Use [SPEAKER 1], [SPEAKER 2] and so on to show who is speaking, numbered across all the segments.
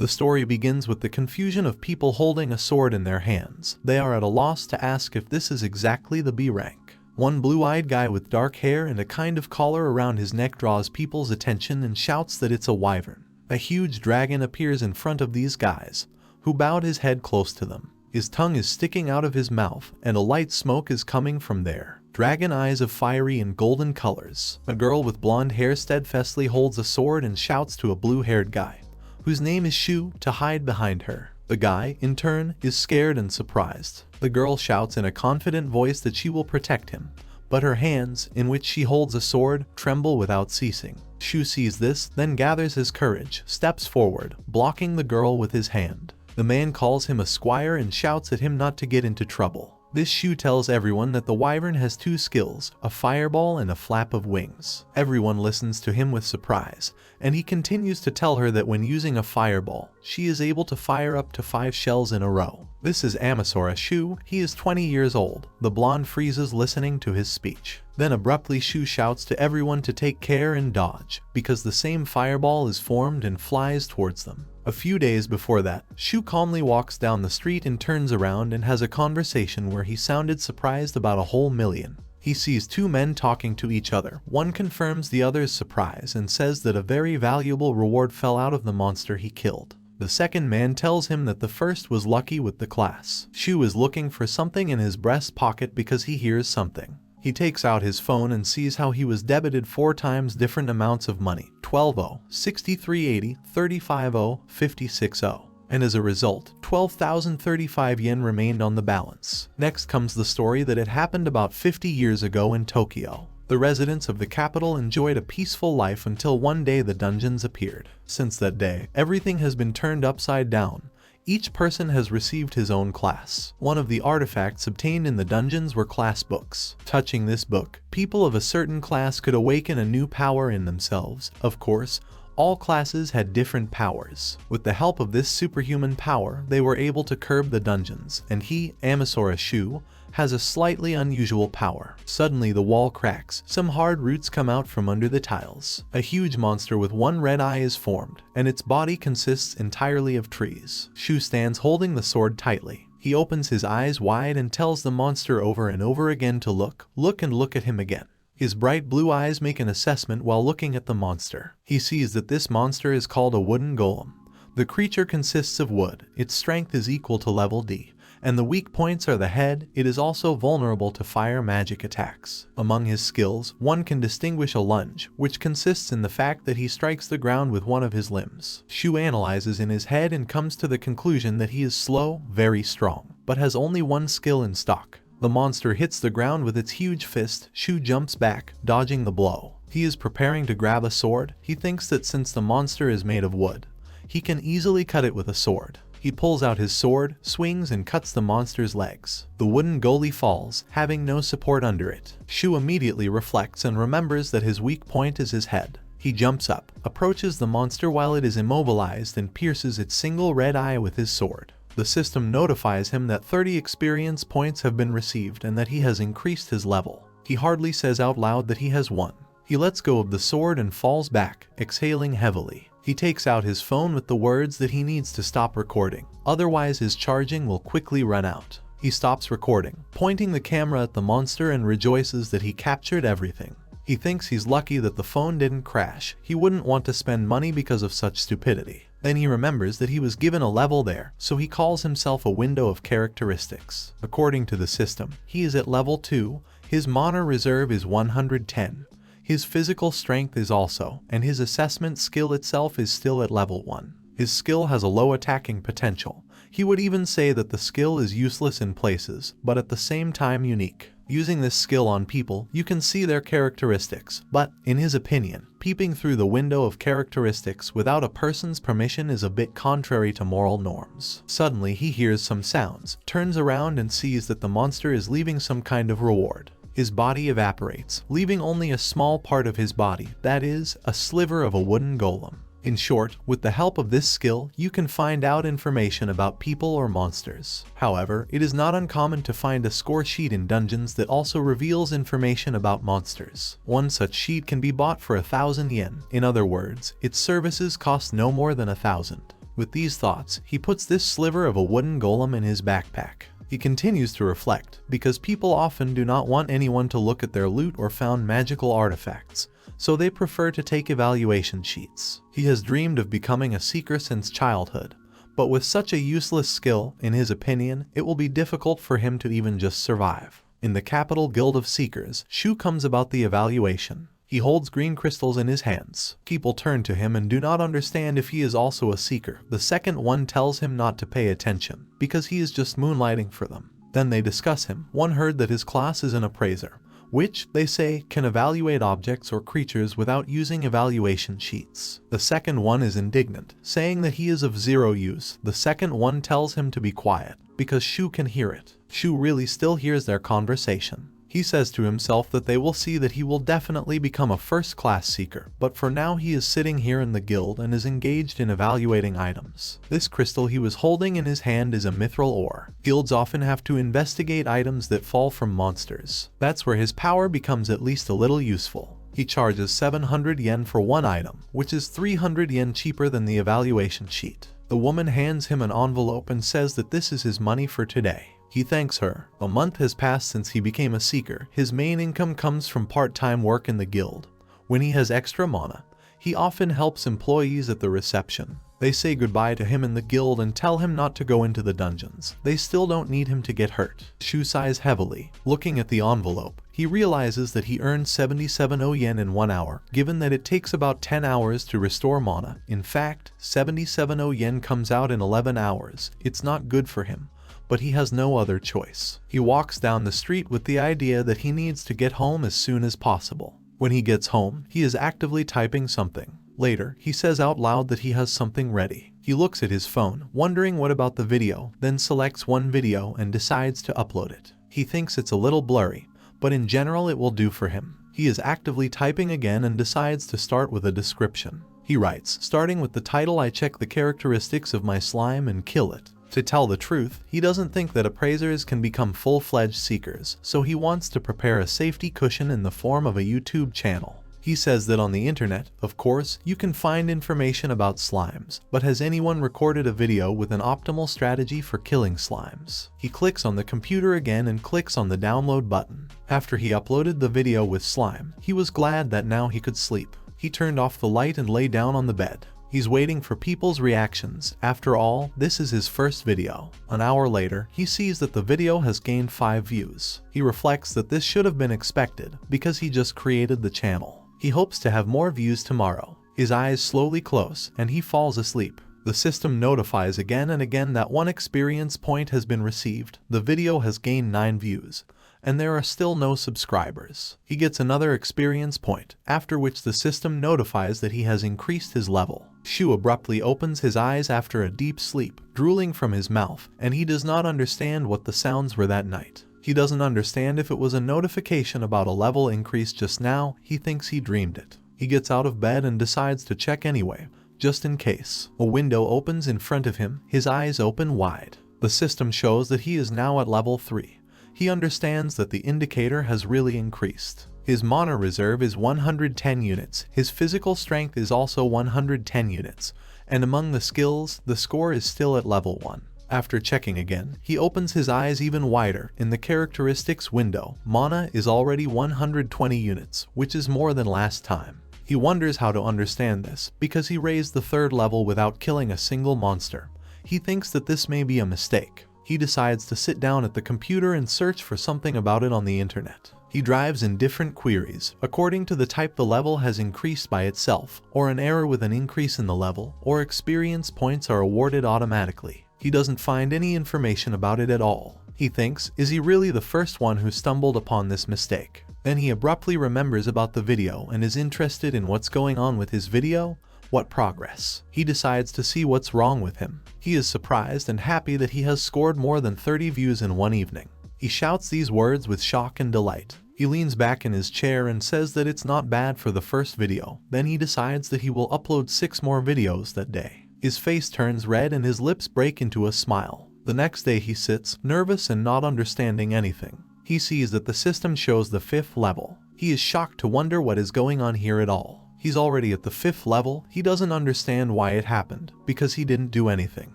[SPEAKER 1] The story begins with the confusion of people holding a sword in their hands. They are at a loss to ask if this is exactly the B rank. One blue-eyed guy with dark hair and a kind of collar around his neck draws people's attention and shouts that it's a wyvern. A huge dragon appears in front of these guys, who bowed his head close to them. His tongue is sticking out of his mouth, and a light smoke is coming from there. Dragon eyes of fiery and golden colors. A girl with blonde hair steadfastly holds a sword and shouts to a blue-haired guy, whose name is Shu, to hide behind her. The guy, in turn, is scared and surprised. The girl shouts in a confident voice that she will protect him, but her hands, in which she holds a sword, tremble without ceasing. Shu sees this, then gathers his courage, steps forward, blocking the girl with his hand. The man calls him a squire and shouts at him not to get into trouble. This Shu tells everyone that the wyvern has two skills, a fireball and a flap of wings. Everyone listens to him with surprise, and he continues to tell her that when using a fireball, she is able to fire up to 5 shells in a row. This is Amasra Shu. He is 20 years old. The blonde freezes listening to his speech. Then abruptly Shu shouts to everyone to take care and dodge, because the same fireball is formed and flies towards them. A few days before that, Shu calmly walks down the street and turns around and has a conversation where he sounded surprised about a whole million. He sees 2 men talking to each other. One confirms the other's surprise and says that a very valuable reward fell out of the monster he killed. The second man tells him that the first was lucky with the class. Shu is looking for something in his breast pocket because he hears something. He takes out his phone and sees how he was debited 4 times different amounts of money, 12-0, 6380, 35-0, 56-0. And as a result, 12,035 yen remained on the balance. Next comes the story that it happened about 50 years ago in Tokyo. The residents of the capital enjoyed a peaceful life until one day the dungeons appeared. Since that day, everything has been turned upside down. Each person has received his own class. One of the artifacts obtained in the dungeons were class books. Touching this book, people of a certain class could awaken a new power in themselves. Of course, all classes had different powers. With the help of this superhuman power, they were able to curb the dungeons, and he, Amasra Shu, has a slightly unusual power. Suddenly the wall cracks, some hard roots come out from under the tiles. A huge monster with one red eye is formed, and its body consists entirely of trees. Shu stands holding the sword tightly. He opens his eyes wide and tells the monster over and over again to look and look at him again. His bright blue eyes make an assessment while looking at the monster. He sees that this monster is called a wooden golem. The creature consists of wood. Its strength is equal to level D, and the weak points are the head. It is also vulnerable to fire magic attacks. Among his skills, one can distinguish a lunge, which consists in the fact that he strikes the ground with one of his limbs. Shu analyzes in his head and comes to the conclusion that he is slow, very strong, but has only one skill in stock. The monster hits the ground with its huge fist. Shu jumps back, dodging the blow. He is preparing to grab a sword. He thinks that since the monster is made of wood, he can easily cut it with a sword. He pulls out his sword, swings, and cuts the monster's legs. The wooden goalie falls, having no support under it. Shu immediately reflects and remembers that his weak point is his head. He jumps up, approaches the monster while it is immobilized, and pierces its single red eye with his sword. The system notifies him that 30 experience points have been received and that he has increased his level. He hardly says out loud that he has won. He lets go of the sword and falls back, exhaling heavily. He takes out his phone with the words that he needs to stop recording, otherwise his charging will quickly run out. He stops recording, pointing the camera at the monster, and rejoices that he captured everything. He thinks he's lucky that the phone didn't crash. He wouldn't want to spend money because of such stupidity. Then he remembers that he was given a level there, so he calls himself a window of characteristics. According to the system, he is at level 2, his mana reserve is 110. His physical strength is also, and his assessment skill itself is still at level 1. His skill has a low attacking potential. He would even say that the skill is useless in places, but at the same time unique. Using this skill on people, you can see their characteristics, but, in his opinion, peeping through the window of characteristics without a person's permission is a bit contrary to moral norms. Suddenly he hears some sounds, turns around and sees that the monster is leaving some kind of reward. His body evaporates, leaving only a small part of his body, that is, a sliver of a wooden golem. In short, with the help of this skill, you can find out information about people or monsters. However, it is not uncommon to find a score sheet in dungeons that also reveals information about monsters. One such sheet can be bought for 1,000 yen. In other words, its services cost no more than 1,000. With these thoughts, he puts this sliver of a wooden golem in his backpack. He continues to reflect, because people often do not want anyone to look at their loot or found magical artifacts, so they prefer to take evaluation sheets. He has dreamed of becoming a seeker since childhood, but with such a useless skill, in his opinion, it will be difficult for him to even just survive. In the capital guild of seekers, Shu comes about the evaluation. He holds green crystals in his hands. People turn to him and do not understand if he is also a seeker. The second one tells him not to pay attention, because he is just moonlighting for them. Then they discuss him. One heard that his class is an appraiser, which, they say, can evaluate objects or creatures without using evaluation sheets. The second one is indignant, saying that he is of zero use. The second one tells him to be quiet, because Shu can hear it. Shu really still hears their conversation. He says to himself that they will see that he will definitely become a first-class seeker, but for now he is sitting here in the guild and is engaged in evaluating items. This crystal he was holding in his hand is a mithril ore. Guilds often have to investigate items that fall from monsters. That's where his power becomes at least a little useful. He charges 700 yen for one item, which is 300 yen cheaper than the evaluation sheet. The woman hands him an envelope and says that this is his money for today. He thanks her. A month has passed since he became a seeker. His main income comes from part-time work in the guild. When he has extra mana, he often helps employees at the reception. They say goodbye to him in the guild and tell him not to go into the dungeons. They still don't need him to get hurt. Shu sighs heavily. Looking at the envelope, he realizes that he earned 77 yen in 1 hour, given that it takes about 10 hours to restore mana. In fact, 77 yen comes out in 11 hours. It's not good for him, but he has no other choice. He walks down the street with the idea that he needs to get home as soon as possible. When he gets home, he is actively typing something. Later, he says out loud that he has something ready. He looks at his phone, wondering what about the video, then selects one video and decides to upload it. He thinks it's a little blurry, but in general it will do for him. He is actively typing again and decides to start with a description. He writes, starting with the title, I check the characteristics of my slime and kill it. To tell the truth, he doesn't think that appraisers can become full-fledged seekers, so he wants to prepare a safety cushion in the form of a YouTube channel. He says that on the internet, of course, you can find information about slimes, but has anyone recorded a video with an optimal strategy for killing slimes? He clicks on the computer again and clicks on the download button. After he uploaded the video with slime, he was glad that now he could sleep. He turned off the light and lay down on the bed. He's waiting for people's reactions. After all, this is his first video. An hour later, he sees that the video has gained 5 views. He reflects that this should have been expected, because he just created the channel. He hopes to have more views tomorrow. His eyes slowly close, and he falls asleep. The system notifies again and again that 1 experience point has been received. The video has gained 9 views, and there are still no subscribers. He gets another experience point, after which the system notifies that he has increased his level. Shu abruptly opens his eyes after a deep sleep, drooling from his mouth, and he does not understand what the sounds were that night. He doesn't understand if it was a notification about a level increase just now. He thinks he dreamed it. He gets out of bed and decides to check anyway, just in case. A window opens in front of him, his eyes open wide. The system shows that he is now at level 3. He understands that the indicator has really increased. His mana reserve is 110 units, his physical strength is also 110 units, and among the skills, the score is still at level 1. After checking again, he opens his eyes even wider. In the characteristics window, mana is already 120 units, which is more than last time. He wonders how to understand this, because he raised the 3rd level without killing a single monster. He thinks that this may be a mistake. He decides to sit down at the computer and search for something about it on the internet. He drives in different queries. According to the type, the level has increased by itself, or an error with an increase in the level, or experience points are awarded automatically. He doesn't find any information about it at all. He thinks, is he really the first one who stumbled upon this mistake? Then he abruptly remembers about the video and is interested in what's going on with his video. What progress? He decides to see what's wrong with him. He is surprised and happy that he has scored more than 30 views in 1 evening. He shouts these words with shock and delight. He leans back in his chair and says that it's not bad for the first video. Then he decides that he will upload 6 more videos that day. His face turns red and his lips break into a smile. The next day he sits, nervous and not understanding anything. He sees that the system shows the 5th level. He is shocked to wonder what is going on here at all. He's already at the 5th level. He doesn't understand why it happened, because he didn't do anything.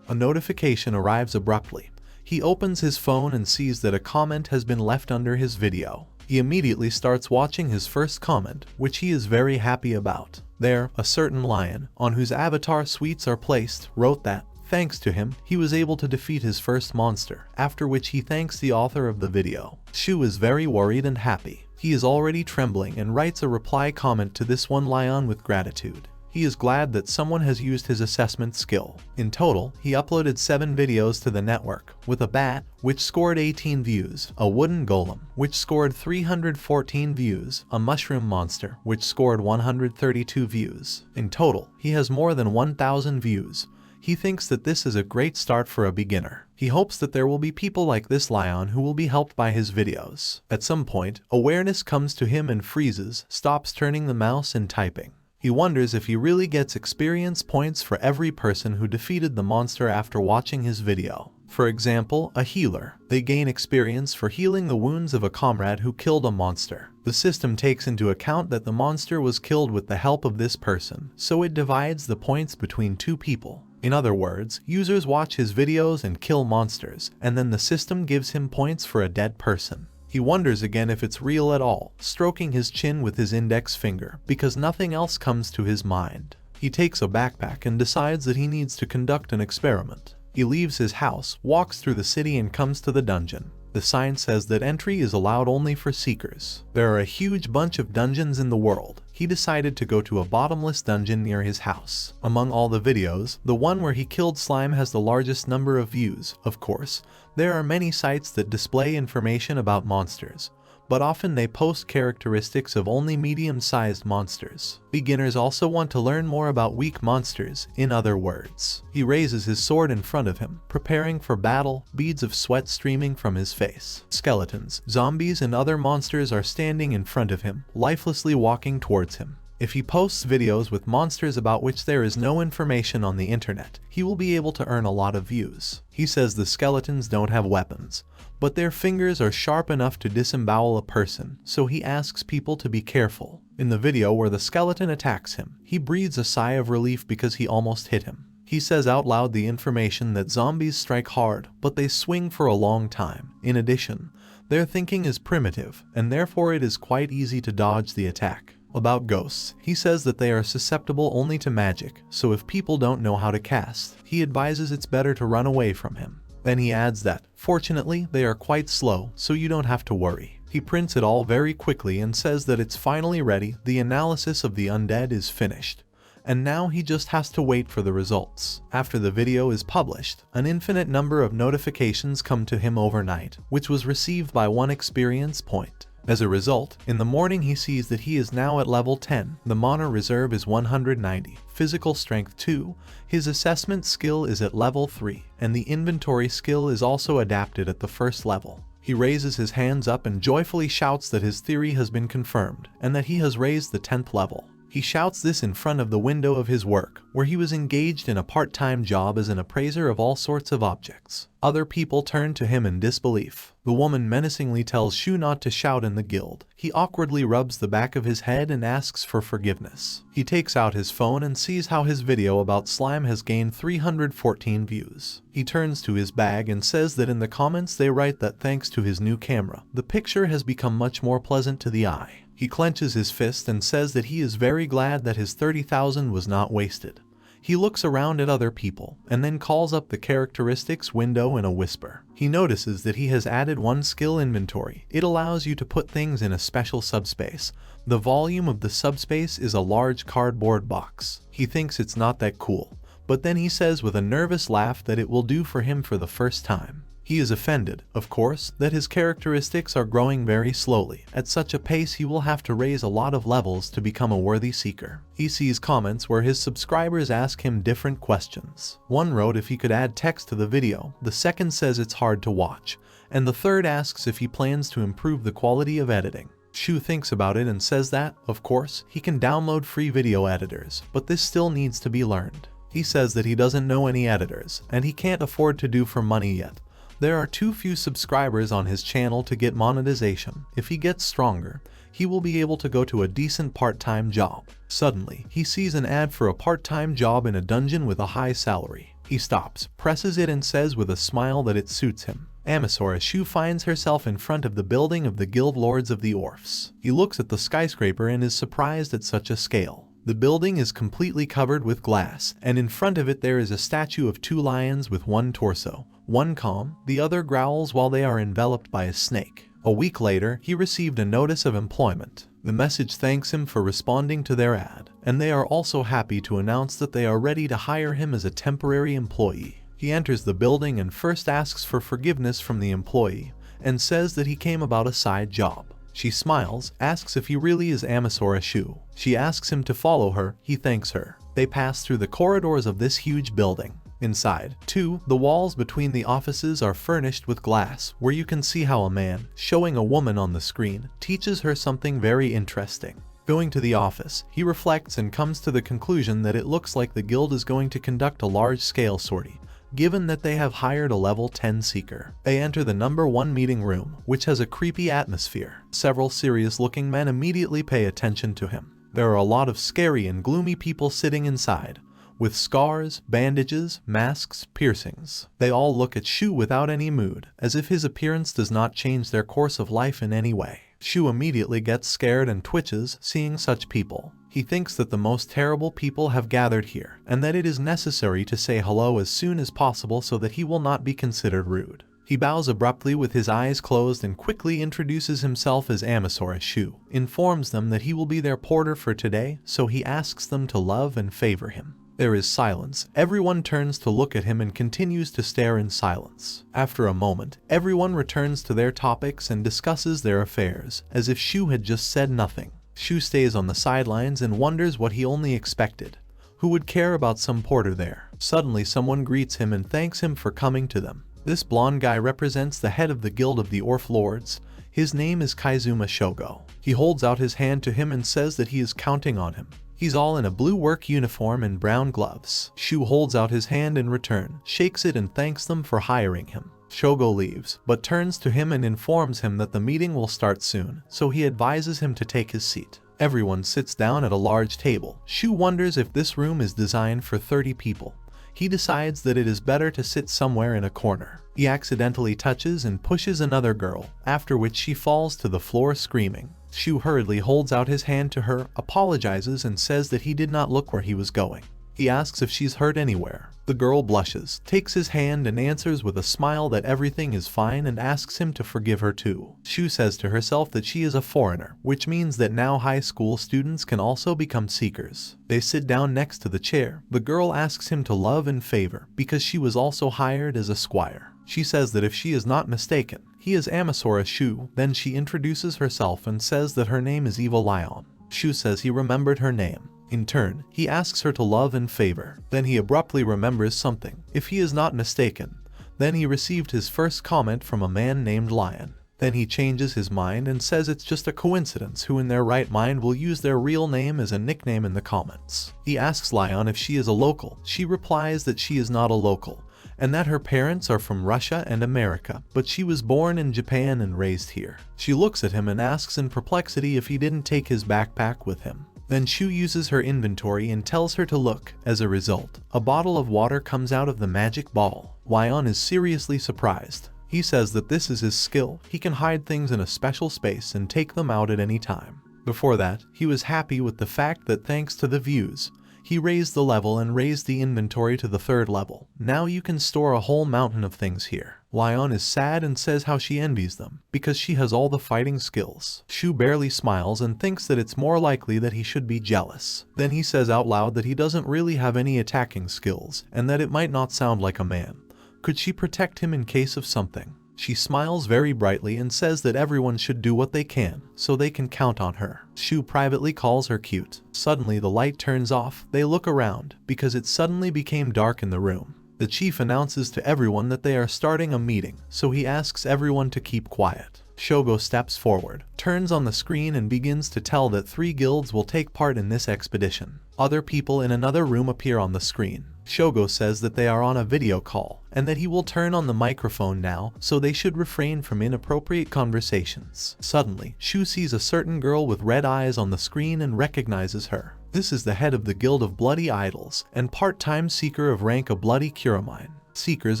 [SPEAKER 1] A notification arrives abruptly. He opens his phone and sees that a comment has been left under his video. He immediately starts watching his first comment, which he is very happy about. There, a certain lion, on whose avatar sweets are placed, wrote that, thanks to him, he was able to defeat his first monster, after which he thanks the author of the video. Shu is very worried and happy. He is already trembling and writes a reply comment to this one lion with gratitude. He is glad that someone has used his assessment skill. In total, he uploaded 7 videos to the network, with a bat, which scored 18 views, a wooden golem, which scored 314 views, a mushroom monster, which scored 132 views. In total, he has more than 1,000 views. He thinks that this is a great start for a beginner. He hopes that there will be people like this lion who will be helped by his videos. At some point, awareness comes to him and freezes, stops turning the mouse and typing. He wonders if he really gets experience points for every person who defeated the monster after watching his video. For example, a healer. They gain experience for healing the wounds of a comrade who killed a monster. The system takes into account that the monster was killed with the help of this person, so it divides the points between 2 people. In other words, users watch his videos and kill monsters, and then the system gives him points for a dead person. He wonders again if it's real at all, stroking his chin with his index finger, because nothing else comes to his mind. He takes a backpack and decides that he needs to conduct an experiment. He leaves his house, walks through the city and comes to the dungeon. The sign says that entry is allowed only for seekers. There are a huge bunch of dungeons in the world. He decided to go to a bottomless dungeon near his house. Among all the videos, the one where he killed slime has the largest number of views. Of course, there are many sites that display information about monsters, but often they post characteristics of only medium-sized monsters. Beginners also want to learn more about weak monsters, in other words. He raises his sword in front of him, preparing for battle, beads of sweat streaming from his face. Skeletons, zombies and other monsters are standing in front of him, lifelessly walking towards him. If he posts videos with monsters about which there is no information on the internet, he will be able to earn a lot of views. He says the skeletons don't have weapons, but their fingers are sharp enough to disembowel a person, so he asks people to be careful. In the video where the skeleton attacks him, he breathes a sigh of relief because he almost hit him. He says out loud the information that zombies strike hard, but they swing for a long time. In addition, their thinking is primitive, and therefore it is quite easy to dodge the attack. About ghosts, he says that they are susceptible only to magic, so if people don't know how to cast, he advises it's better to run away from him. Then he adds that, fortunately, they are quite slow, so you don't have to worry. He prints it all very quickly and says that it's finally ready, the analysis of the undead is finished. And now he just has to wait for the results. After the video is published, an infinite number of notifications come to him overnight, which was received by 1 experience point. As a result, in the morning he sees that he is now at level 10, the mana reserve is 190, physical strength 2, his assessment skill is at level 3, and the inventory skill is also adapted at the 1st level. He raises his hands up and joyfully shouts that his theory has been confirmed, and that he has raised the 10th level. He shouts this in front of the window of his work, where he was engaged in a part-time job as an appraiser of all sorts of objects. Other people turn to him in disbelief. The woman menacingly tells Shu not to shout in the guild. He awkwardly rubs the back of his head and asks for forgiveness. He takes out his phone and sees how his video about slime has gained 314 views. He turns to his bag and says that in the comments they write that thanks to his new camera, the picture has become much more pleasant to the eye. He clenches his fist and says that he is very glad that his 30,000 was not wasted. He looks around at other people, and then calls up the characteristics window in a whisper. He notices that he has added 1 skill inventory. It allows you to put things in a special subspace. The volume of the subspace is a large cardboard box. He thinks it's not that cool, but then he says with a nervous laugh that it will do for him for the first time. He is offended, of course, that his characteristics are growing very slowly. At such a pace he will have to raise a lot of levels to become a worthy seeker. He sees comments where his subscribers ask him different questions. One wrote if he could add text to the video, the second says it's hard to watch, and the third asks if he plans to improve the quality of editing. Shu thinks about it and says that, of course, he can download free video editors, but this still needs to be learned. He says that he doesn't know any editors, and he can't afford to do for money yet. There are too few subscribers on his channel to get monetization. If he gets stronger, he will be able to go to a decent part-time job. Suddenly, he sees an ad for a part-time job in a dungeon with a high salary. He stops, presses it and says with a smile that it suits him. Amasra Shu finds herself in front of the building of the Guild Lords of the Orphs. He looks at the skyscraper and is surprised at such a scale. The building is completely covered with glass, and in front of it there is a statue of two lions with one torso. One calm, the other growls while they are enveloped by a snake. A week later, he received a notice of employment. The message thanks him for responding to their ad, and they are also happy to announce that they are ready to hire him as a temporary employee. He enters the building and first asks for forgiveness from the employee, and says that he came about a side job. She smiles, asks if he really is Amasra Shu. She asks him to follow her, he thanks her. They pass through the corridors of this huge building. Inside, too, the walls between the offices are furnished with glass, where you can see how a man, showing a woman on the screen, teaches her something very interesting. Going to the office, he reflects and comes to the conclusion that it looks like the guild is going to conduct a large-scale sortie, given that they have hired a level 10 seeker. They enter the #1 meeting room, which has a creepy atmosphere. Several serious-looking men immediately pay attention to him. There are a lot of scary and gloomy people sitting inside, with scars, bandages, masks, piercings. They all look at Shu without any mood, as if his appearance does not change their course of life in any way. Shu immediately gets scared and twitches, seeing such people. He thinks that the most terrible people have gathered here, and that it is necessary to say hello as soon as possible so that he will not be considered rude. He bows abruptly with his eyes closed and quickly introduces himself as Amasra Shu, informs them that he will be their porter for today, so he asks them to love and favor him. There is silence. Everyone turns to look at him and continues to stare in silence. After a moment, everyone returns to their topics and discusses their affairs, as if Shu had just said nothing. Shu stays on the sidelines and wonders what he only expected. Who would care about some porter there? Suddenly someone greets him and thanks him for coming to them. This blonde guy represents the head of the Guild of the Orph Lords. His name is Kaizuma Shogo. He holds out his hand to him and says that he is counting on him. He's all in a blue work uniform and brown gloves. Shu holds out his hand in return, shakes it and thanks them for hiring him. Shogo leaves, but turns to him and informs him that the meeting will start soon, so he advises him to take his seat. Everyone sits down at a large table. Shu wonders if this room is designed for 30 people. He decides that it is better to sit somewhere in a corner. He accidentally touches and pushes another girl, after which she falls to the floor screaming. Shu hurriedly holds out his hand to her, apologizes and says that he did not look where he was going. He asks if she's hurt anywhere. The girl blushes, takes his hand and answers with a smile that everything is fine and asks him to forgive her too. Shu says to herself that she is a foreigner, which means that now high school students can also become seekers. They sit down next to the chair. The girl asks him to love and favor, because she was also hired as a squire. She says that if she is not mistaken, he is Amasra Shu. Then she introduces herself and says that her name is Evil Lion. Shu says he remembered her name. In turn, he asks her to love and favor. Then he abruptly remembers something. If he is not mistaken, then he received his first comment from a man named Lion. Then he changes his mind and says it's just a coincidence who in their right mind will use their real name as a nickname in the comments. He asks Lion if she is a local. She replies that she is not a local, and that her parents are from Russia and America, but she was born in Japan and raised here. She looks at him and asks in perplexity if he didn't take his backpack with him. Then Shu uses her inventory and tells her to look. As a result, a bottle of water comes out of the magic ball. Lion is seriously surprised. He says that this is his skill. He can hide things in a special space and take them out at any time. Before that, he was happy with the fact that thanks to the views, he raised the level and raised the inventory to the 3rd level. Now you can store a whole mountain of things here. Lion is sad and says how she envies them, because she has all the fighting skills. Shu barely smiles and thinks that it's more likely that he should be jealous. Then he says out loud that he doesn't really have any attacking skills, and that it might not sound like a man. Could she protect him in case of something? She smiles very brightly and says that everyone should do what they can, so they can count on her. Shu privately calls her cute. Suddenly the light turns off. They look around, because it suddenly became dark in the room. The chief announces to everyone that they are starting a meeting, so he asks everyone to keep quiet. Shogo steps forward, turns on the screen and begins to tell that 3 guilds will take part in this expedition. Other people in another room appear on the screen. Shogo says that they are on a video call, and that he will turn on the microphone now, so they should refrain from inappropriate conversations. Suddenly, Shu sees a certain girl with red eyes on the screen and recognizes her. This is the head of the Guild of Bloody Idols, and part-time seeker of rank of Bloody Kuramine. Seekers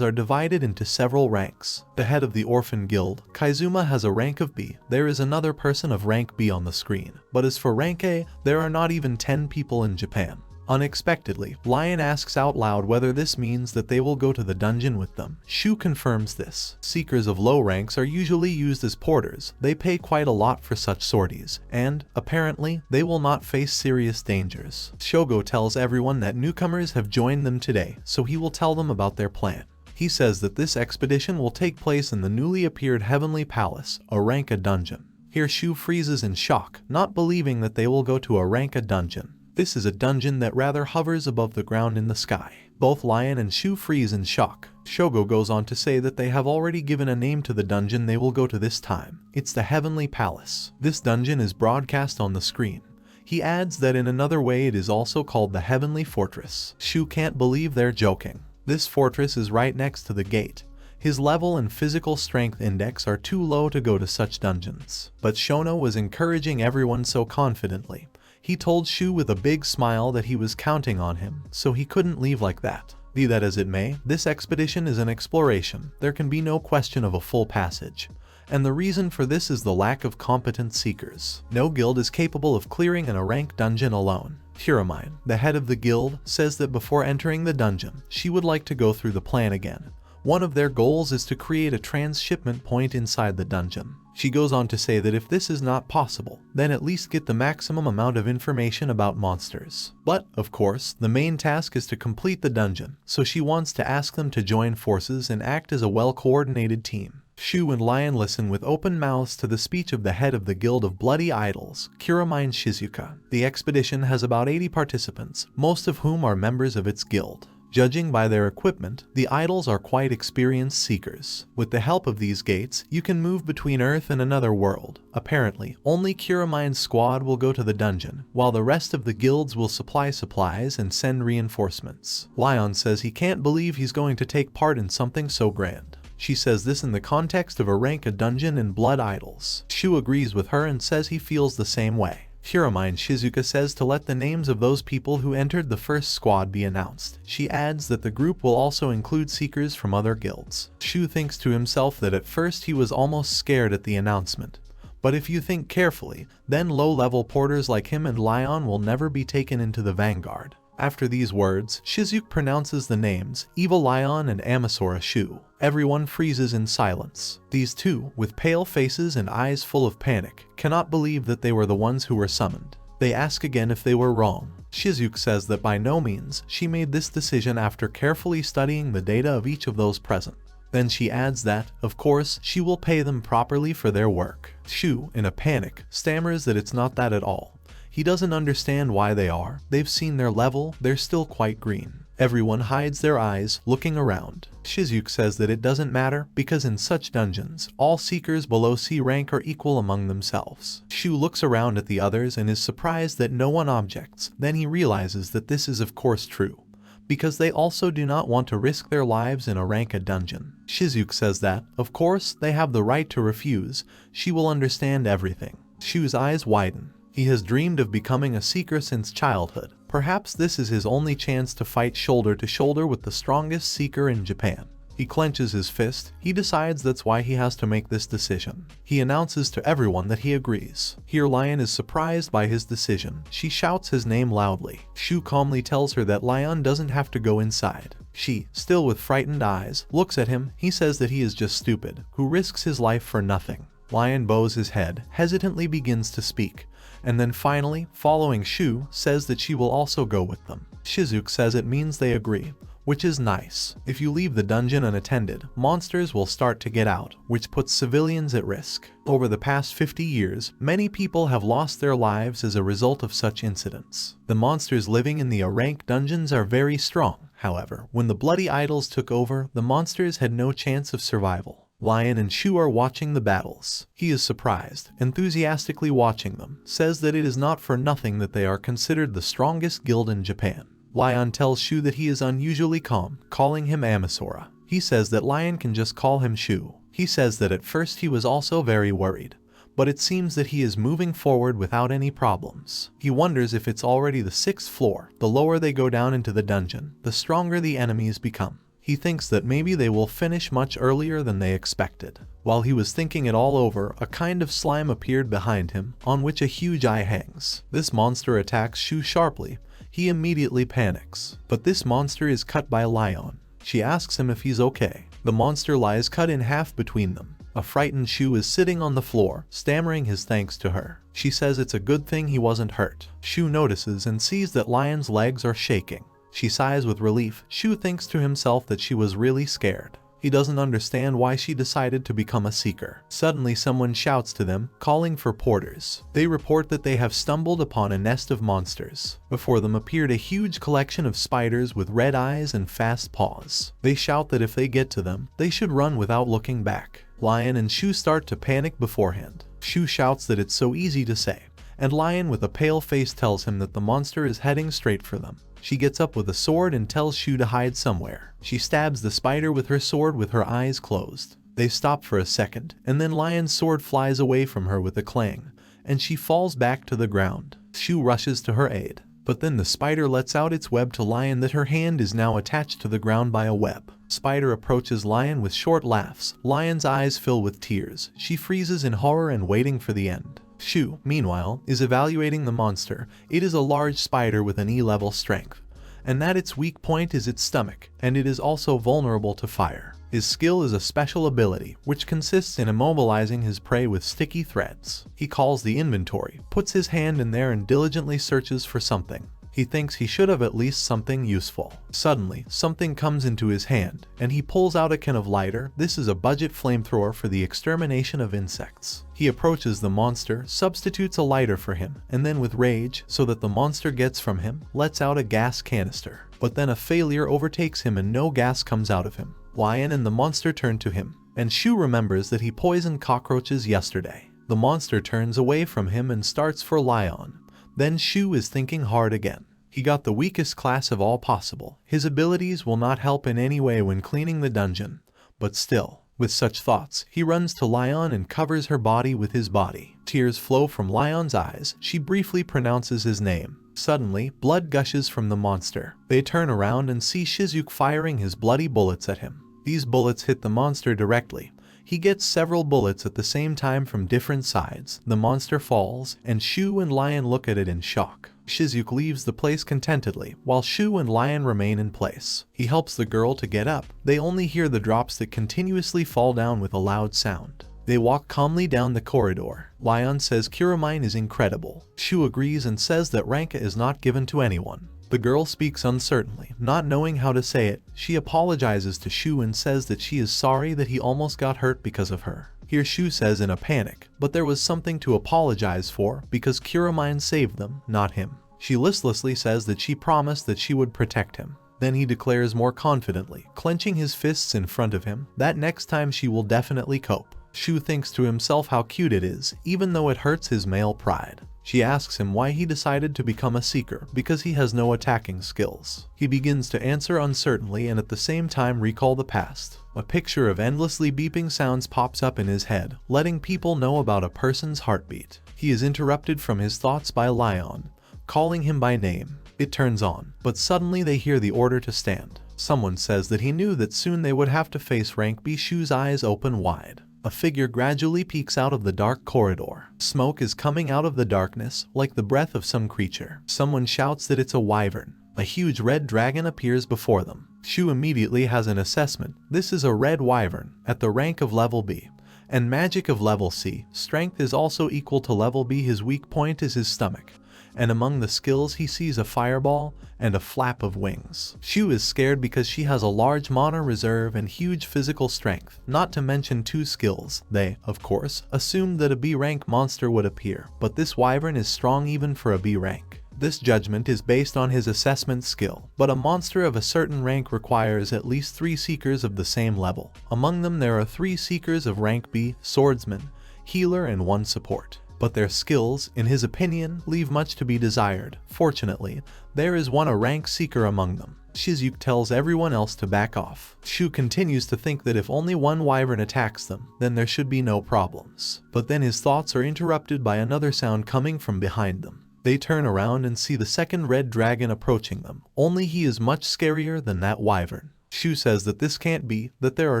[SPEAKER 1] are divided into several ranks. The head of the Orphan Guild, Kaizuma, has a rank of B. There is another person of rank B on the screen. But as for rank A, there are not even 10 people in Japan. Unexpectedly, Lion asks out loud whether this means that they will go to the dungeon with them. Shu confirms this. Seekers of low ranks are usually used as porters. They pay quite a lot for such sorties, and, apparently, they will not face serious dangers. Shogo tells everyone that newcomers have joined them today, so he will tell them about their plan. He says that this expedition will take place in the newly appeared Heavenly Palace, a Ranka dungeon. Here Shu freezes in shock, not believing that they will go to a Ranka dungeon. This is a dungeon that rather hovers above the ground in the sky. Both Lion and Shu freeze in shock. Shogo goes on to say that they have already given a name to the dungeon they will go to this time. It's the Heavenly Palace. This dungeon is broadcast on the screen. He adds that in another way it is also called the Heavenly Fortress. Shu can't believe they're joking. This fortress is right next to the gate. His level and physical strength index are too low to go to such dungeons. But Shono was encouraging everyone so confidently. He told Shu with a big smile that he was counting on him, so he couldn't leave like that. Be that as it may, this expedition is an exploration. There can be no question of a full passage. And the reason for this is the lack of competent seekers. No guild is capable of clearing an rank dungeon alone. Kuramine, the head of the guild, says that before entering the dungeon, she would like to go through the plan again. One of their goals is to create a transshipment point inside the dungeon. She goes on to say that if this is not possible, then at least get the maximum amount of information about monsters. But, of course, the main task is to complete the dungeon, so she wants to ask them to join forces and act as a well-coordinated team. Shu and Lion listen with open mouths to the speech of the head of the Guild of Bloody Idols, Kuramine Shizuka. The expedition has about 80 participants, most of whom are members of its guild. Judging by their equipment, the idols are quite experienced seekers. With the help of these gates, you can move between Earth and another world. Apparently, only Kuramine's squad will go to the dungeon, while the rest of the guilds will supply supplies and send reinforcements. Lion says he can't believe he's going to take part in something so grand. She says this in the context of a rank dungeon in Blood Idols. Shu agrees with her and says he feels the same way. Kuramine Shizuka says to let the names of those people who entered the first squad be announced. She adds that the group will also include seekers from other guilds. Shu thinks to himself that at first he was almost scared at the announcement. But if you think carefully, then low-level porters like him and Lion will never be taken into the vanguard. After these words, Shizuka pronounces the names, Evil Lion and Amasra Shu. Everyone freezes in silence. These two, with pale faces and eyes full of panic, cannot believe that they were the ones who were summoned. They ask again if they were wrong. Shizuka says that by no means, she made this decision after carefully studying the data of each of those present. Then she adds that, of course, she will pay them properly for their work. Shu, in a panic, stammers that it's not that at all. He doesn't understand why they are. They've seen their level, they're still quite green. Everyone hides their eyes, looking around. Shizuka says that it doesn't matter, because in such dungeons, all seekers below C rank are equal among themselves. Shu looks around at the others and is surprised that no one objects. Then he realizes that this is of course true, because they also do not want to risk their lives in a rank dungeon. Shizuka says that, of course, they have the right to refuse. She will understand everything. Shu's eyes widen. He has dreamed of becoming a seeker since childhood. Perhaps this is his only chance to fight shoulder to shoulder with the strongest seeker in Japan. He clenches his fist. He decides that's why he has to make this decision. He announces to everyone that he agrees. Here Lion is surprised by his decision. She shouts his name loudly. Shu calmly tells her that Lion doesn't have to go inside. She, still with frightened eyes, looks at him. He says that he is just stupid, who risks his life for nothing. Lion bows his head, hesitantly begins to speak, and then finally, following Shu, says that she will also go with them. Shizuka says it means they agree, which is nice. If you leave the dungeon unattended, monsters will start to get out, which puts civilians at risk. Over the past 50 years, many people have lost their lives as a result of such incidents. The monsters living in the A-rank dungeons are very strong. However, when the Bloody Idols took over, the monsters had no chance of survival. Lion and Shu are watching the battles. He is surprised, enthusiastically watching them, says that it is not for nothing that they are considered the strongest guild in Japan. Lion tells Shu that he is unusually calm, calling him Amasra. He says that Lion can just call him Shu. He says that at first he was also very worried, but it seems that he is moving forward without any problems. He wonders if it's already the 6th floor. The lower they go down into the dungeon, the stronger the enemies become. He thinks that maybe they will finish much earlier than they expected. While he was thinking it all over, a kind of slime appeared behind him, on which a huge eye hangs. This monster attacks Shu sharply. He immediately panics, but this monster is cut by Lion. She asks him if he's okay. The monster lies cut in half between them. A frightened Shu is sitting on the floor, stammering his thanks to her. She says it's a good thing he wasn't hurt. Shu notices and sees that Lion's legs are shaking. She sighs with relief. Shu thinks to himself that she was really scared. He doesn't understand why she decided to become a seeker. Suddenly someone shouts to them, calling for porters. They report that they have stumbled upon a nest of monsters. Before them appeared a huge collection of spiders with red eyes and fast paws. They shout that if they get to them, they should run without looking back. Lion and Shu start to panic beforehand. Shu shouts that it's so easy to say, and Lion with a pale face tells him that the monster is heading straight for them. She gets up with a sword and tells Shu to hide somewhere. She stabs the spider with her sword with her eyes closed. They stop for a second, and then Lion's sword flies away from her with a clang, and she falls back to the ground. Shu rushes to her aid, but then the spider lets out its web to Lion that her hand is now attached to the ground by a web. Spider approaches Lion with short laughs. Lion's eyes fill with tears. She freezes in horror and waiting for the end. Shu, meanwhile, is evaluating the monster. It is a large spider with an E-level strength, and that its weak point is its stomach, and it is also vulnerable to fire. His skill is a special ability, which consists in immobilizing his prey with sticky threads. He calls the inventory, puts his hand in there and diligently searches for something. He thinks he should have at least something useful. Suddenly, something comes into his hand, and he pulls out a can of lighter. This is a budget flamethrower for the extermination of insects. He approaches the monster, substitutes a lighter for him, and then with rage, so that the monster gets from him, lets out a gas canister. But then a failure overtakes him and no gas comes out of him. Lion and the monster turn to him, and Shu remembers that he poisoned cockroaches yesterday. The monster turns away from him and starts for Lion. Then Shu is thinking hard again. He got the weakest class of all possible. His abilities will not help in any way when cleaning the dungeon. But still, with such thoughts, he runs to Lion and covers her body with his body. Tears flow from Lion's eyes. She briefly pronounces his name. Suddenly, blood gushes from the monster. They turn around and see Shizuke firing his bloody bullets at him. These bullets hit the monster directly. He gets several bullets at the same time from different sides. The monster falls, and Shu and Lion look at it in shock. Shizuke leaves the place contentedly, while Shu and Lion remain in place. He helps the girl to get up. They only hear the drops that continuously fall down with a loud sound. They walk calmly down the corridor. Lion says Kuramine is incredible. Shu agrees and says that Ranka is not given to anyone. The girl speaks uncertainly, not knowing how to say it. She apologizes to Shu and says that she is sorry that he almost got hurt because of her. Here Shu says in a panic, but there was something to apologize for because Kuramine saved them, not him. She listlessly says that she promised that she would protect him. Then he declares more confidently, clenching his fists in front of him, that next time she will definitely cope. Shu thinks to himself how cute it is, even though it hurts his male pride. She asks him why he decided to become a seeker, because he has no attacking skills. He begins to answer uncertainly and at the same time recall the past. A picture of endlessly beeping sounds pops up in his head, letting people know about a person's heartbeat. He is interrupted from his thoughts by Lion, calling him by name. It turns on, but suddenly they hear the order to stand. Someone says that he knew that soon they would have to face rank B. Shu's eyes open wide. A figure gradually peeks out of the dark corridor. Smoke is coming out of the darkness, like the breath of some creature. Someone shouts that it's a wyvern. A huge red dragon appears before them. Shu immediately has an assessment. This is a red wyvern, at the rank of level B, and magic of level C. Strength is also equal to level B. His weak point is his stomach, and among the skills he sees a fireball and a flap of wings. Shu is scared because she has a large mana reserve and huge physical strength, not to mention 2 skills. They, of course, assumed that a B rank monster would appear, but this wyvern is strong even for a B rank. This judgment is based on his assessment skill, but a monster of a certain rank requires at least 3 seekers of the same level. Among them there are 3 seekers of rank B, swordsman, healer and 1 support. but their skills, in his opinion, leave much to be desired. Fortunately, there is a rank seeker among them. Shizuke tells everyone else to back off. Shu continues to think that if only one wyvern attacks them, then there should be no problems. But then his thoughts are interrupted by another sound coming from behind them. They turn around and see the second red dragon approaching them, only he is much scarier than that wyvern. Shu says that this can't be, that there are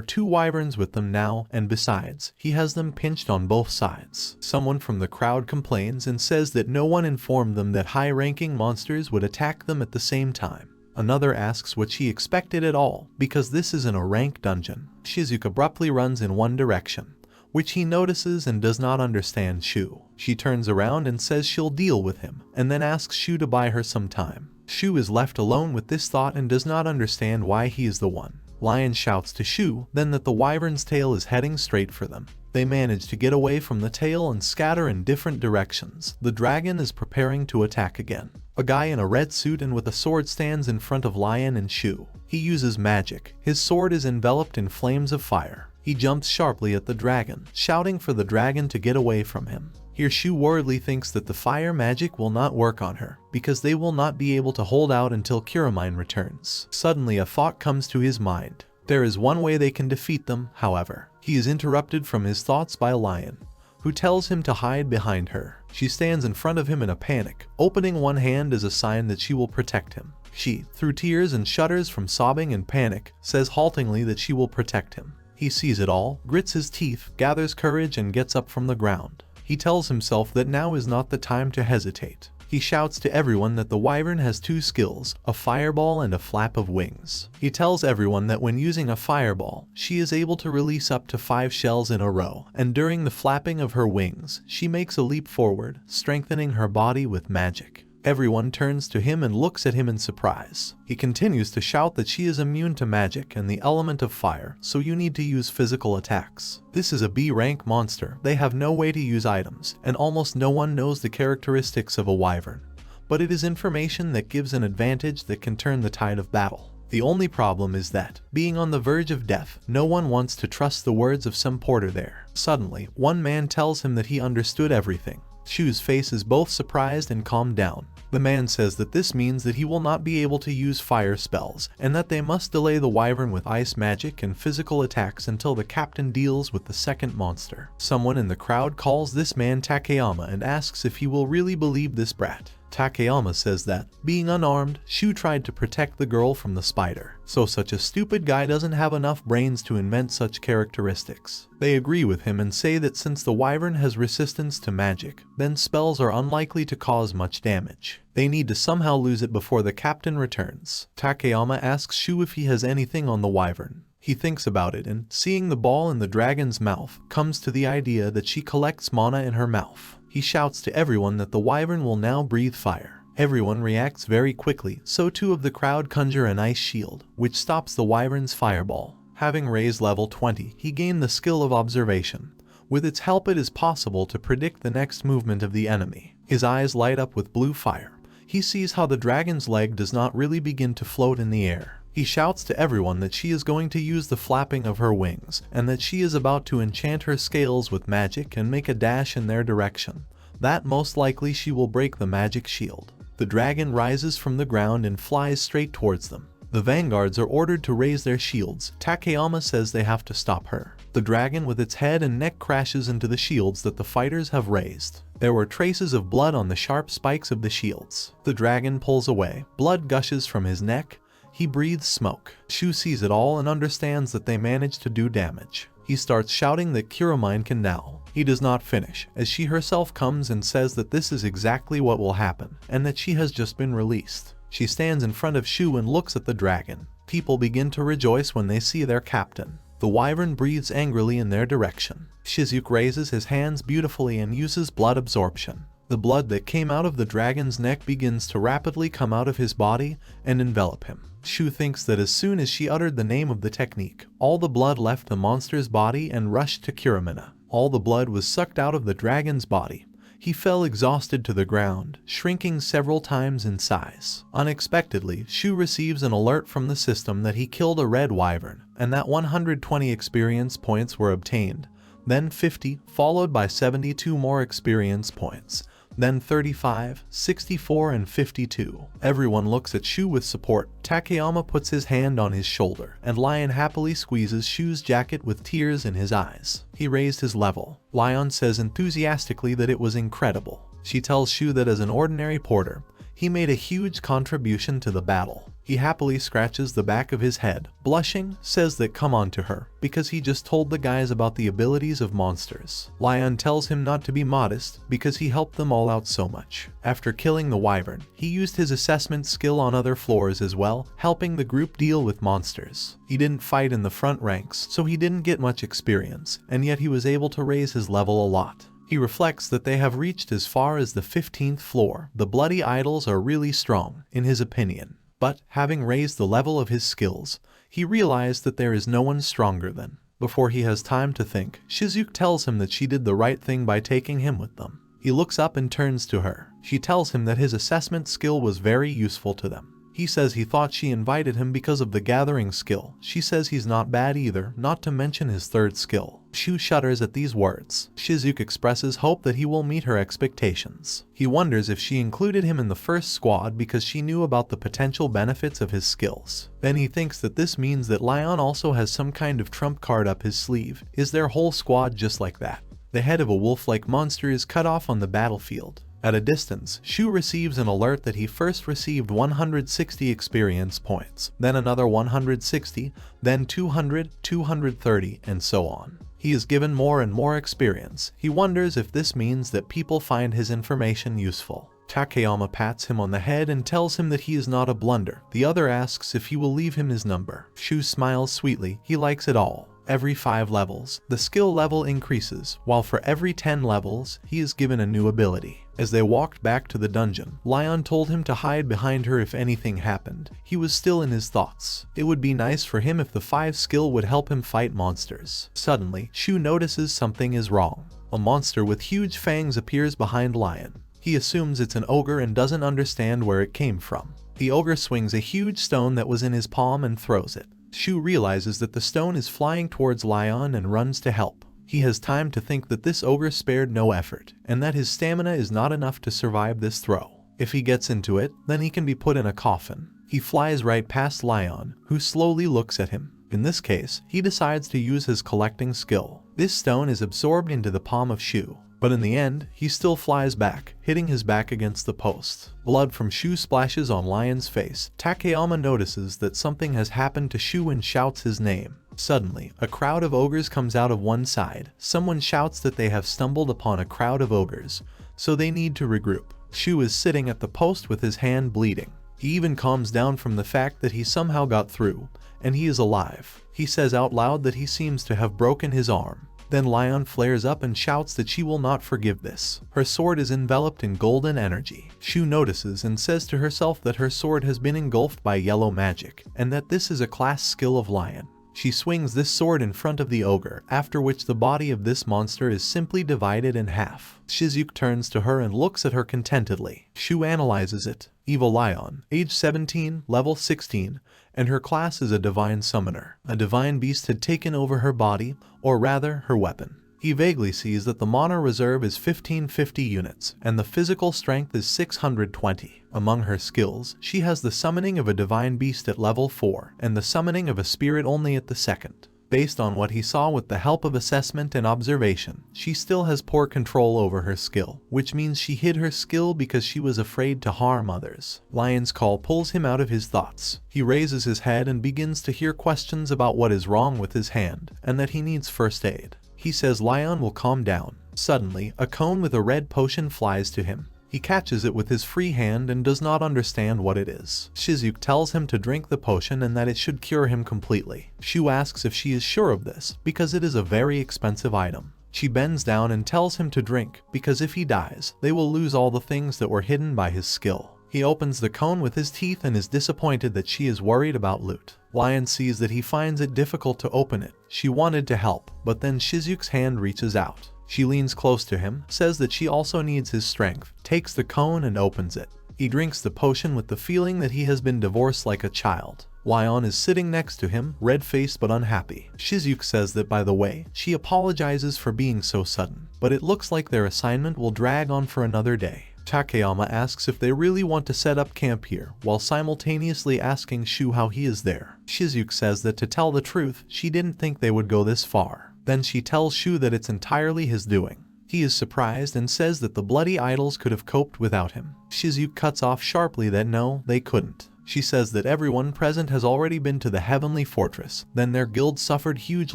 [SPEAKER 1] 2 wyverns with them now, and besides, he has them pinched on both sides. Someone from the crowd complains and says that no one informed them that high-ranking monsters would attack them at the same time. Another asks what she expected at all, because this isn't a rank dungeon. Shizuke abruptly runs in one direction, which he notices and does not understand Shu. She turns around and says she'll deal with him, and then asks Shu to buy her some time. Shu is left alone with this thought and does not understand why he is the one. Lion shouts to Shu then that the wyvern's tail is heading straight for them. They manage to get away from the tail and scatter in different directions. The dragon is preparing to attack again. A guy in a red suit and with a sword stands in front of Lion and Shu. He uses magic. His sword is enveloped in flames of fire. He jumps sharply at the dragon, shouting for the dragon to get away from him. Here Shu worriedly thinks that the fire magic will not work on her, because they will not be able to hold out until Kuramine returns. Suddenly a thought comes to his mind. There is one way they can defeat them, however. He is interrupted from his thoughts by Lion, who tells him to hide behind her. She stands in front of him in a panic, opening one hand as a sign that she will protect him. She, through tears and shudders from sobbing and panic, says haltingly that she will protect him. He sees it all, grits his teeth, gathers courage and gets up from the ground. He tells himself that now is not the time to hesitate. He shouts to everyone that the wyvern has 2 skills, a fireball and a flap of wings. He tells everyone that when using a fireball, she is able to release up to 5 shells in a row, and during the flapping of her wings, she makes a leap forward, strengthening her body with magic. Everyone turns to him and looks at him in surprise. He continues to shout that she is immune to magic and the element of fire, so you need to use physical attacks. This is a B-rank monster. They have no way to use items, and almost no one knows the characteristics of a wyvern. But it is information that gives an advantage that can turn the tide of battle. The only problem is that, being on the verge of death, no one wants to trust the words of some porter there. Suddenly, one man tells him that he understood everything. Shu's face is both surprised and calmed down. The man says that this means that he will not be able to use fire spells, and that they must delay the wyvern with ice magic and physical attacks until the captain deals with the second monster. Someone in the crowd calls this man Takayama and asks if he will really believe this brat. Takayama says that, being unarmed, Shu tried to protect the girl from the spider, so such a stupid guy doesn't have enough brains to invent such characteristics. They agree with him and say that since the wyvern has resistance to magic, then spells are unlikely to cause much damage. They need to somehow lose it before the captain returns. Takayama asks Shu if he has anything on the wyvern. He thinks about it and, seeing the ball in the dragon's mouth, comes to the idea that she collects mana in her mouth. He shouts to everyone that the wyvern will now breathe fire. Everyone reacts very quickly, so 2 of the crowd conjure an ice shield, which stops the wyvern's fireball. Having raised level 20, he gained the skill of observation. With its help it is possible to predict the next movement of the enemy. His eyes light up with blue fire. He sees how the dragon's leg does not really begin to float in the air. He shouts to everyone that she is going to use the flapping of her wings, and that she is about to enchant her scales with magic and make a dash in their direction. That most likely she will break the magic shield. The dragon rises from the ground and flies straight towards them. The vanguards are ordered to raise their shields. Takayama says they have to stop her. The dragon with its head and neck crashes into the shields that the fighters have raised. There were traces of blood on the sharp spikes of the shields. The dragon pulls away. Blood gushes from his neck. He breathes smoke. Shu sees it all and understands that they managed to do damage. He starts shouting that Kuramine can now. He does not finish, as she herself comes and says that this is exactly what will happen, and that she has just been released. She stands in front of Shu and looks at the dragon. People begin to rejoice when they see their captain. The wyvern breathes angrily in their direction. Shizuke raises his hands beautifully and uses blood absorption. The blood that came out of the dragon's neck begins to rapidly come out of his body and envelop him. Shu thinks that as soon as she uttered the name of the technique, all the blood left the monster's body and rushed to Kuramine. All the blood was sucked out of the dragon's body. He fell exhausted to the ground, shrinking several times in size. Unexpectedly, Shu receives an alert from the system that he killed a red wyvern, and that 120 experience points were obtained. then 50, followed by 72 more experience points, then 35, 64 and 52. Everyone looks at Shu with support. Takayama puts his hand on his shoulder, and Lion happily squeezes Shu's jacket with tears in his eyes. He raised his level. Lion says enthusiastically that it was incredible. She tells Shu that as an ordinary porter, he made a huge contribution to the battle. He happily scratches the back of his head. Blushing, says that come on to her, because he just told the guys about the abilities of monsters. Lion tells him not to be modest, because he helped them all out so much. After killing the wyvern, he used his assessment skill on other floors as well, helping the group deal with monsters. He didn't fight in the front ranks, so he didn't get much experience, and yet he was able to raise his level a lot. He reflects that they have reached as far as the 15th floor. The bloody idols are really strong, in his opinion. But, having raised the level of his skills, he realized that there is no one stronger than. Before he has time to think, Shizuke tells him that she did the right thing by taking him with them. He looks up and turns to her. She tells him that his assessment skill was very useful to them. He says he thought she invited him because of the gathering skill. She says he's not bad either, not to mention his third skill. Shu shudders at these words. Shizuke expresses hope that he will meet her expectations. He wonders if she included him in the first squad because she knew about the potential benefits of his skills. Then he thinks that this means that Lion also has some kind of trump card up his sleeve. Is their whole squad just like that? The head of a wolf-like monster is cut off on the battlefield. At a distance, Shu receives an alert that he first received 160 experience points, then another 160, then 200, 230, and so on. He is given more and more experience. He wonders if this means that people find his information useful. Takayama pats him on the head and tells him that he is not a blunder. The other asks if he will leave him his number. Shu smiles sweetly. He likes it all. Every 5 levels, the skill level increases, while for every 10 levels, he is given a new ability. As they walked back to the dungeon, Lion told him to hide behind her if anything happened. He was still in his thoughts. It would be nice for him if the 5 skill would help him fight monsters. Suddenly, Shu notices something is wrong. A monster with huge fangs appears behind Lion. He assumes it's an ogre and doesn't understand where it came from. The ogre swings a huge stone that was in his palm and throws it. Shu realizes that the stone is flying towards Lion and runs to help. He has time to think that this ogre spared no effort, and that his stamina is not enough to survive this throw. If he gets into it, then he can be put in a coffin. He flies right past Lion, who slowly looks at him. In this case, he decides to use his collecting skill. This stone is absorbed into the palm of Shu. But in the end, he still flies back, hitting his back against the post. Blood from Shu splashes on Lion's face. Takayama notices that something has happened to Shu and shouts his name. Suddenly, a crowd of ogres comes out of one side. Someone shouts that they have stumbled upon a crowd of ogres, so they need to regroup. Shu is sitting at the post with his hand bleeding. He even calms down from the fact that he somehow got through, and he is alive. He says out loud that he seems to have broken his arm. Then Lion flares up and shouts that she will not forgive this. Her sword is enveloped in golden energy. Shu notices and says to herself that her sword has been engulfed by yellow magic, and that this is a class skill of Lion. She swings this sword in front of the ogre, after which the body of this monster is simply divided in half. Shizuke turns to her and looks at her contentedly. Shu analyzes it. Evil Lion, age 17, level 16, and her class is a divine summoner. A divine beast had taken over her body, or rather, her weapon. He vaguely sees that the mana reserve is 1550 units, and the physical strength is 620. Among her skills, she has the summoning of a divine beast at level 4, and the summoning of a spirit only at the 2nd. Based on what he saw with the help of assessment and observation, she still has poor control over her skill, which means she hid her skill because she was afraid to harm others. Lion's call pulls him out of his thoughts. He raises his head and begins to hear questions about what is wrong with his hand, and that he needs first aid. He says Lion will calm down. Suddenly, a cone with a red potion flies to him. He catches it with his free hand and does not understand what it is. Shizuke tells him to drink the potion and that it should cure him completely. Shu asks if she is sure of this, because it is a very expensive item. She bends down and tells him to drink, because if he dies, they will lose all the things that were hidden by his skill. He opens the cone with his teeth and is disappointed that she is worried about loot. Lion sees that he finds it difficult to open it. She wanted to help, but then Shizuke's hand reaches out. She leans close to him, says that she also needs his strength, takes the cone and opens it. He drinks the potion with the feeling that he has been divorced like a child. Lion is sitting next to him, red-faced but unhappy. Shizuke says that, by the way, she apologizes for being so sudden, but it looks like their assignment will drag on for another day. Takayama asks if they really want to set up camp here, while simultaneously asking Shu how he is there. Shizuke says that, to tell the truth, she didn't think they would go this far. Then she tells Shu that it's entirely his doing. He is surprised and says that the bloody idols could have coped without him. Shizuke cuts off sharply that no, they couldn't. She says that everyone present has already been to the heavenly fortress, then their guild suffered huge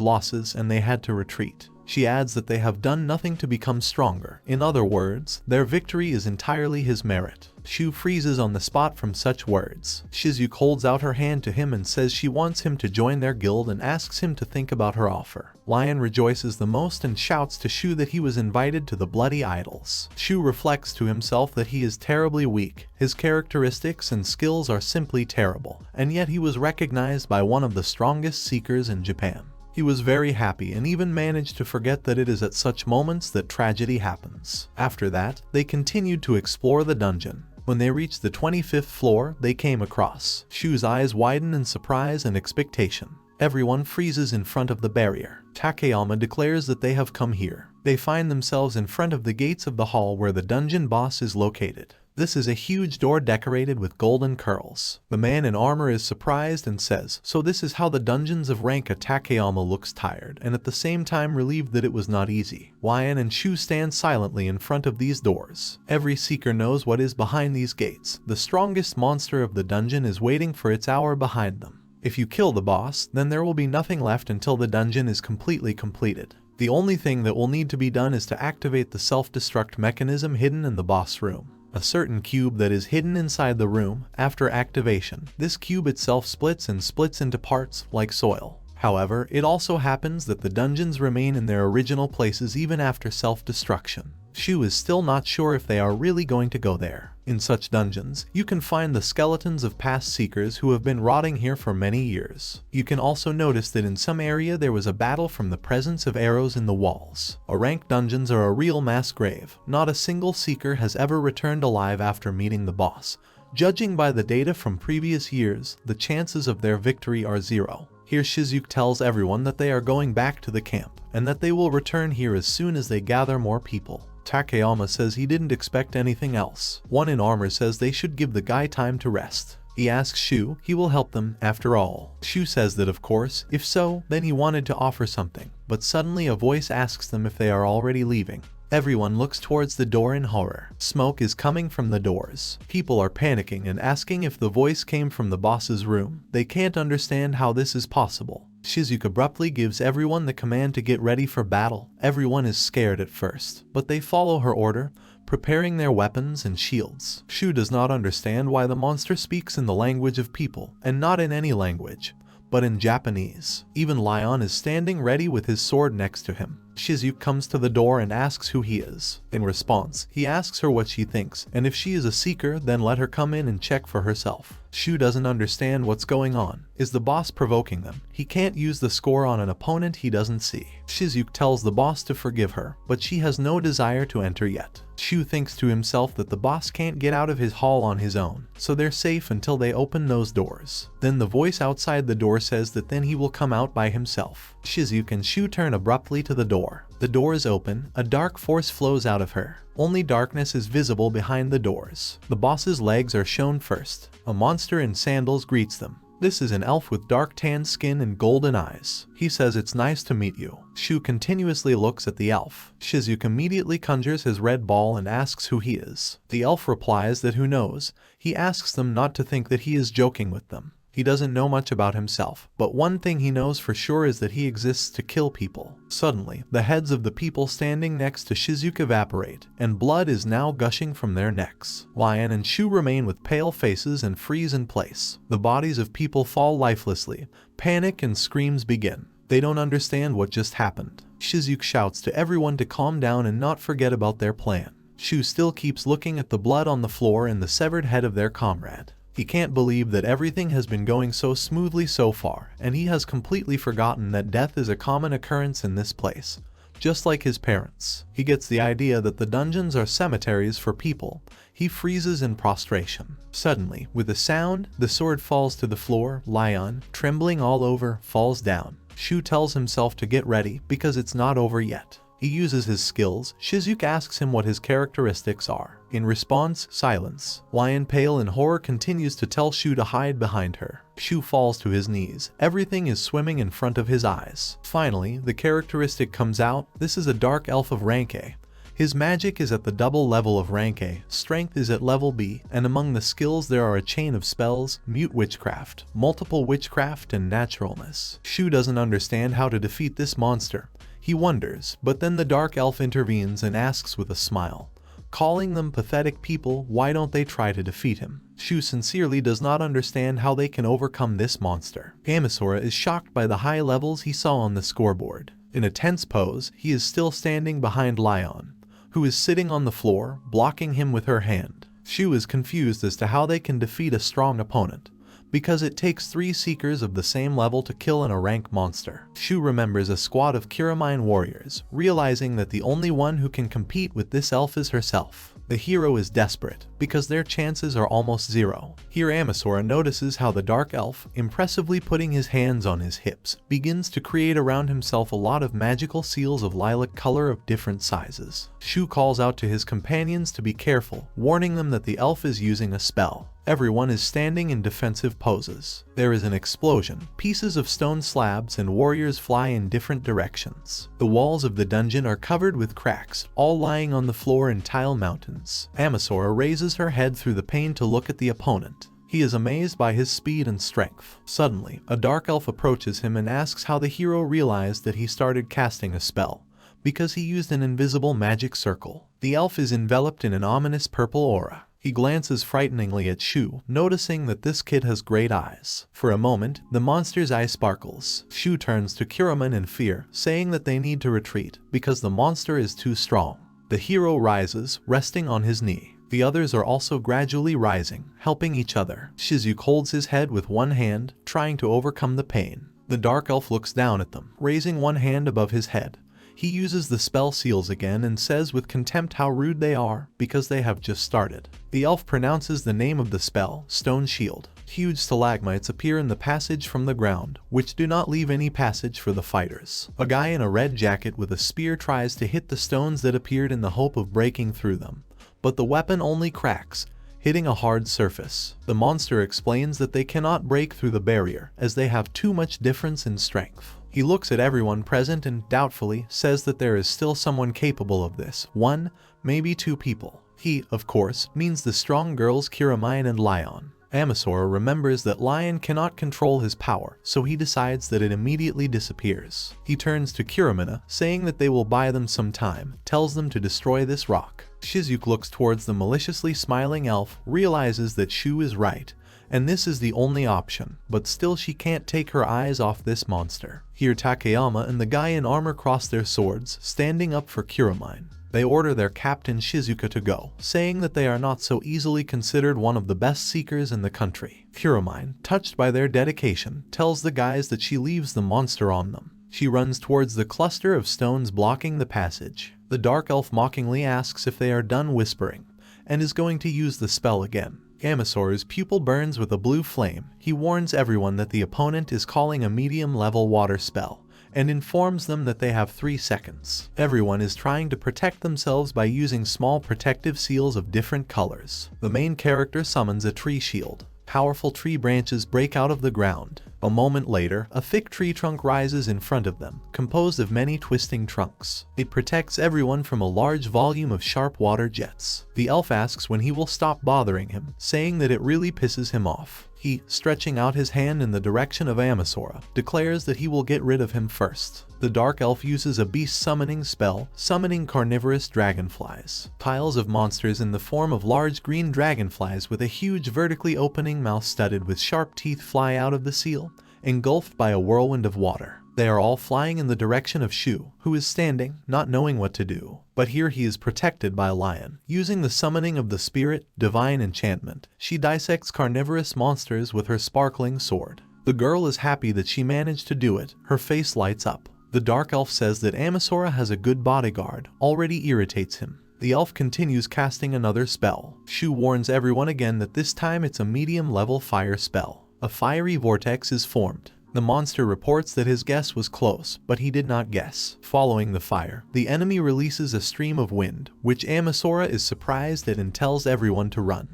[SPEAKER 1] losses and they had to retreat. She adds that they have done nothing to become stronger. In other words, their victory is entirely his merit. Shu freezes on the spot from such words. Shizuke holds out her hand to him and says she wants him to join their guild and asks him to think about her offer. Lion rejoices the most and shouts to Shu that he was invited to the bloody idols. Shu reflects to himself that he is terribly weak. His characteristics and skills are simply terrible, and yet he was recognized by one of the strongest seekers in Japan. He was very happy and even managed to forget that it is at such moments that tragedy happens. After that, they continued to explore the dungeon. When they reached the 25th floor, they came across. Shu's eyes widen in surprise and expectation. Everyone freezes in front of the barrier. Takayama declares that they have come here. They find themselves in front of the gates of the hall where the dungeon boss is located. This is a huge door decorated with golden curls. The man in armor is surprised and says, "So this is how the dungeons of Ranka." Takayama looks tired and at the same time relieved that it was not easy. Lion and Shu stand silently in front of these doors. Every seeker knows what is behind these gates. The strongest monster of the dungeon is waiting for its hour behind them. If you kill the boss, then there will be nothing left until the dungeon is completely completed. The only thing that will need to be done is to activate the self-destruct mechanism hidden in the boss room. A certain cube that is hidden inside the room. After activation, this cube itself splits into parts like soil. However, it also happens that the dungeons remain in their original places even after self-destruction. Shu is still not sure if they are really going to go there. In such dungeons, you can find the skeletons of past seekers who have been rotting here for many years. You can also notice that in some area there was a battle from the presence of arrows in the walls. Ranked dungeons are a real mass grave. Not a single seeker has ever returned alive after meeting the boss. Judging by the data from previous years, the chances of their victory are 0. Here Shizuke tells everyone that they are going back to the camp, and that they will return here as soon as they gather more people. Takayama says he didn't expect anything else. One in armor says they should give the guy time to rest. He asks Shu, he will help them after all. Shu says that of course, if so, then he wanted to offer something, but suddenly a voice asks them if they are already leaving. Everyone looks towards the door in horror. Smoke is coming from the doors. People are panicking and asking if the voice came from the boss's room. They can't understand how this is possible. Shizuke abruptly gives everyone the command to get ready for battle. Everyone is scared at first, but they follow her order, preparing their weapons and shields. Shu does not understand why the monster speaks in the language of people, and not in any language, but in Japanese. Even Lion is standing ready with his sword next to him. Shizuke comes to the door and asks who he is. In response, he asks her what she thinks, and if she is a seeker, then let her come in and check for herself. Shu doesn't understand what's going on. Is the boss provoking them? He can't use the score on an opponent he doesn't see. Shizuke tells the boss to forgive her, but she has no desire to enter yet. Shu thinks to himself that the boss can't get out of his hall on his own, so they're safe until they open those doors. Then the voice outside the door says that then he will come out by himself. Shizuke and Shu turn abruptly to the door. The door is open, a dark force flows out of her. Only darkness is visible behind the doors. The boss's legs are shown first. A monster in sandals greets them. This is an elf with dark tan skin and golden eyes. He says it's nice to meet you. Shu continuously looks at the elf. Shizuke immediately conjures his red ball and asks who he is. The elf replies that who knows. He asks them not to think that he is joking with them. He doesn't know much about himself, but one thing he knows for sure is that he exists to kill people. Suddenly, the heads of the people standing next to Shizuke evaporate, and blood is now gushing from their necks. Lion and Shu remain with pale faces and freeze in place. The bodies of people fall lifelessly. Panic and screams begin. They don't understand what just happened. Shizuke shouts to everyone to calm down and not forget about their plan. Shu still keeps looking at the blood on the floor and the severed head of their comrade. He can't believe that everything has been going so smoothly so far, and he has completely forgotten that death is a common occurrence in this place. just like his parents. He gets the idea that the dungeons are cemeteries for people. He freezes in prostration. Suddenly, with a sound, the sword falls to the floor. Lion, trembling all over, falls down. Shu tells himself to get ready because it's not over yet. He uses his skills. Shizuke asks him what his characteristics are. In response, silence. Lion, pale in horror, continues to tell Shu to hide behind her. Shu falls to his knees. Everything is swimming in front of his eyes. Finally, the characteristic comes out. This is a dark elf of rank A. His magic is at the double level of rank A, strength is at level B, and among the skills there are a chain of spells, mute witchcraft, multiple witchcraft, and naturalness. Shu doesn't understand how to defeat this monster. He wonders, but then the dark elf intervenes and asks with a smile, calling them pathetic people, why don't they try to defeat him? Shu sincerely does not understand how they can overcome this monster. Amasra is shocked by the high levels he saw on the scoreboard. In a tense pose, he is still standing behind Lion, who is sitting on the floor, blocking him with her hand. Shu is confused as to how they can defeat a strong opponent, because it takes 3 seekers of the same level to kill a rank monster. Shu remembers a squad of Kiramine warriors, realizing that the only one who can compete with this elf is herself. The hero is desperate, because their chances are almost zero. Here Amasra notices how the dark elf, impressively putting his hands on his hips, begins to create around himself a lot of magical seals of lilac color of different sizes. Shu calls out to his companions to be careful, warning them that the elf is using a spell. Everyone is standing in defensive poses. There is an explosion, pieces of stone slabs and warriors fly in different directions. The walls of the dungeon are covered with cracks, all lying on the floor in tile mountains. Amasra raises her head through the pane to look at the opponent. He is amazed by his speed and strength. Suddenly, a dark elf approaches him and asks how the hero realized that he started casting a spell, because he used an invisible magic circle. The elf is enveloped in an ominous purple aura. He glances frighteningly at Shu, noticing that this kid has great eyes. For a moment, the monster's eye sparkles. Shu turns to Kiramine in fear, saying that they need to retreat, because the monster is too strong. The hero rises, resting on his knee. The others are also gradually rising, helping each other. Shizuke holds his head with one hand, trying to overcome the pain. The dark elf looks down at them, raising one hand above his head. He uses the spell seals again and says with contempt how rude they are, because they have just started. The elf pronounces the name of the spell, Stone Shield. Huge stalagmites appear in the passage from the ground, which do not leave any passage for the fighters. A guy in a red jacket with a spear tries to hit the stones that appeared in the hope of breaking through them, but the weapon only cracks, hitting a hard surface. The monster explains that they cannot break through the barrier, as they have too much difference in strength. He looks at everyone present and, doubtfully, says that there is still someone capable of this. 1, maybe 2 people. He, of course, means the strong girls Kiramine and Lion. Amasra remembers that Lion cannot control his power, so he decides that it immediately disappears. He turns to Kiramine, saying that they will buy them some time, tells them to destroy this rock. Shizuke looks towards the maliciously smiling elf, realizes that Shu is right, and this is the only option, but still she can't take her eyes off this monster. Here Takayama and the guy in armor cross their swords, standing up for Kiramine. They order their captain Shizuka to go, saying that they are not so easily considered one of the best seekers in the country. Kiramine, touched by their dedication, tells the guys that she leaves the monster on them. She runs towards the cluster of stones blocking the passage. The dark elf mockingly asks if they are done whispering, and is going to use the spell again. Amasra's pupil burns with a blue flame. He warns everyone that the opponent is calling a medium-level water spell, and informs them that they have 3 seconds. Everyone is trying to protect themselves by using small protective seals of different colors. The main character summons a tree shield. Powerful tree branches break out of the ground. A moment later, a thick tree trunk rises in front of them, composed of many twisting trunks. It protects everyone from a large volume of sharp water jets. The elf asks when he will stop bothering him, saying that it really pisses him off. He, stretching out his hand in the direction of Amasra, declares that he will get rid of him first. The dark elf uses a beast summoning spell, summoning carnivorous dragonflies. Piles of monsters in the form of large green dragonflies with a huge vertically opening mouth studded with sharp teeth fly out of the seal, engulfed by a whirlwind of water. They are all flying in the direction of Shu, who is standing, not knowing what to do. But here he is protected by Lion. Using the summoning of the spirit, divine enchantment, she dissects carnivorous monsters with her sparkling sword. The girl is happy that she managed to do it. Her face lights up. The dark elf says that Amasra has a good bodyguard, already irritates him. The elf continues casting another spell. Shu warns everyone again that this time it's a medium-level fire spell. A fiery vortex is formed. The monster reports that his guess was close, but he did not guess. Following the fire, the enemy releases a stream of wind, which Amasra is surprised at and tells everyone to run.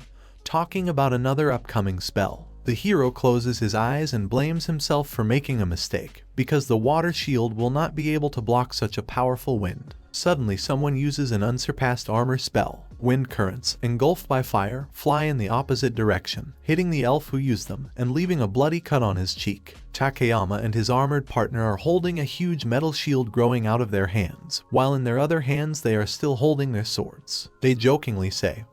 [SPEAKER 1] Talking about another upcoming spell, the hero closes his eyes and blames himself for making a mistake, because the water shield will not be able to block such a powerful wind. Suddenly someone uses an unsurpassed armor spell. Wind currents, engulfed by fire, fly in the opposite direction, hitting the elf who used them and leaving a bloody cut on his cheek. Takayama and his armored partner are holding a huge metal shield growing out of their hands, while in their other hands they are still holding their swords. They jokingly say,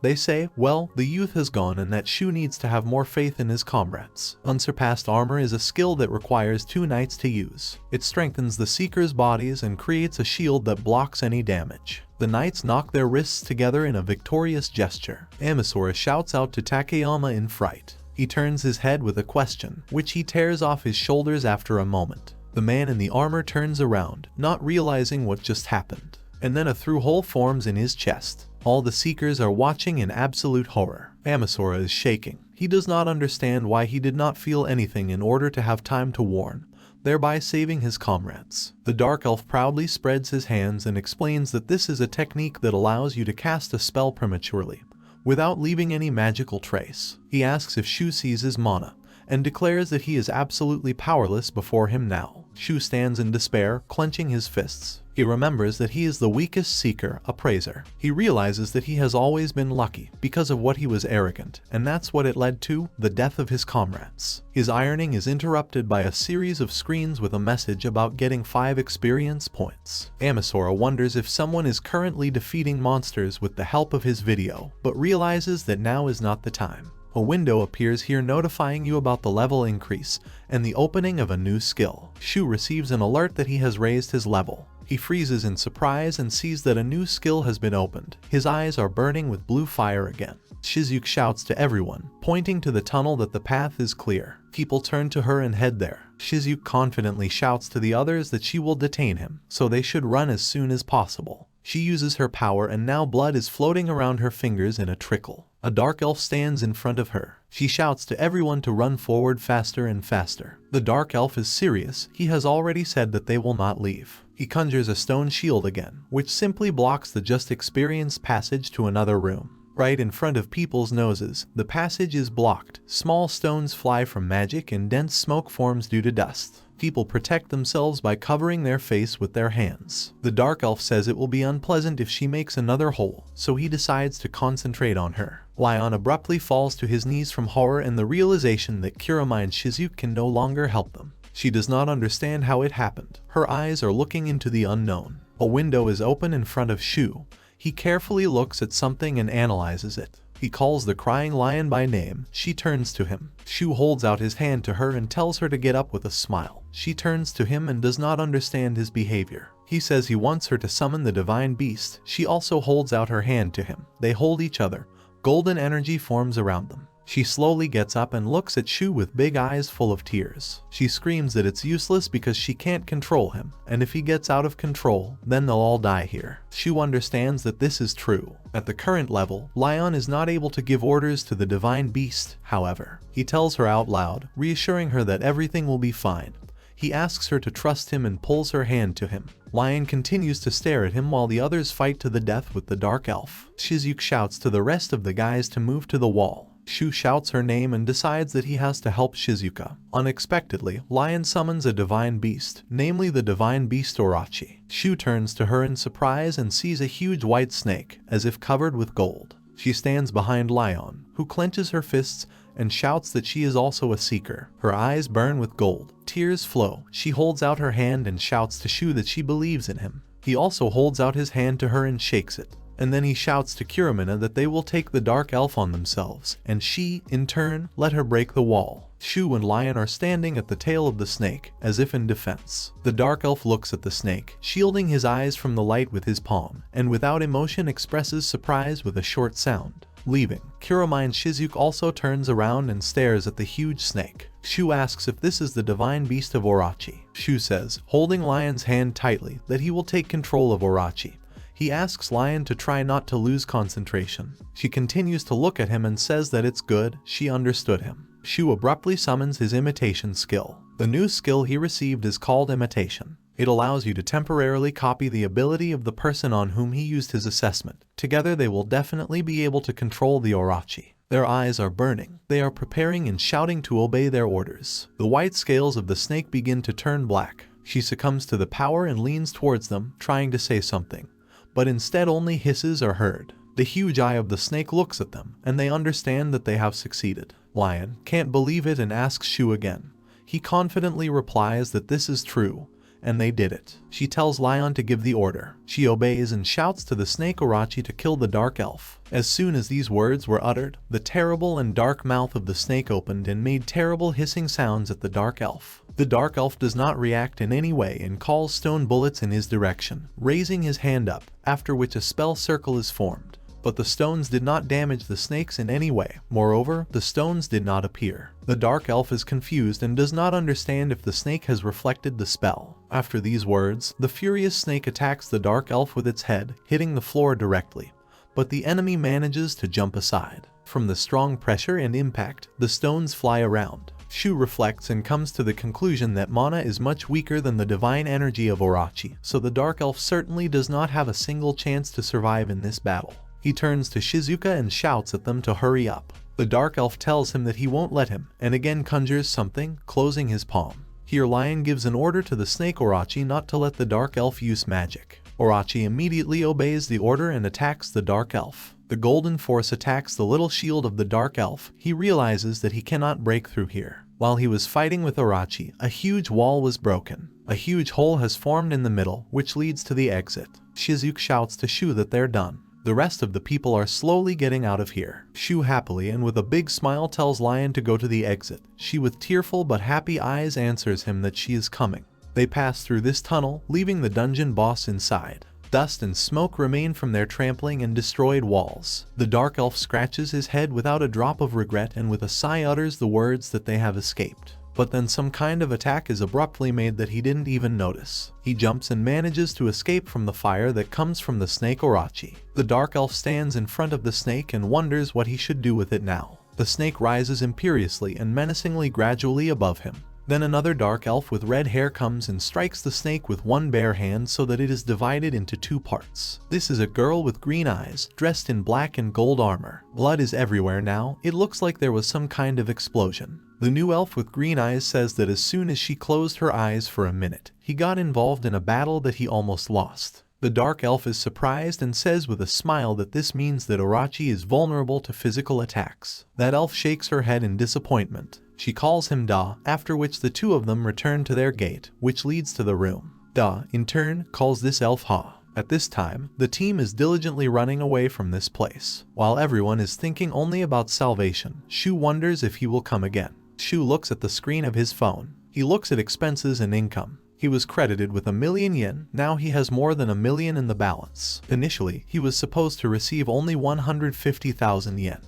[SPEAKER 1] well, the youth has gone and that Shu needs to have more faith in his comrades. Unsurpassed armor is a skill that requires 2 knights to use. It strengthens the seekers' bodies and creates a shield that blocks any damage. The knights knock their wrists together in a victorious gesture. Amasra shouts out to Takayama in fright. He turns his head with a question, which he tears off his shoulders after a moment. The man in the armor turns around, not realizing what just happened. And then a through-hole forms in his chest. All the seekers are watching in absolute horror. Amasra is shaking. He does not understand why he did not feel anything in order to have time to warn, thereby saving his comrades. The dark elf proudly spreads his hands and explains that this is a technique that allows you to cast a spell prematurely, without leaving any magical trace. He asks if Shu sees his mana, and declares that he is absolutely powerless before him now. Shu stands in despair, clenching his fists. He remembers that he is the weakest seeker, Appraiser. He realizes that he has always been lucky because of what he was arrogant, and that's what it led to, the death of his comrades. His ironing is interrupted by a series of screens with a message about getting 5 experience points. Amasra wonders if someone is currently defeating monsters with the help of his video, but realizes that now is not the time. A window appears here notifying you about the level increase and the opening of a new skill. Shu receives an alert that he has raised his level. He freezes in surprise and sees that a new skill has been opened. His eyes are burning with blue fire again. Shizuke shouts to everyone, pointing to the tunnel that the path is clear. People turn to her and head there. Shizuke confidently shouts to the others that she will detain him, so they should run as soon as possible. She uses her power and now blood is floating around her fingers in a trickle. A dark elf stands in front of her. She shouts to everyone to run forward faster and faster. The dark elf is serious. He has already said that they will not leave. He conjures a stone shield again, which simply blocks the just experienced passage to another room. Right in front of people's noses, the passage is blocked. Small stones fly from magic and dense smoke forms due to dust. People protect themselves by covering their face with their hands. The dark elf says it will be unpleasant if she makes another hole, so he decides to concentrate on her. Lion abruptly falls to his knees from horror and the realization that Kurama and Shizuke can no longer help them. She does not understand how it happened. Her eyes are looking into the unknown. A window is open in front of Shu. He carefully looks at something and analyzes it. He calls the crying lion by name. She turns to him. Shu holds out his hand to her and tells her to get up with a smile. She turns to him and does not understand his behavior. He says he wants her to summon the divine beast. She also holds out her hand to him. They hold each other. Golden energy forms around them. She slowly gets up and looks at Shu with big eyes full of tears. She screams that it's useless because she can't control him, and if he gets out of control, then they'll all die here. Shu understands that this is true. At the current level, Lion is not able to give orders to the divine beast, however. He tells her out loud, reassuring her that everything will be fine. He asks her to trust him and pulls her hand to him. Lion continues to stare at him while the others fight to the death with the dark elf. Shizuke shouts to the rest of the guys to move to the wall. Shu shouts her name and decides that he has to help Shizuka. Unexpectedly, Lion summons a divine beast, namely the divine beast Orochi. Shu turns to her in surprise and sees a huge white snake, as if covered with gold. She stands behind Lion, who clenches her fists and shouts that she is also a seeker. Her eyes burn with gold. Tears flow. She holds out her hand and shouts to Shu that she believes in him. He also holds out his hand to her and shakes it. And then he shouts to Kurama that they will take the dark elf on themselves, and she, in turn, let her break the wall. Shu and Lion are standing at the tail of the snake, as if in defense. The dark elf looks at the snake, shielding his eyes from the light with his palm, and without emotion expresses surprise with a short sound. Leaving, Kuromi Shizuke also turns around and stares at the huge snake. Shu asks if this is the divine beast of Orochi. Shu says, holding Lion's hand tightly, that he will take control of Orochi. He asks Lion to try not to lose concentration. She continues to look at him and says that it's good, she understood him. Shu abruptly summons his imitation skill. The new skill he received is called imitation. It allows you to temporarily copy the ability of the person on whom he used his assessment. Together they will definitely be able to control the Orochi. Their eyes are burning. They are preparing and shouting to obey their orders. The white scales of the snake begin to turn black. She succumbs to the power and leans towards them, trying to say something. But instead only hisses are heard. The huge eye of the snake looks at them, and they understand that they have succeeded. Lion can't believe it and asks Shu again. He confidently replies that this is true, and they did it. She tells Lion to give the order. She obeys and shouts to the snake Orochi to kill the dark elf. As soon as these words were uttered, the terrible and dark mouth of the snake opened and made terrible hissing sounds at the dark elf. The dark elf does not react in any way and calls stone bullets in his direction, raising his hand up, after which a spell circle is formed. But the stones did not damage the snakes in any way. Moreover, the stones did not appear. The dark elf is confused and does not understand if the snake has reflected the spell. After these words, the furious snake attacks the dark elf with its head, hitting the floor directly. But the enemy manages to jump aside. From the strong pressure and impact, the stones fly around. Shu reflects and comes to the conclusion that mana is much weaker than the divine energy of Orochi, so the dark elf certainly does not have a single chance to survive in this battle. He turns to Shizuka and shouts at them to hurry up. The dark elf tells him that he won't let him, and again conjures something, closing his palm. Here Lion gives an order to the snake Orochi not to let the dark elf use magic. Orochi immediately obeys the order and attacks the dark elf. The golden force attacks the little shield of the dark elf. He realizes that he cannot break through here. While he was fighting with Orochi, a huge wall was broken. A huge hole has formed in the middle, which leads to the exit. Shizuke shouts to Shu that they're done. The rest of the people are slowly getting out of here. Shu happily and with a big smile tells Lion to go to the exit. She with tearful but happy eyes answers him that she is coming. They pass through this tunnel, leaving the dungeon boss inside. Dust and smoke remain from their trampling and destroyed walls. The dark elf scratches his head without a drop of regret and with a sigh utters the words that they have escaped. But then some kind of attack is abruptly made that he didn't even notice. He jumps and manages to escape from the fire that comes from the snake Orochi. The dark elf stands in front of the snake and wonders what he should do with it now. The snake rises imperiously and menacingly gradually above him. Then another dark elf with red hair comes and strikes the snake with one bare hand so that it is divided into two parts. This is a girl with green eyes, dressed in black and gold armor. Blood is everywhere now. It looks like there was some kind of explosion. The new elf with green eyes says that as soon as she closed her eyes for a minute, he got involved in a battle that he almost lost. The dark elf is surprised and says with a smile that this means that Orochi is vulnerable to physical attacks. That elf shakes her head in disappointment. She calls him Da, after which the two of them return to their gate, which leads to the room. Da, in turn, calls this elf Ha. At this time, the team is diligently running away from this place. While everyone is thinking only about salvation, Shu wonders if he will come again. Shu looks at the screen of his phone. He looks at expenses and income. He was credited with 1,000,000 yen, now he has more than 1,000,000 in the balance. Initially, he was supposed to receive only 150,000 yen.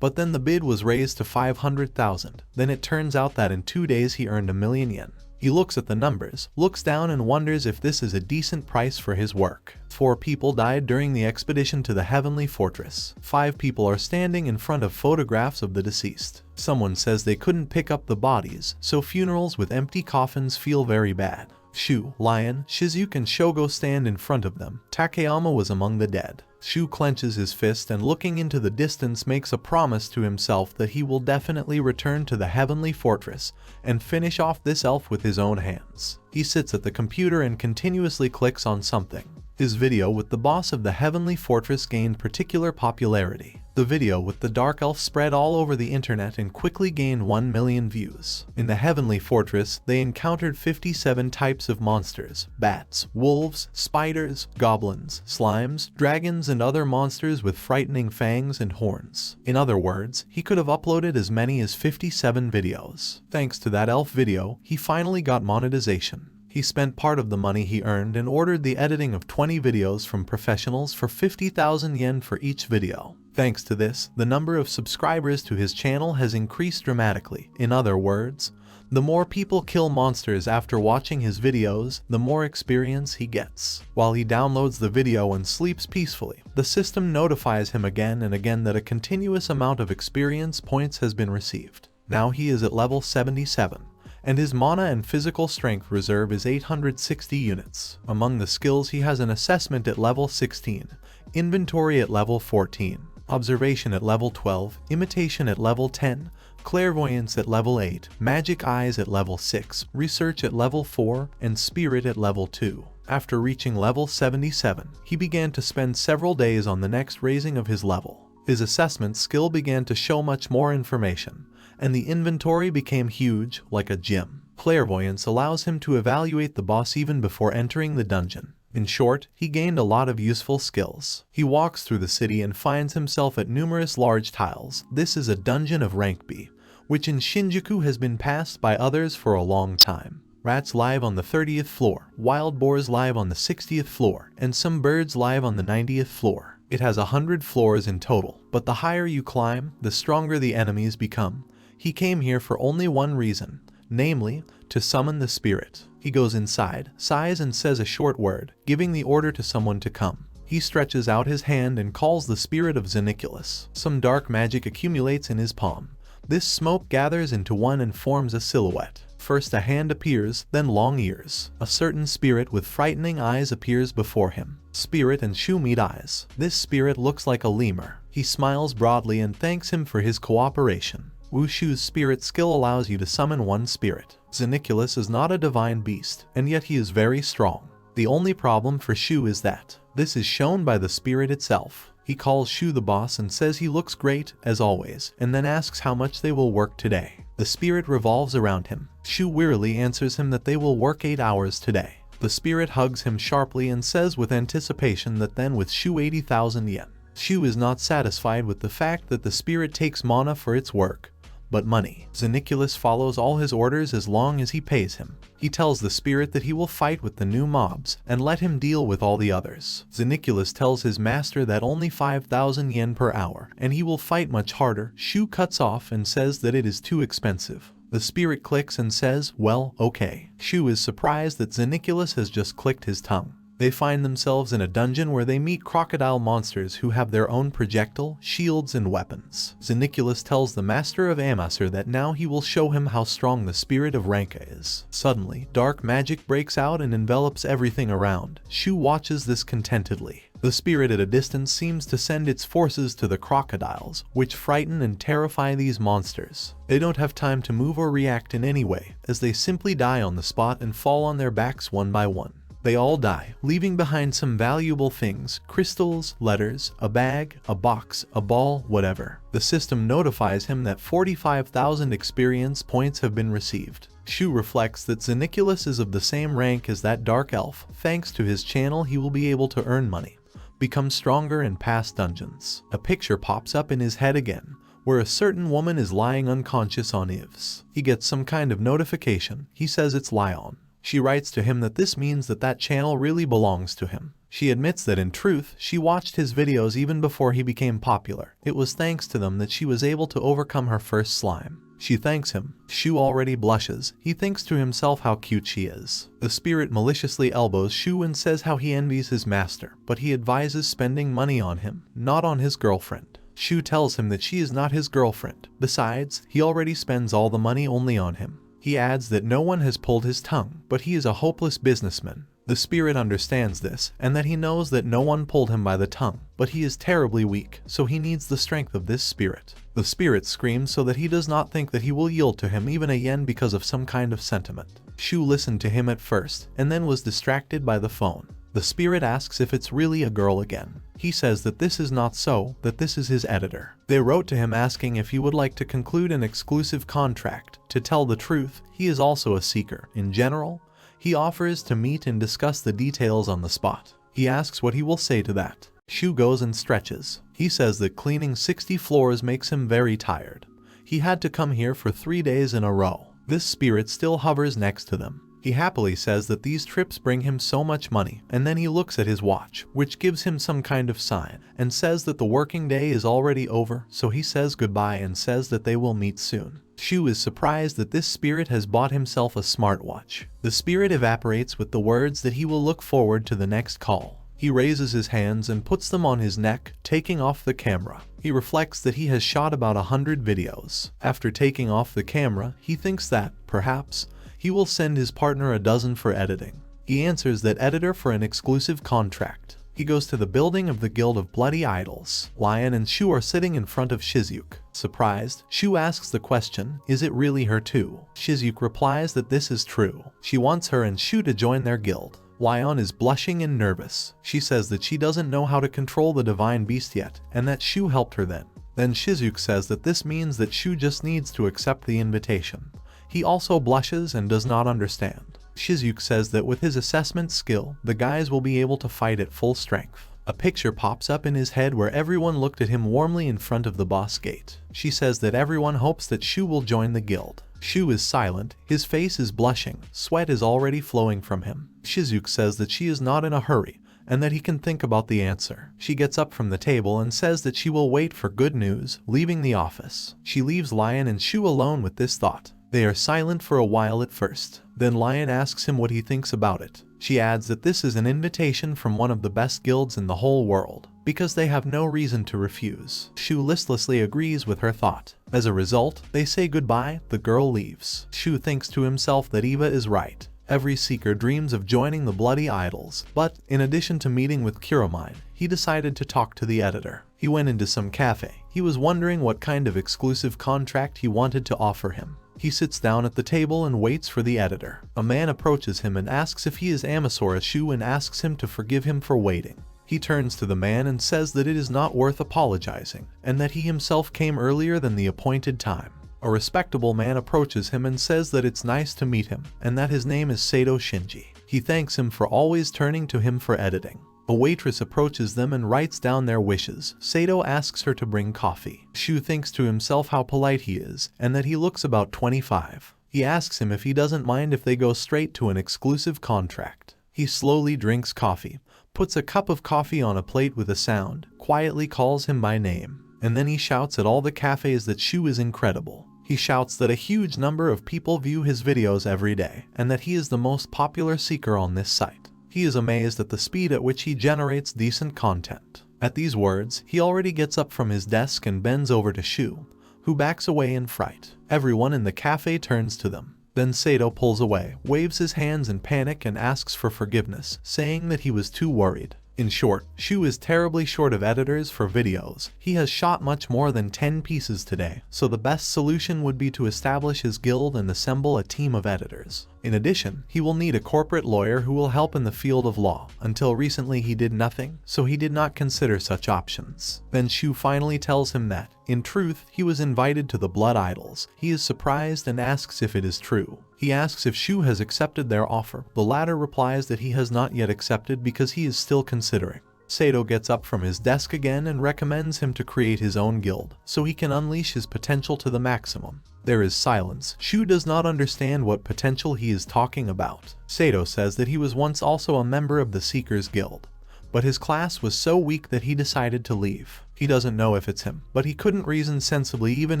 [SPEAKER 1] But then the bid was raised to 500,000. Then it turns out that in 2 days he earned 1,000,000 yen. He looks at the numbers, looks down and wonders if this is a decent price for his work. 4 people died during the expedition to the Heavenly Fortress. 5 people are standing in front of photographs of the deceased. Someone says they couldn't pick up the bodies, so funerals with empty coffins feel very bad. Shu, Lion, Shizuke and Shogo stand in front of them. Takayama was among the dead. Shu clenches his fist and looking into the distance makes a promise to himself that he will definitely return to the Heavenly Fortress and finish off this elf with his own hands. He sits at the computer and continuously clicks on something. His video with the boss of the Heavenly Fortress gained particular popularity. The video with the dark elf spread all over the internet and quickly gained 1,000,000 views. In the Heavenly Fortress, they encountered 57 types of monsters: bats, wolves, spiders, goblins, slimes, dragons, and other monsters with frightening fangs and horns. In other words, he could have uploaded as many as 57 videos. Thanks to that elf video, he finally got monetization. He spent part of the money he earned and ordered the editing of 20 videos from professionals for 50,000 yen for each video. Thanks to this, the number of subscribers to his channel has increased dramatically. In other words, the more people kill monsters after watching his videos, the more experience he gets. While he downloads the video and sleeps peacefully, the system notifies him again and again that a continuous amount of experience points has been received. Now he is at level 77. And his mana and physical strength reserve is 860 units. Among the skills he has an assessment at level 16, inventory at level 14, observation at level 12, imitation at level 10, clairvoyance at level 8, magic eyes at level 6, research at level 4, and spirit at level 2. After reaching level 77, he began to spend several days on the next raising of his level. His assessment skill began to show much more information, and the inventory became huge, like a gym. Clairvoyance allows him to evaluate the boss even before entering the dungeon. In short, he gained a lot of useful skills. He walks through the city and finds himself at numerous large tiles. This is a dungeon of rank B, which in Shinjuku has been passed by others for a long time. Rats live on the 30th floor, wild boars live on the 60th floor, and some birds live on the 90th floor. It has 100 floors in total, but the higher you climb, the stronger the enemies become. He came here for only one reason, namely, to summon the spirit. He goes inside, sighs and says a short word, giving the order to someone to come. He stretches out his hand and calls the spirit of Xeniculus. Some dark magic accumulates in his palm. This smoke gathers into one and forms a silhouette. First a hand appears, then long ears. A certain spirit with frightening eyes appears before him. Spirit and Shu meet eyes. This spirit looks like a lemur. He smiles broadly and thanks him for his cooperation. Wushu's spirit skill allows you to summon one spirit. Xeniculus is not a divine beast, and yet he is very strong. The only problem for Shu is that this is shown by the spirit itself. He calls Shu the boss and says he looks great, as always, and then asks how much they will work today. The spirit revolves around him. Shu wearily answers him that they will work 8 hours today. The spirit hugs him sharply and says with anticipation that then with Shu 80,000 yen. Shu is not satisfied with the fact that the spirit takes mana for its work, but money. Xeniculus follows all his orders as long as he pays him. He tells the spirit that he will fight with the new mobs and let him deal with all the others. Xeniculus tells his master that only 5,000 yen per hour, and he will fight much harder. Shu cuts off and says that it is too expensive. The spirit clicks and says, well, okay. Shu is surprised that Xeniculus has just clicked his tongue. They find themselves in a dungeon where they meet crocodile monsters who have their own projectile, shields, and weapons. Xeniculus tells the master of Amasra that now he will show him how strong the spirit of Ranka is. Suddenly, dark magic breaks out and envelops everything around. Shu watches this contentedly. The spirit at a distance seems to send its forces to the crocodiles, which frighten and terrify these monsters. They don't have time to move or react in any way, as they simply die on the spot and fall on their backs one by one. They all die, leaving behind some valuable things, crystals, letters, a bag, a box, a ball, whatever. The system notifies him that 45,000 experience points have been received. Shu reflects that Xeniculus is of the same rank as that dark elf. Thanks to his channel he will be able to earn money, become stronger and pass dungeons. A picture pops up in his head again, where a certain woman is lying unconscious on Yves. He gets some kind of notification. He says it's Lion. She writes to him that this means that that channel really belongs to him. She admits that in truth, she watched his videos even before he became popular. It was thanks to them that she was able to overcome her first slime. She thanks him. Shu already blushes. He thinks to himself how cute she is. The spirit maliciously elbows Shu and says how he envies his master, but he advises spending money on him, not on his girlfriend. Shu tells him that she is not his girlfriend. Besides, he already spends all the money only on him. He adds that no one has pulled his tongue, but he is a hopeless businessman. The spirit understands this, and that he knows that no one pulled him by the tongue, but he is terribly weak, so he needs the strength of this spirit. The spirit screams so that he does not think that he will yield to him even a yen because of some kind of sentiment. Shu listened to him at first, and then was distracted by the phone. The spirit asks if it's really a girl again. He says that this is not so, that this is his editor. They wrote to him asking if he would like to conclude an exclusive contract. To tell the truth, he is also a seeker. In general, he offers to meet and discuss the details on the spot. He asks what he will say to that. Shu goes and stretches. He says that cleaning 60 floors makes him very tired. He had to come here for 3 days in a row. This spirit still hovers next to them. He happily says that these trips bring him so much money, and then he looks at his watch, which gives him some kind of sign, and says that the working day is already over, so he says goodbye and says that they will meet soon. Shu is surprised that this spirit has bought himself a smartwatch. The spirit evaporates with the words that he will look forward to the next call. He raises his hands and puts them on his neck, taking off the camera. He reflects that he has shot about 100 videos. After taking off the camera, he thinks that, perhaps, he will send his partner a dozen for editing. He answers that editor for an exclusive contract. He goes to the building of the Guild of Bloody Idols. Lion and Shu are sitting in front of Shizuke. Surprised, Shu asks the question, is it really her too? Shizuke replies that this is true. She wants her and Shu to join their guild. Lion is blushing and nervous. She says that she doesn't know how to control the divine beast yet, and that Shu helped her then. Then Shizuke says that this means that Shu just needs to accept the invitation. He also blushes and does not understand. Shizuke says that with his assessment skill, the guys will be able to fight at full strength. A picture pops up in his head where everyone looked at him warmly in front of the boss gate. She says that everyone hopes that Shu will join the guild. Shu is silent, his face is blushing, sweat is already flowing from him. Shizuke says that she is not in a hurry, and that he can think about the answer. She gets up from the table and says that she will wait for good news, leaving the office. She leaves Lion and Shu alone with this thought. They are silent for a while at first. Then Lion asks him what he thinks about it. She adds that this is an invitation from one of the best guilds in the whole world, because they have no reason to refuse. Shu listlessly agrees with her thought. As a result, they say goodbye, the girl leaves. Shu thinks to himself that Eva is right. Every seeker dreams of joining the Bloody Idols, but in addition to meeting with Kuromine, he decided to talk to the editor. He went into some cafe. He was wondering what kind of exclusive contract he wanted to offer him. He sits down at the table and waits for the editor. A man approaches him and asks if he is Amasra Shu and asks him to forgive him for waiting. He turns to the man and says that it is not worth apologizing, and that he himself came earlier than the appointed time. A respectable man approaches him and says that it's nice to meet him, and that his name is Sato Shinji. He thanks him for always turning to him for editing. A waitress approaches them and writes down their wishes. Sato asks her to bring coffee. Shu thinks to himself how polite he is, and that he looks about 25. He asks him if he doesn't mind if they go straight to an exclusive contract. He slowly drinks coffee, puts a cup of coffee on a plate with a sound, quietly calls him by name, and then he shouts at all the cafes that Shu is incredible. He shouts that a huge number of people view his videos every day, and that he is the most popular seeker on this site. He is amazed at the speed at which he generates decent content. At these words, he already gets up from his desk and bends over to Shu, who backs away in fright. Everyone in the cafe turns to them. Then Sato pulls away, waves his hands in panic and asks for forgiveness, saying that he was too worried. In short, Shu is terribly short of editors for videos. He has shot much more than 10 pieces today, so the best solution would be to establish his guild and assemble a team of editors. In addition, he will need a corporate lawyer who will help in the field of law. Until recently he did nothing, so he did not consider such options. Then Shu finally tells him that, in truth, he was invited to the Blood Idols. He is surprised and asks if it is true. He asks if Shu has accepted their offer. The latter replies that he has not yet accepted because he is still considering. Sato gets up from his desk again and recommends him to create his own guild, so he can unleash his potential to the maximum. There is silence. Shu does not understand what potential he is talking about. Sato says that he was once also a member of the Seekers Guild, but his class was so weak that he decided to leave. He doesn't know if it's him, but he couldn't reason sensibly even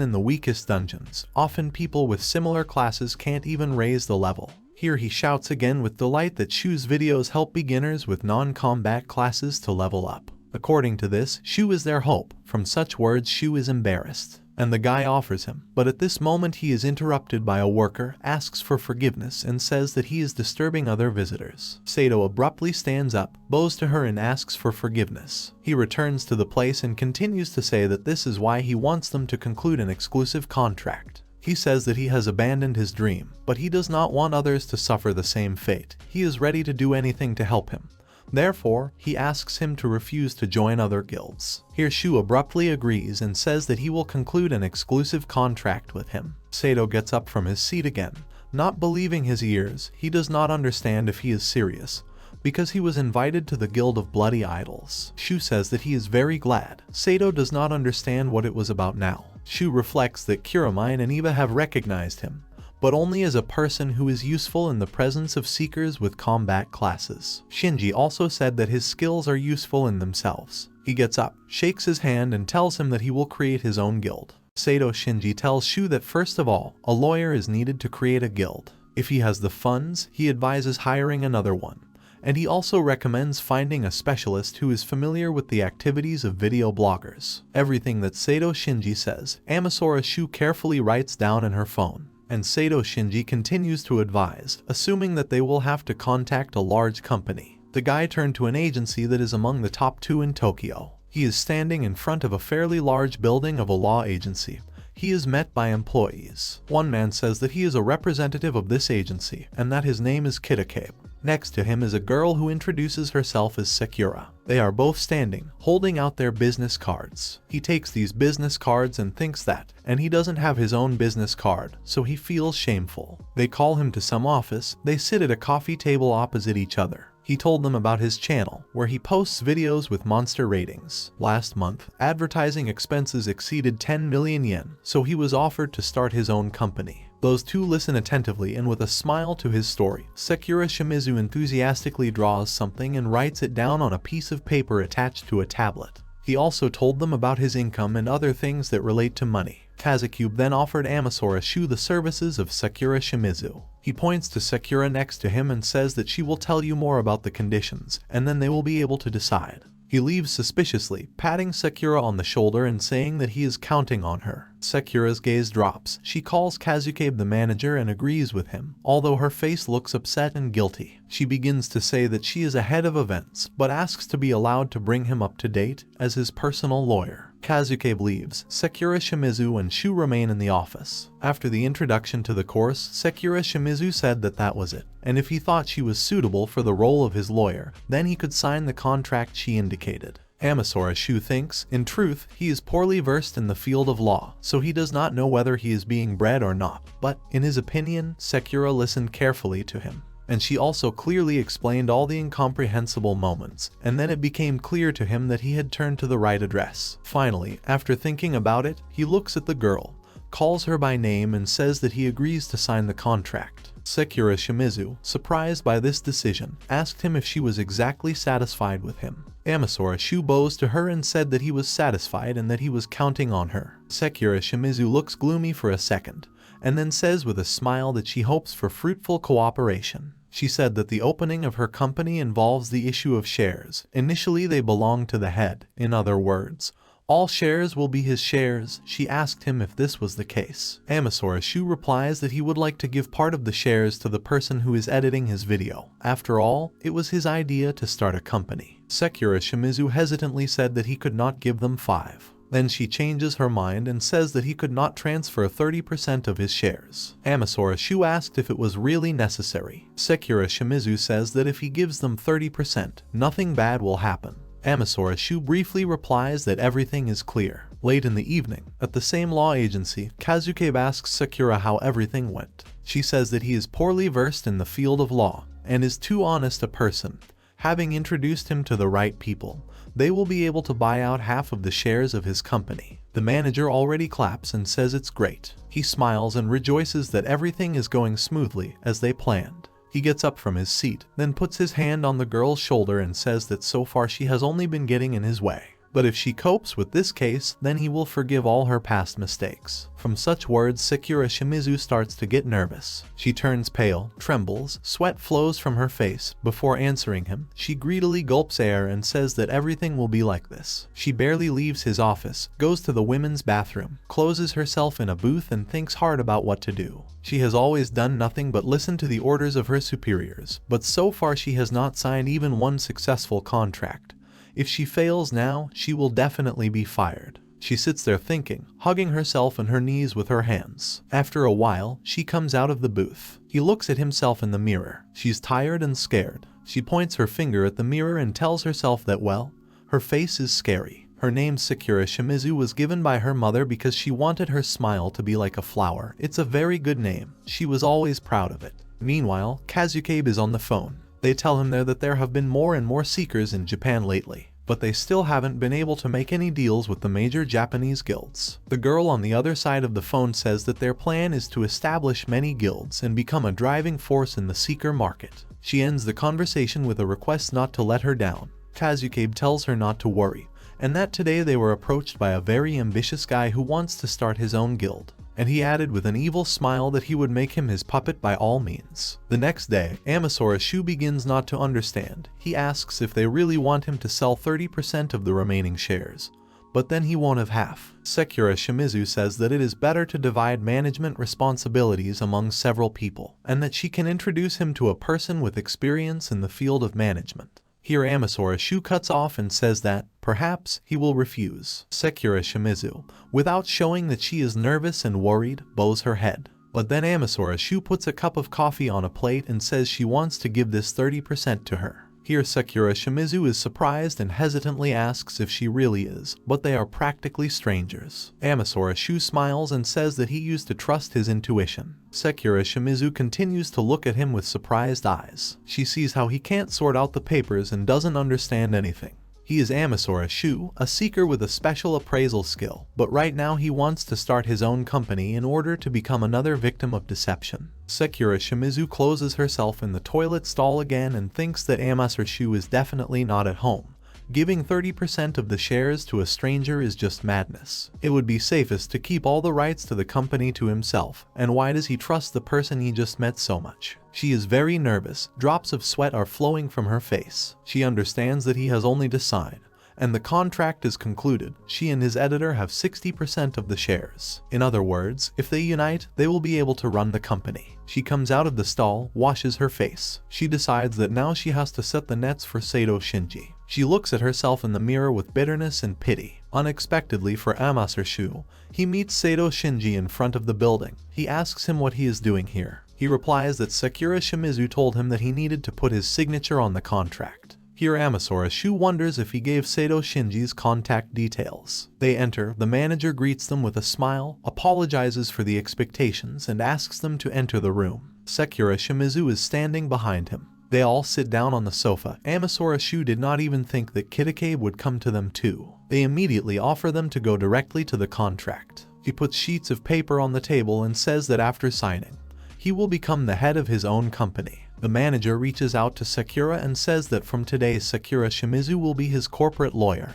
[SPEAKER 1] in the weakest dungeons. Often people with similar classes can't even raise the level. Here he shouts again with delight that Shu's videos help beginners with non-combat classes to level up. According to this, Shu is their hope. From such words, Shu is embarrassed, and the guy offers him. But at this moment he is interrupted by a worker, asks for forgiveness, and says that he is disturbing other visitors. Sato abruptly stands up, bows to her and asks for forgiveness. He returns to the place and continues to say that this is why he wants them to conclude an exclusive contract. He says that he has abandoned his dream, but he does not want others to suffer the same fate. He is ready to do anything to help him. Therefore, he asks him to refuse to join other guilds. Here Shu abruptly agrees and says that he will conclude an exclusive contract with him. Sato gets up from his seat again. Not believing his ears, he does not understand if he is serious, because he was invited to the Guild of Bloody Idols. Shu says that he is very glad. Sato does not understand what it was about now. Shu reflects that Kuromine and Eva have recognized him, but only as a person who is useful in the presence of seekers with combat classes. Shinji also said that his skills are useful in themselves. He gets up, shakes his hand and tells him that he will create his own guild. Sato Shinji tells Shu that first of all, a lawyer is needed to create a guild. If he has the funds, he advises hiring another one. And he also recommends finding a specialist who is familiar with the activities of video bloggers. Everything that Sato Shinji says, Amasra Shu carefully writes down in her phone. And Sato Shinji continues to advise, assuming that they will have to contact a large company. The guy turned to an agency that is among the top 2 in Tokyo. He is standing in front of a fairly large building of a law agency. He is met by employees. One man says that he is a representative of this agency and that his name is Kitakabe. Next to him is a girl who introduces herself as Sakura. They are both standing, holding out their business cards. He takes these business cards and thinks that, and he doesn't have his own business card, so he feels shameful. They call him to some office. They sit at a coffee table opposite each other. He told them about his channel, where he posts videos with monster ratings. Last month, advertising expenses exceeded 10 million yen, so he was offered to start his own company. Those two listen attentively and with a smile to his story. Sakura Shimizu enthusiastically draws something and writes it down on a piece of paper attached to a tablet. He also told them about his income and other things that relate to money. Kazakube then offered Amasra Shu the services of Sakura Shimizu. He points to Sakura next to him and says that she will tell you more about the conditions, and then they will be able to decide. He leaves suspiciously, patting Sakura on the shoulder and saying that he is counting on her. Sakura's gaze drops. She calls Kazakube the manager and agrees with him, although her face looks upset and guilty. She begins to say that she is ahead of events, but asks to be allowed to bring him up to date as his personal lawyer. Kazakube leaves. Sakura Shimizu and Shu remain in the office. After the introduction to the course, Sakura Shimizu said that that was it, and if he thought she was suitable for the role of his lawyer, then he could sign the contract she indicated. Amasra Shu thinks, in truth, he is poorly versed in the field of law, so he does not know whether he is being bred or not, but, in his opinion, Sakura listened carefully to him. And she also clearly explained all the incomprehensible moments, and then it became clear to him that he had turned to the right address. Finally, after thinking about it, he looks at the girl, calls her by name and says that he agrees to sign the contract. Sakura Shimizu, surprised by this decision, asked him if she was exactly satisfied with him. Amasra Shu bows to her and said that he was satisfied and that he was counting on her. Sakura Shimizu looks gloomy for a second, and then says with a smile that she hopes for fruitful cooperation. She said that the opening of her company involves the issue of shares. Initially they belong to the head. In other words, all shares will be his shares. She asked him if this was the case. Amasra Shu replies that he would like to give part of the shares to the person who is editing his video. After all, it was his idea to start a company. Sakura Shimizu hesitantly said that he could not give them 5. Then she changes her mind and says that he could not transfer 30% of his shares. Amasra Shu asked if it was really necessary. Sakura Shimizu says that if he gives them 30%, nothing bad will happen. Amasra Shu briefly replies that everything is clear. Late in the evening, at the same law agency, Kazakube asks Sakura how everything went. She says that he is poorly versed in the field of law and is too honest a person. Having introduced him to the right people, they will be able to buy out half of the shares of his company. The manager already claps and says it's great. He smiles and rejoices that everything is going smoothly as they planned. He gets up from his seat, then puts his hand on the girl's shoulder and says that so far she has only been getting in his way. But if she copes with this case, then he will forgive all her past mistakes. From such words, Sakura Shimizu starts to get nervous. She turns pale, trembles, sweat flows from her face. Before answering him, she greedily gulps air and says that everything will be like this. She barely leaves his office, goes to the women's bathroom, closes herself in a booth and thinks hard about what to do. She has always done nothing but listen to the orders of her superiors, but so far she has not signed even one successful contract. If she fails now, she will definitely be fired. She sits there thinking, hugging herself and her knees with her hands. After a while, she comes out of the booth. He looks at himself in the mirror. She's tired and scared. She points her finger at the mirror and tells herself that, well, her face is scary. Her name Sakura Shimizu was given by her mother because she wanted her smile to be like a flower. It's a very good name. She was always proud of it. Meanwhile, Kazakube is on the phone. They tell him there that there have been more and more seekers in Japan lately. but they still haven't been able to make any deals with the major Japanese guilds. The girl on the other side of the phone says that their plan is to establish many guilds and become a driving force in the seeker market. She ends the conversation with a request not to let her down. Kazukabe tells her not to worry, and that today they were approached by a very ambitious guy who wants to start his own guild. And he added with an evil smile that he would make him his puppet by all means. The next day, Amasra Shu begins not to understand. He asks if they really want him to sell 30% of the remaining shares, but then he won't have half. Sakura Shimizu says that it is better to divide management responsibilities among several people, and that she can introduce him to a person with experience in the field of management. Here Amasra Shu cuts off and says that, perhaps, he will refuse. Sakura Shimizu, without showing that she is nervous and worried, bows her head. But then Amasra Shu puts a cup of coffee on a plate and says she wants to give this 30% to her. Here Sakura Shimizu is surprised and hesitantly asks if she really is, but they are practically strangers. Amasra Shu smiles and says that he used to trust his intuition. Sakura Shimizu continues to look at him with surprised eyes. She sees how he can't sort out the papers and doesn't understand anything. He is Amasra Shu, a seeker with a special appraisal skill, but right now he wants to start his own company in order to become another victim of deception. Sakura Shimizu closes herself in the toilet stall again and thinks that Amasra Shu is definitely not at home. Giving 30% of the shares to a stranger is just madness. It would be safest to keep all the rights to the company to himself, and why does he trust the person he just met so much? She is very nervous, drops of sweat are flowing from her face. She understands that he has only to sign, and the contract is concluded. She and his editor have 60% of the shares. In other words, if they unite, they will be able to run the company. She comes out of the stall, washes her face. She decides that now she has to set the nets for Sato Shinji. She looks at herself in the mirror with bitterness and pity. Unexpectedly for Amasra Shu, he meets Sato Shinji in front of the building. He asks him what he is doing here. He replies that Sakura Shimizu told him that he needed to put his signature on the contract. Here Amasra Shu wonders if he gave Sato Shinji's contact details. They enter, the manager greets them with a smile, apologizes for the expectations and asks them to enter the room. Sakura Shimizu is standing behind him. They all sit down on the sofa. Amasra Shu did not even think that Kitakabe would come to them too. They immediately offer them to go directly to the contract. He puts sheets of paper on the table and says that after signing, he will become the head of his own company. The manager reaches out to Sakura and says that from today Sakura Shimizu will be his corporate lawyer.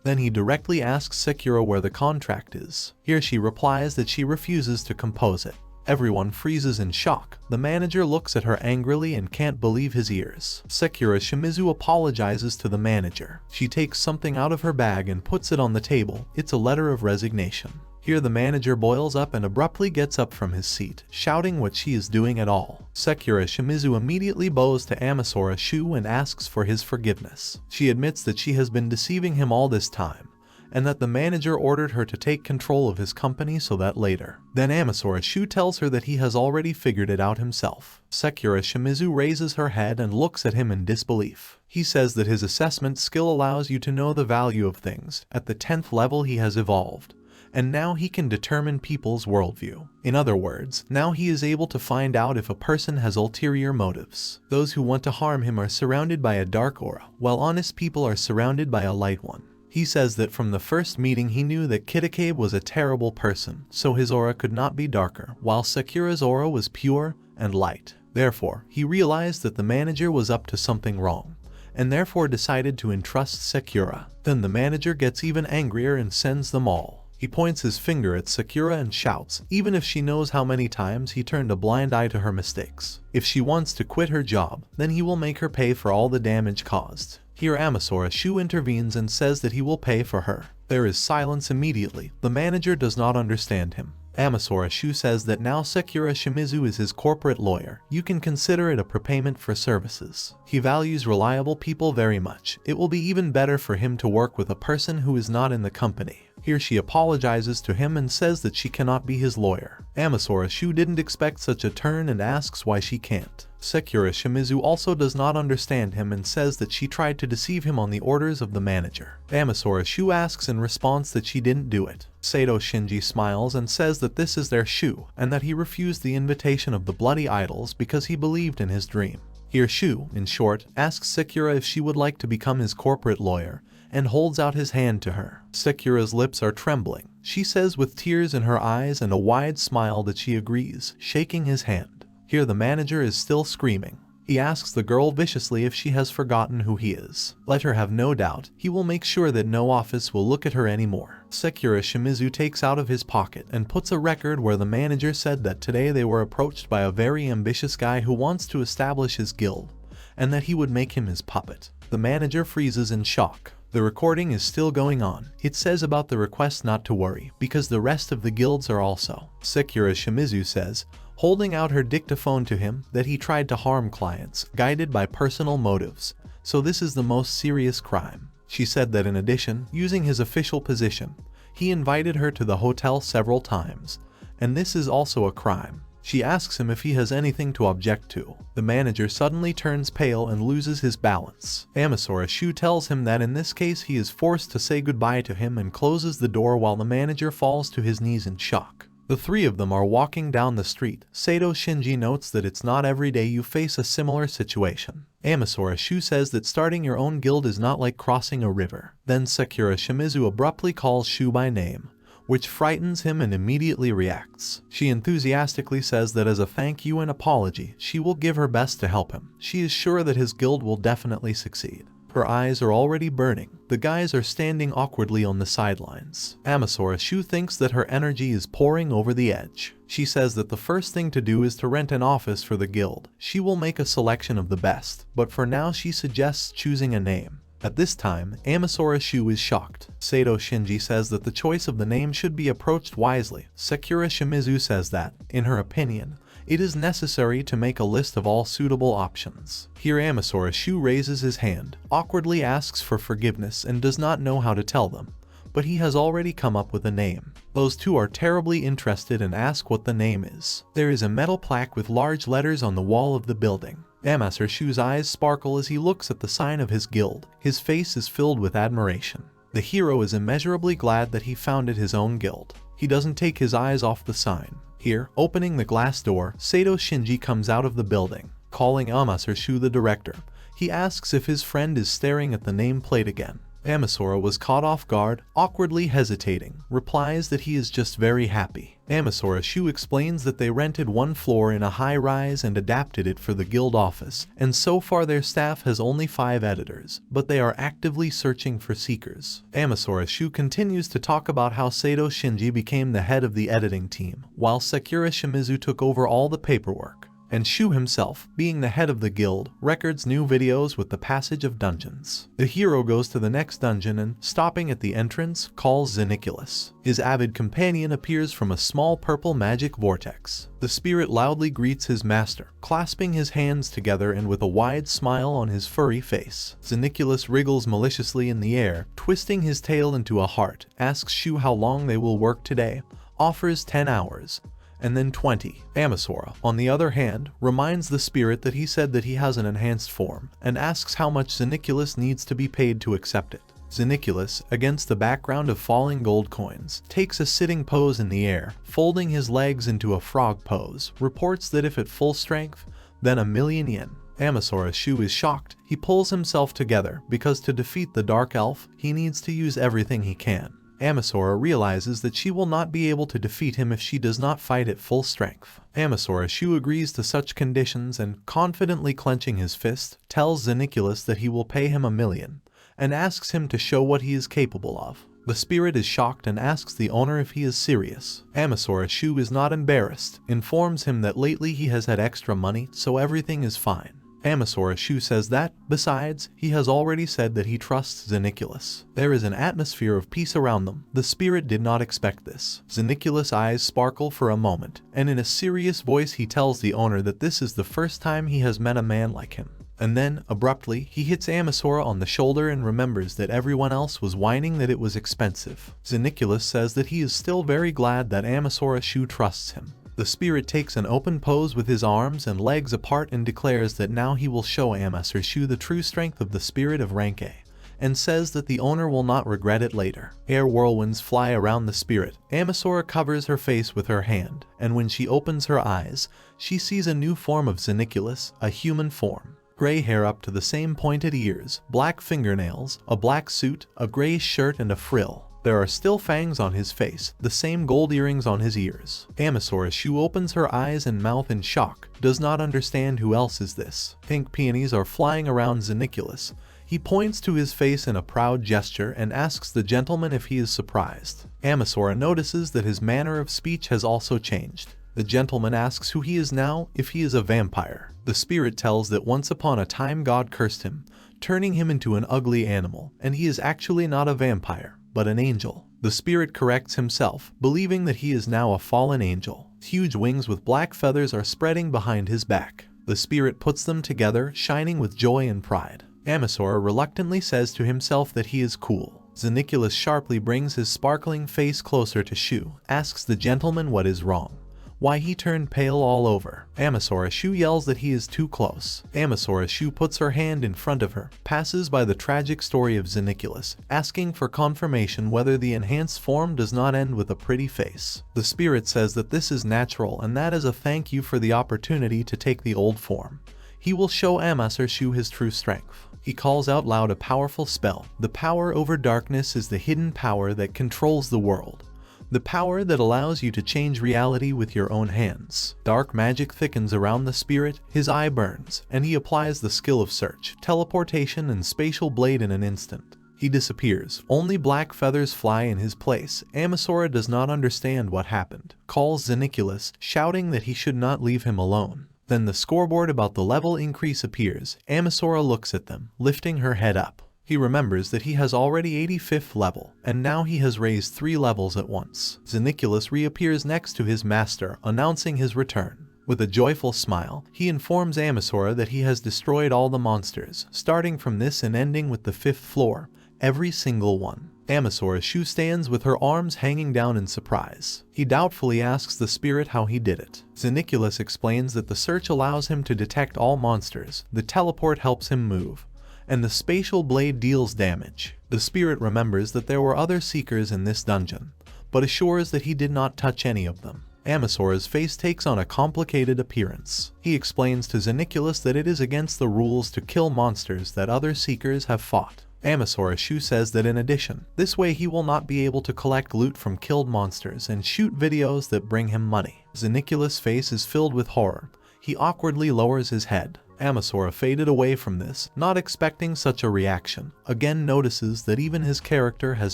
[SPEAKER 1] Then he directly asks Sakura where the contract is. Here she replies that she refuses to compose it. Everyone freezes in shock. The manager looks at her angrily and can't believe his ears. Sakura Shimizu apologizes to the manager. She takes something out of her bag and puts it on the table. It's a letter of resignation. Here the manager boils up and abruptly gets up from his seat, shouting what she is doing at all. Sakura Shimizu immediately bows to Amasra Shu and asks for his forgiveness. She admits that she has been deceiving him all this time, and that the manager ordered her to take control of his company so that later. Then Amasra Shu tells her that he has already figured it out himself. Sakura Shimizu raises her head and looks at him in disbelief. He says that his assessment skill allows you to know the value of things. At the 10th level he has evolved, and now he can determine people's worldview. In other words, now he is able to find out if a person has ulterior motives. Those who want to harm him are surrounded by a dark aura, while honest people are surrounded by a light one. He says that from the first meeting he knew that Kitakabe was a terrible person, so his aura could not be darker, while Sakura's aura was pure and light. Therefore, he realized that the manager was up to something wrong, and therefore decided to entrust Sakura. Then the manager gets even angrier and sends them all. He points his finger at Sakura and shouts, even if she knows how many times he turned a blind eye to her mistakes. If she wants to quit her job, then he will make her pay for all the damage caused. Here Amasra Shu intervenes and says that he will pay for her. There is silence immediately. The manager does not understand him. Amasra Shu says that now Sakura Shimizu is his corporate lawyer. You can consider it a prepayment for services. He values reliable people very much. It will be even better for him to work with a person who is not in the company. Here she apologizes to him and says that she cannot be his lawyer. Amasra Shu didn't expect such a turn and asks why she can't. Sakura Shimizu also does not understand him and says that she tried to deceive him on the orders of the manager. Amasra Shu asks in response that she didn't do it. Sato Shinji smiles and says that this is their Shu, and that he refused the invitation of the bloody idols because he believed in his dream. Here Shu, in short, asks Sakura if she would like to become his corporate lawyer, and holds out his hand to her. Sakura's lips are trembling. She says with tears in her eyes and a wide smile that she agrees, shaking his hand. Here the manager is still screaming. He asks the girl viciously if she has forgotten who he is. Let her have no doubt, he will make sure that no office will look at her anymore. Sakura Shimizu takes out of his pocket and puts a record where the manager said that today they were approached by a very ambitious guy who wants to establish his guild, and that he would make him his puppet. The manager freezes in shock. The recording is still going on. It says about the request not to worry, because the rest of the guilds are also. Sakura Shimizu says, holding out her dictaphone to him, that he tried to harm clients, guided by personal motives. So this is the most serious crime. She said that in addition, using his official position, he invited her to the hotel several times, and this is also a crime. She asks him if he has anything to object to. The manager suddenly turns pale and loses his balance. Amasra Shu tells him that in this case he is forced to say goodbye to him and closes the door while the manager falls to his knees in shock. The three of them are walking down the street. Sato Shinji notes that it's not every day you face a similar situation. Amasra Shu says that starting your own guild is not like crossing a river. Then Sakura Shimizu abruptly calls Shu by name, which frightens him and immediately reacts. She enthusiastically says that as a thank you and apology, she will give her best to help him. She is sure that his guild will definitely succeed. Her eyes are already burning. The guys are standing awkwardly on the sidelines. Amasra Shu thinks that her energy is pouring over the edge. She says that the first thing to do is to rent an office for the guild. She will make a selection of the best, but for now she suggests choosing a name. At this time, Amasra Shu is shocked. Sato Shinji says that the choice of the name should be approached wisely. Sakura Shimizu says that, in her opinion, it is necessary to make a list of all suitable options. Here Amasra Shu raises his hand, awkwardly asks for forgiveness and does not know how to tell them, but he has already come up with a name. Those two are terribly interested and ask what the name is. There is a metal plaque with large letters on the wall of the building. Amasra Shu's eyes sparkle as he looks at the sign of his guild. His face is filled with admiration. The hero is immeasurably glad that he founded his own guild. He doesn't take his eyes off the sign. Here, opening the glass door, Sato Shinji comes out of the building. Calling Amasra Shu the director, he asks if his friend is staring at the nameplate again. Amasra was caught off guard, awkwardly hesitating, replies that he is just very happy. Amasra Shu explains that they rented one floor in a high-rise and adapted it for the guild office, and so far their staff has only 5 editors, but they are actively searching for seekers. Amasra Shu continues to talk about how Sato Shinji became the head of the editing team, while Sakura Shimizu took over all the paperwork. And Shu himself, being the head of the guild, records new videos with the passage of dungeons. The hero goes to the next dungeon and, stopping at the entrance, calls Xeniculus. His avid companion appears from a small purple magic vortex. The spirit loudly greets his master, clasping his hands together and with a wide smile on his furry face. Xeniculus wriggles maliciously in the air, twisting his tail into a heart, asks Shu how long they will work today, offers 10 hours. And then 20. Amasra, on the other hand, reminds the spirit that he said that he has an enhanced form, and asks how much Xeniculus needs to be paid to accept it. Xeniculus, against the background of falling gold coins, takes a sitting pose in the air, folding his legs into a frog pose, reports that if at full strength, then 1,000,000 yen. Amasra Shu is shocked. He pulls himself together, because to defeat the Dark Elf, he needs to use everything he can. Amasra realizes that she will not be able to defeat him if she does not fight at full strength. Amasra Shu agrees to such conditions and, confidently clenching his fist, tells Xeniculus that he will pay him 1,000,000, and asks him to show what he is capable of. The spirit is shocked and asks the owner if he is serious. Amasra Shu is not embarrassed, informs him that lately he has had extra money, so everything is fine. Amasra Shu says that, besides, he has already said that he trusts Xeniculus. There is an atmosphere of peace around them. The spirit did not expect this. Xeniculus' eyes sparkle for a moment, and in a serious voice he tells the owner that this is the first time he has met a man like him. And then, abruptly, he hits Amasra on the shoulder and remembers that everyone else was whining that it was expensive. Xeniculus says that he is still very glad that Amasra Shu trusts him. The spirit takes an open pose with his arms and legs apart and declares that now he will show Amasra Shu the true strength of the spirit of rank A, and says that the owner will not regret it later. Air whirlwinds fly around the spirit. Amasra covers her face with her hand, and when she opens her eyes, she sees a new form of Xeniculus, a human form. gray hair up to the same pointed ears, black fingernails, a black suit, a gray shirt and a frill. There are still fangs on his face, the same gold earrings on his ears. Amasra Shu opens her eyes and mouth in shock, does not understand who else is this. Pink peonies are flying around Xeniculus. He points to his face in a proud gesture and asks the gentleman if he is surprised. Amasra notices that his manner of speech has also changed. The gentleman asks who he is now, if he is a vampire. The spirit tells that once upon a time God cursed him, turning him into an ugly animal, and he is actually not a vampire, but an angel. The spirit corrects himself, believing that he is now a fallen angel. Huge wings with black feathers are spreading behind his back. The spirit puts them together, shining with joy and pride. Amasra reluctantly says to himself that he is cool. Xeniculus sharply brings his sparkling face closer to Shu, asks the gentleman what is wrong, why he turned pale all over. Amasra Shu yells that he is too close. Amasra Shu puts her hand in front of her, passes by the tragic story of Xeniculus, asking for confirmation whether the enhanced form does not end with a pretty face. The spirit says that this is natural and that is a thank you for the opportunity to take the old form. He will show Amasra Shu his true strength. He calls out loud a powerful spell. The power over darkness is the hidden power that controls the world. The power that allows you to change reality with your own hands. Dark magic thickens around the spirit, his eye burns, and he applies the skill of search, teleportation and spatial blade in an instant. He disappears. Only black feathers fly in his place. Amasra does not understand what happened. Calls Xeniculus, shouting that he should not leave him alone. Then the scoreboard about the level increase appears. Amasra looks at them, lifting her head up. He remembers that he has already 85th level, and now he has raised 3 levels at once. Xeniculus reappears next to his master, announcing his return. With a joyful smile, he informs Amasra that he has destroyed all the monsters, starting from this and ending with the 5th floor, every single one. Amasra Shu stands with her arms hanging down in surprise. He doubtfully asks the spirit how he did it. Xeniculus explains that the search allows him to detect all monsters, the teleport helps him move, and the spatial blade deals damage. The spirit remembers that there were other seekers in this dungeon, but assures that he did not touch any of them. Amasra's face takes on a complicated appearance. He explains to Xeniculus that it is against the rules to kill monsters that other seekers have fought. Amasra Shu says that in addition, this way he will not be able to collect loot from killed monsters and shoot videos that bring him money. Xeniculus' face is filled with horror. He awkwardly lowers his head. Amasra faded away from this, not expecting such a reaction. Again notices that even his character has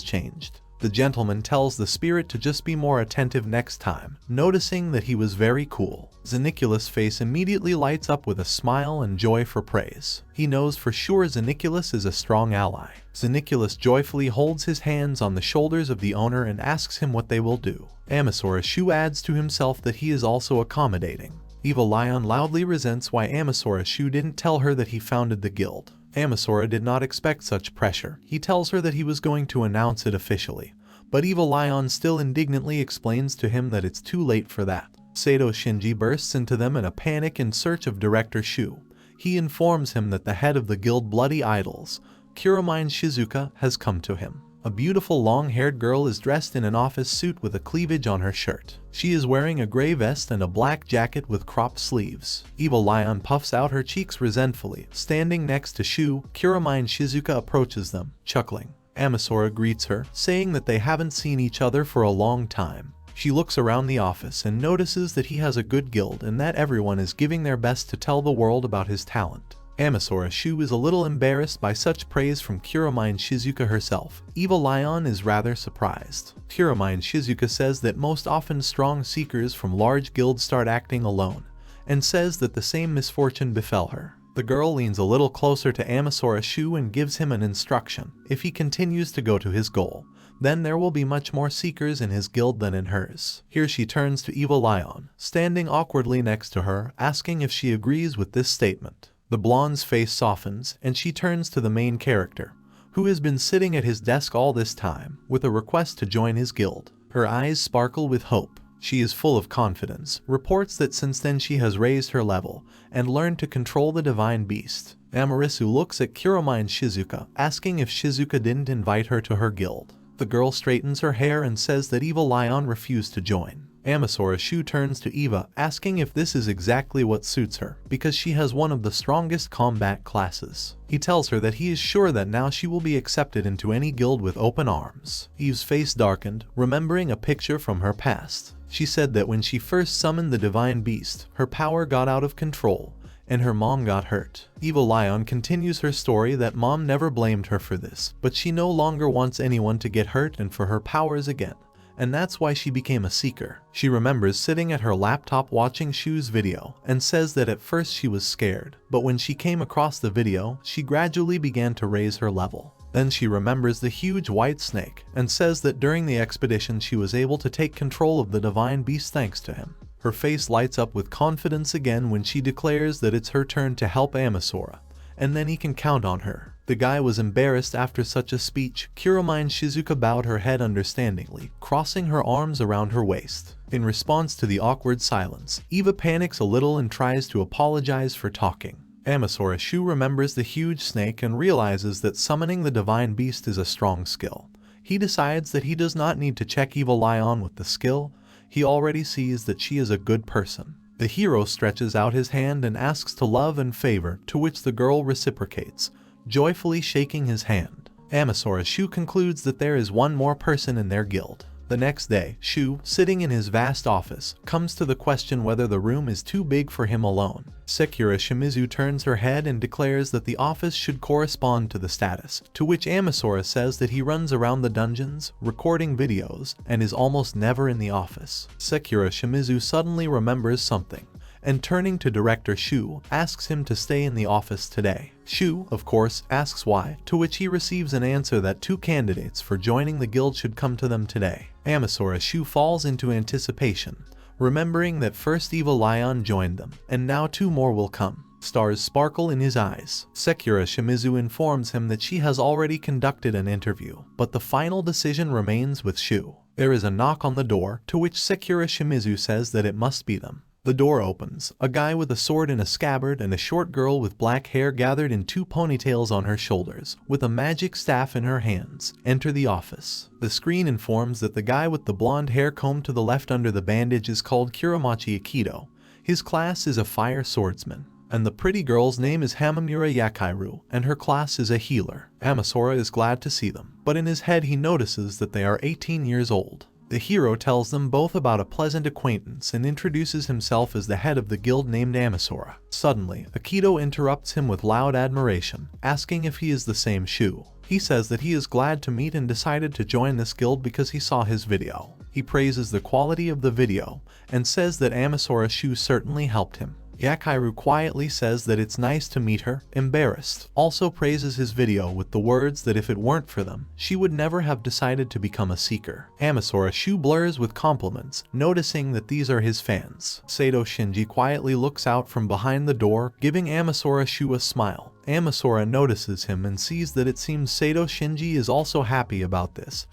[SPEAKER 1] changed. The gentleman tells the spirit to just be more attentive next time, noticing that he was very cool. Xeniculus' face immediately lights up with a smile and joy for praise. He knows for sure Xeniculus is a strong ally. Xeniculus joyfully holds his hands on the shoulders of the owner and asks him what they will do. Amasra Shu adds to himself that he is also accommodating. Evil Lion loudly resents why Amasra Shu didn't tell her that he founded the guild. Amasra did not expect such pressure. He tells her that he was going to announce it officially, but Evil Lion still indignantly explains to him that it's too late for that. Sato Shinji bursts into them in a panic in search of Director Shu. He informs him that the head of the guild Bloody Idols, Kuramine Shizuka, has come to him. A beautiful long-haired girl is dressed in an office suit with a cleavage on her shirt. She is wearing a gray vest and a black jacket with cropped sleeves. Evil Lion puffs out her cheeks resentfully. Standing next to Shu, Kuramine Shizuka approaches them, chuckling. Amasra greets her, saying that they haven't seen each other for a long time. She looks around the office and notices that he has a good guild and that everyone is giving their best to tell the world about his talent. Amasra Shu is a little embarrassed by such praise from Kuramine Shizuka herself. Evil Lion is rather surprised. Kuramine Shizuka says that most often strong seekers from large guilds start acting alone, and says that the same misfortune befell her. The girl leans a little closer to Amasra Shu and gives him an instruction. If he continues to go to his goal, then there will be much more seekers in his guild than in hers. Here she turns to Evil Lion, standing awkwardly next to her, asking if she agrees with this statement. The blonde's face softens, and she turns to the main character, who has been sitting at his desk all this time, with a request to join his guild. Her eyes sparkle with hope. She is full of confidence, reports that since then she has raised her level, and learned to control the divine beast. Amasra looks at Kuramine Shizuka, asking if Shizuka didn't invite her to her guild. The girl straightens her hair and says that Evil Lion refused to join. Amasra Shu turns to Eva, asking if this is exactly what suits her, because she has one of the strongest combat classes. He tells her that he is sure that now she will be accepted into any guild with open arms. Eve's face darkened, remembering a picture from her past. She said that when she first summoned the divine beast, her power got out of control, and her mom got hurt. Evil Lion continues her story that mom never blamed her for this, but she no longer wants anyone to get hurt and for her powers again, and that's why she became a seeker. She remembers sitting at her laptop watching Shu's video, and says that at first she was scared, but when she came across the video, she gradually began to raise her level. Then she remembers the huge white snake, and says that during the expedition she was able to take control of the divine beast thanks to him. Her face lights up with confidence again when she declares that it's her turn to help Amasra, and then he can count on her. The guy was embarrassed after such a speech. Kuromine Shizuka bowed her head understandingly, crossing her arms around her waist. In response to the awkward silence, Eva panics a little and tries to apologize for talking. Amasra Shu remembers the huge snake and realizes that summoning the divine beast is a strong skill. He decides that he does not need to check Evil Lion with the skill. He already sees that she is a good person. The hero stretches out his hand and asks to love and favor, to which the girl reciprocates, joyfully shaking his hand. Amasra Shu concludes that there is one more person in their guild. The next day, Shu, sitting in his vast office, comes to the question whether the room is too big for him alone. Sekura Shimizu turns her head and declares that the office should correspond to the status, to which Amasra says that he runs around the dungeons, recording videos, and is almost never in the office. Sekura Shimizu suddenly remembers something, and turning to Director Shu, asks him to stay in the office today. Shu, of course, asks why, to which he receives an answer that 2 candidates for joining the guild should come to them today. Amasra Shu falls into anticipation, remembering that first Evil Lion joined them, and now 2 more will come. Stars sparkle in his eyes. Sekura Shimizu informs him that she has already conducted an interview, but the final decision remains with Shu. There is a knock on the door, to which Sekura Shimizu says that it must be them. The door opens. A guy with a sword in a scabbard and a short girl with black hair gathered in 2 ponytails on her shoulders, with a magic staff in her hands, enter the office. The screen informs that the guy with the blonde hair combed to the left under the bandage is called Kuromachi Aikido. His class is a fire swordsman. And the pretty girl's name is Hamamura Yakairu, and her class is a healer. Amasra is glad to see them, but in his head he notices that they are 18 years old. The hero tells them both about a pleasant acquaintance and introduces himself as the head of the guild named Amasra. Suddenly, Aikido interrupts him with loud admiration, asking if he is the same Shu. He says that he is glad to meet and decided to join this guild because he saw his video. He praises the quality of the video, and says that Amasra Shu certainly helped him. Yakairu quietly says that it's nice to meet her, embarrassed, also praises his video with the words that if it weren't for them, she would never have decided to become a seeker. Amasra Shu blurs with compliments, noticing that these are his fans. Sato Shinji quietly looks out from behind the door, giving Amasra Shu a smile. Amasra notices him and sees that it seems Sato Shinji is also happy about this.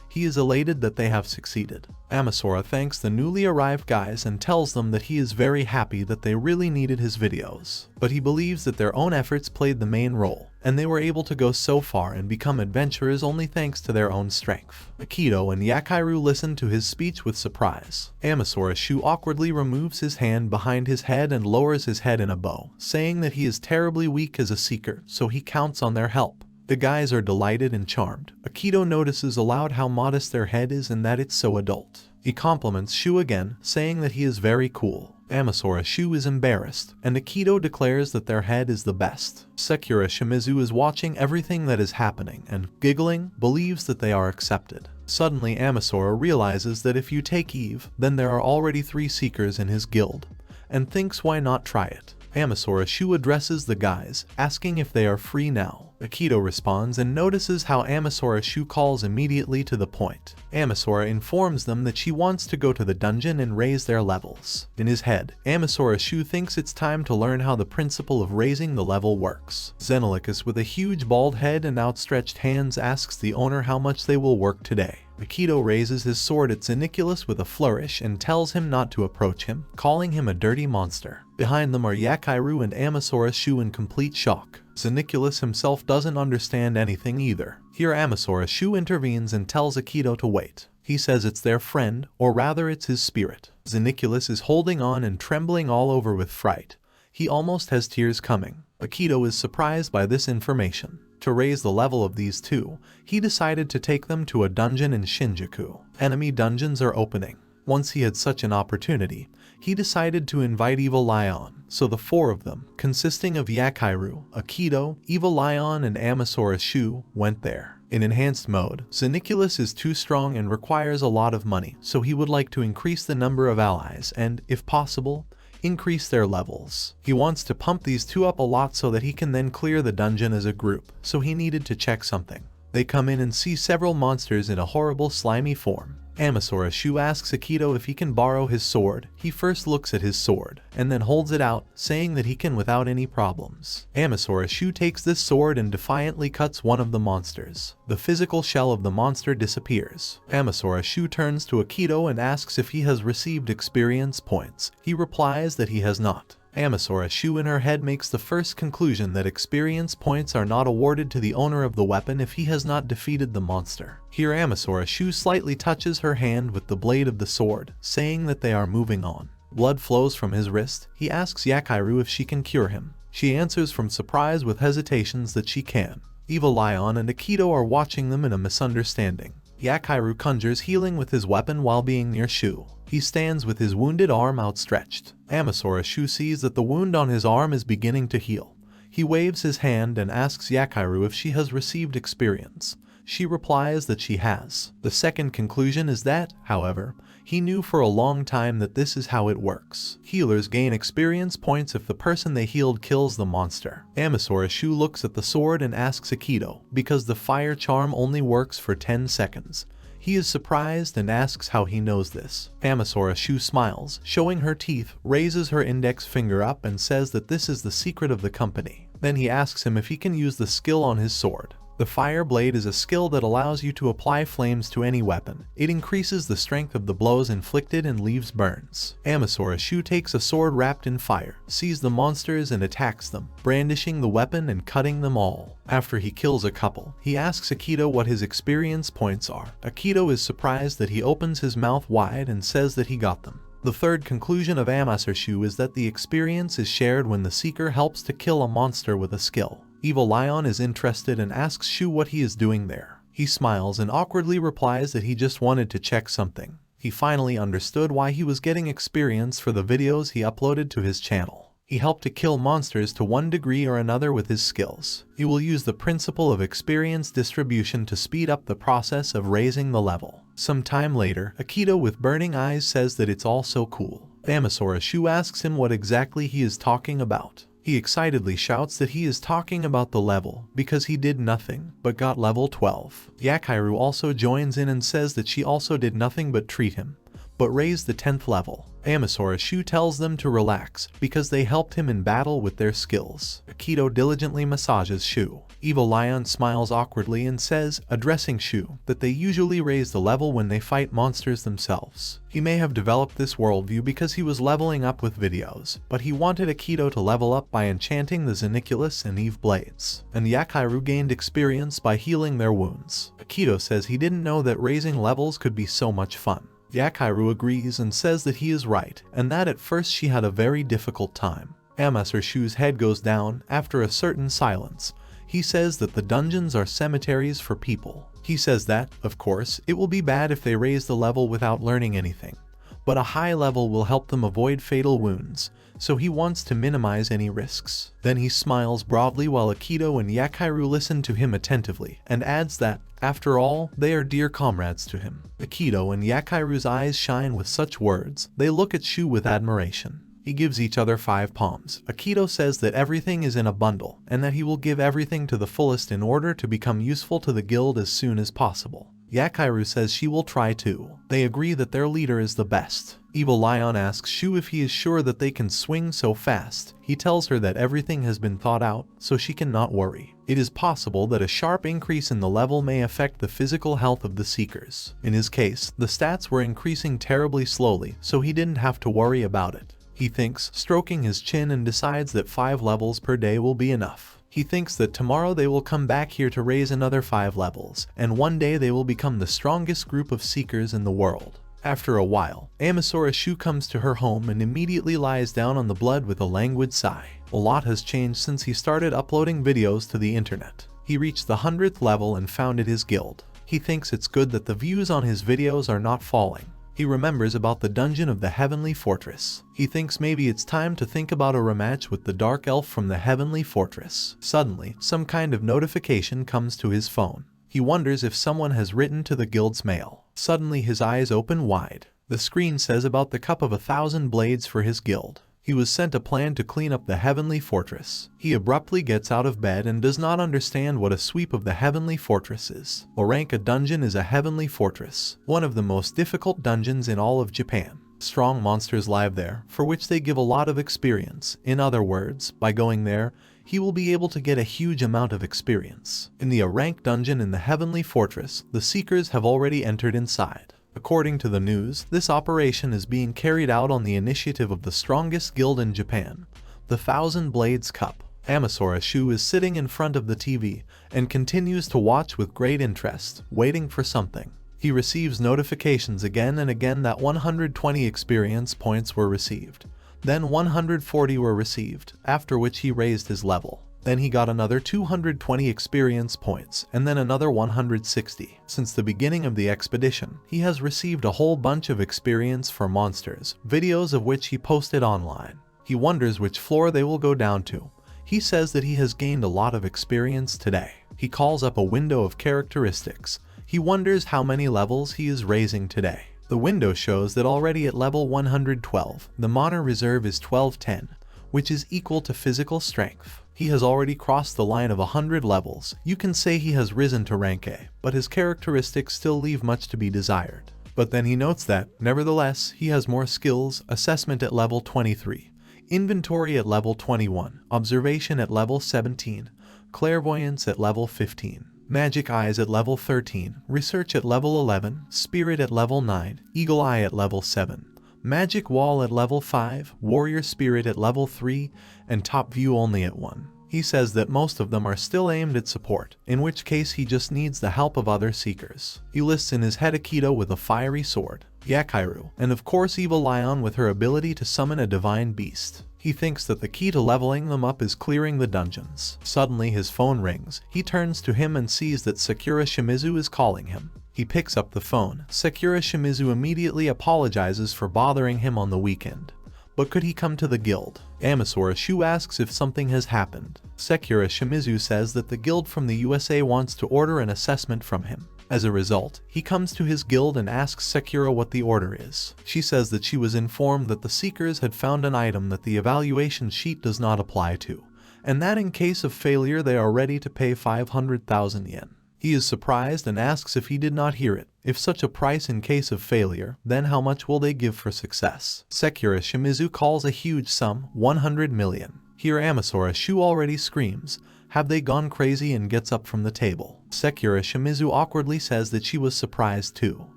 [SPEAKER 1] He is elated that they have succeeded. Amasra thanks the newly arrived guys and tells them that he is very happy that they really needed his videos. But he believes that their own efforts played the main role, and they were able to go so far and become adventurers only thanks to their own strength. Aikido and Yakairu listen to his speech with surprise. Amasra Shu awkwardly removes his hand behind his head and lowers his head in a bow, saying that he is terribly weak as a seeker, so he counts on their help. The guys are delighted and charmed. Aikido notices aloud how modest their head is and that it's so adult. He compliments Shu again, saying that he is very cool. Amasra Shu is embarrassed, and Aikido declares that their head is the best. Sekura Shimizu is watching everything that is happening and, giggling, believes that they are accepted. Suddenly Amasra realizes that if you take Eve, then there are already 3 seekers in his guild, and thinks why not try it. Amasra Shu addresses the guys, asking if they are free now. Aikido responds and notices how Amasra Shu calls immediately to the point. Amasra informs them that she wants to go to the dungeon and raise their levels. In his head, Amasra Shu thinks it's time to learn how the principle of raising the level works. Xenolicus with a huge bald head and outstretched hands asks the owner how much they will work today. Aikido raises his sword at Xenolicus with a flourish and tells him not to approach him, calling him a dirty monster. Behind them are Yakairu and Amasra Shu in complete shock. Xenolicus himself doesn't understand anything either. Here Amasra Shu intervenes and tells Aikido to wait. He says it's their friend, or rather it's his spirit. Zeniculus is holding on and trembling all over with fright. He almost has tears coming. Akito is surprised by this information. To raise the level of these two, he decided to take them to a dungeon in Shinjuku. Enemy dungeons are opening. Once he had such an opportunity, he decided to invite Evil Lion, so the four of them, consisting of Yakiru, Akito, Evil Lion and Amasra Shu, went there. In enhanced mode, Zeniculus is too strong and requires a lot of money, so he would like to increase the number of allies and, if possible, increase their levels. He wants to pump these two up a lot so that he can then clear the dungeon as a group, so he needed to check something. They come in and see several monsters in a horrible slimy form. Amasra Shu asks Akito if he can borrow his sword. He first looks at his sword, and then holds it out, saying that he can without any problems. Amasra Shu takes this sword and defiantly cuts one of the monsters. The physical shell of the monster disappears. Amasra Shu turns to Akito and asks if he has received experience points. He replies that he has not. Amasra Shu in her head makes the first conclusion that experience points are not awarded to the owner of the weapon if he has not defeated the monster. Here Amasra Shu slightly touches her hand with the blade of the sword, saying that they are moving on. Blood flows from his wrist. He asks Yakiru if she can cure him. She answers from surprise with hesitations that she can. Evil Lion and Akito are watching them in a misunderstanding. Yakiru conjures healing with his weapon while being near Shu. He stands with his wounded arm outstretched. Amasra Shu sees that the wound on his arm is beginning to heal. He waves his hand and asks Yakiru if she has received experience. She replies that she has. The second conclusion is that, however, he knew for a long time that this is how it works. Healers gain experience points if the person they healed kills the monster. Amasra Shu looks at the sword and asks Akito, because the fire charm only works for 10 seconds. He is surprised and asks how he knows this. Amasra Shu smiles, showing her teeth, raises her index finger up and says that this is the secret of the company. Then he asks him if he can use the skill on his sword. The fire blade is a skill that allows you to apply flames to any weapon. It increases the strength of the blows inflicted and leaves burns. Amasra Shu takes a sword wrapped in fire, sees the monsters and attacks them, brandishing the weapon and cutting them all. After he kills a couple, he asks Akito what his experience points are. Akito is surprised that he opens his mouth wide and says that he got them. The third conclusion of Amasra Shu is that the experience is shared when the seeker helps to kill a monster with a skill. Evil Lion is interested and asks Shu what he is doing there. He smiles and awkwardly replies that he just wanted to check something. He finally understood why he was getting experience for the videos he uploaded to his channel. He helped to kill monsters to one degree or another with his skills. He will use the principle of experience distribution to speed up the process of raising the level. Some time later, Akito with burning eyes says that it's all so cool. Amasra Shu asks him what exactly he is talking about. He excitedly shouts that he is talking about the level, because he did nothing, but got level 12. Yakiru also joins in and says that she also did nothing but treat him, but raised the 10th level. Amasra Shu tells them to relax, because they helped him in battle with their skills. Akito diligently massages Shu. Evil Lion smiles awkwardly and says, addressing Shu, that they usually raise the level when they fight monsters themselves. He may have developed this worldview because he was leveling up with videos, but he wanted Akito to level up by enchanting the Zeniculus and Eve blades, and Yakiru gained experience by healing their wounds. Akito says he didn't know that raising levels could be so much fun. Yakiru agrees and says that he is right, and that at first she had a very difficult time. Amasra Shu's head goes down after a certain silence. He says that the dungeons are cemeteries for people. He says that, of course, it will be bad if they raise the level without learning anything, but a high level will help them avoid fatal wounds, so he wants to minimize any risks. Then he smiles broadly while Akito and Yakiru listen to him attentively, and adds that, after all, they are dear comrades to him. Akito and Yakiru's eyes shine with such words. They look at Shu with admiration. He gives each other 5 palms. Akito says that everything is in a bundle, and that he will give everything to the fullest in order to become useful to the guild as soon as possible. Yakiru says she will try too. They agree that their leader is the best. Evil Lion asks Shu if he is sure that they can swing so fast. He tells her that everything has been thought out, so she cannot worry. It is possible that a sharp increase in the level may affect the physical health of the seekers. In his case, the stats were increasing terribly slowly, so he didn't have to worry about it. He thinks, stroking his chin, and decides that 5 levels per day will be enough. He thinks that tomorrow they will come back here to raise another 5 levels, and one day they will become the strongest group of seekers in the world. After a while, Amasra Shu comes to her home and immediately lies down on the blood with a languid sigh. A lot has changed since he started uploading videos to the internet. He reached the 100th level and founded his guild. He thinks it's good that the views on his videos are not falling. He remembers about the dungeon of the Heavenly Fortress. He thinks maybe it's time to think about a rematch with the Dark Elf from the Heavenly Fortress. Suddenly, some kind of notification comes to his phone. He wonders if someone has written to the guild's mail. Suddenly his eyes open wide. The screen says about the cup of 1,000 blades for his guild. He was sent a plan to clean up the Heavenly Fortress. He abruptly gets out of bed and does not understand what a sweep of the Heavenly Fortress is. A dungeon is a Heavenly Fortress, one of the most difficult dungeons in all of Japan. Strong monsters live there, for which they give a lot of experience. In other words, by going there, he will be able to get a huge amount of experience. In the A-rank dungeon in the Heavenly Fortress, the Seekers have already entered inside. According to the news, this operation is being carried out on the initiative of the strongest guild in Japan, the Thousand Blades Cup. Amasra Shu is sitting in front of the TV and continues to watch with great interest, waiting for something. He receives notifications again and again that 120 experience points were received. Then 140 were received, after which he raised his level. Then he got another 220 experience points, and then another 160. Since the beginning of the expedition, he has received a whole bunch of experience for monsters, videos of which he posted online. He wonders which floor they will go down to. He says that he has gained a lot of experience today. He calls up a window of characteristics. He wonders how many levels he is raising today. The window shows that already at level 112, the mana reserve is 1210, which is equal to physical strength. He has already crossed the line of 100 levels. You can say he has risen to rank A, but his characteristics still leave much to be desired. But then he notes that, nevertheless, he has more skills: assessment at level 23, inventory at level 21, observation at level 17, clairvoyance at level 15, magic eyes at level 13, research at level 11, spirit at level 9, eagle eye at level 7. Magic Wall at level 5, Warrior Spirit at level 3, and Top View only at 1. He says that most of them are still aimed at support, in which case he just needs the help of other seekers. He lists in his head Akito with a fiery sword, Yakiru, and of course Evil Lion with her ability to summon a divine beast. He thinks that the key to leveling them up is clearing the dungeons. Suddenly his phone rings. He turns to him and sees that Sakura Shimizu is calling him. He picks up the phone. Sakura Shimizu immediately apologizes for bothering him on the weekend. But could he come to the guild? Amasra Shu asks if something has happened. Sakura Shimizu says that the guild from the USA wants to order an assessment from him. As a result, he comes to his guild and asks Sakura what the order is. She says that she was informed that the Seekers had found an item that the evaluation sheet does not apply to, and that in case of failure they are ready to pay 500,000 yen. He is surprised and asks if he did not hear it. If such a price in case of failure, then how much will they give for success? Sakura Shimizu calls a huge sum, 100 million. Here Amasra Shu already screams, "Have they gone crazy?" and gets up from the table. Sakura Shimizu awkwardly says that she was surprised too.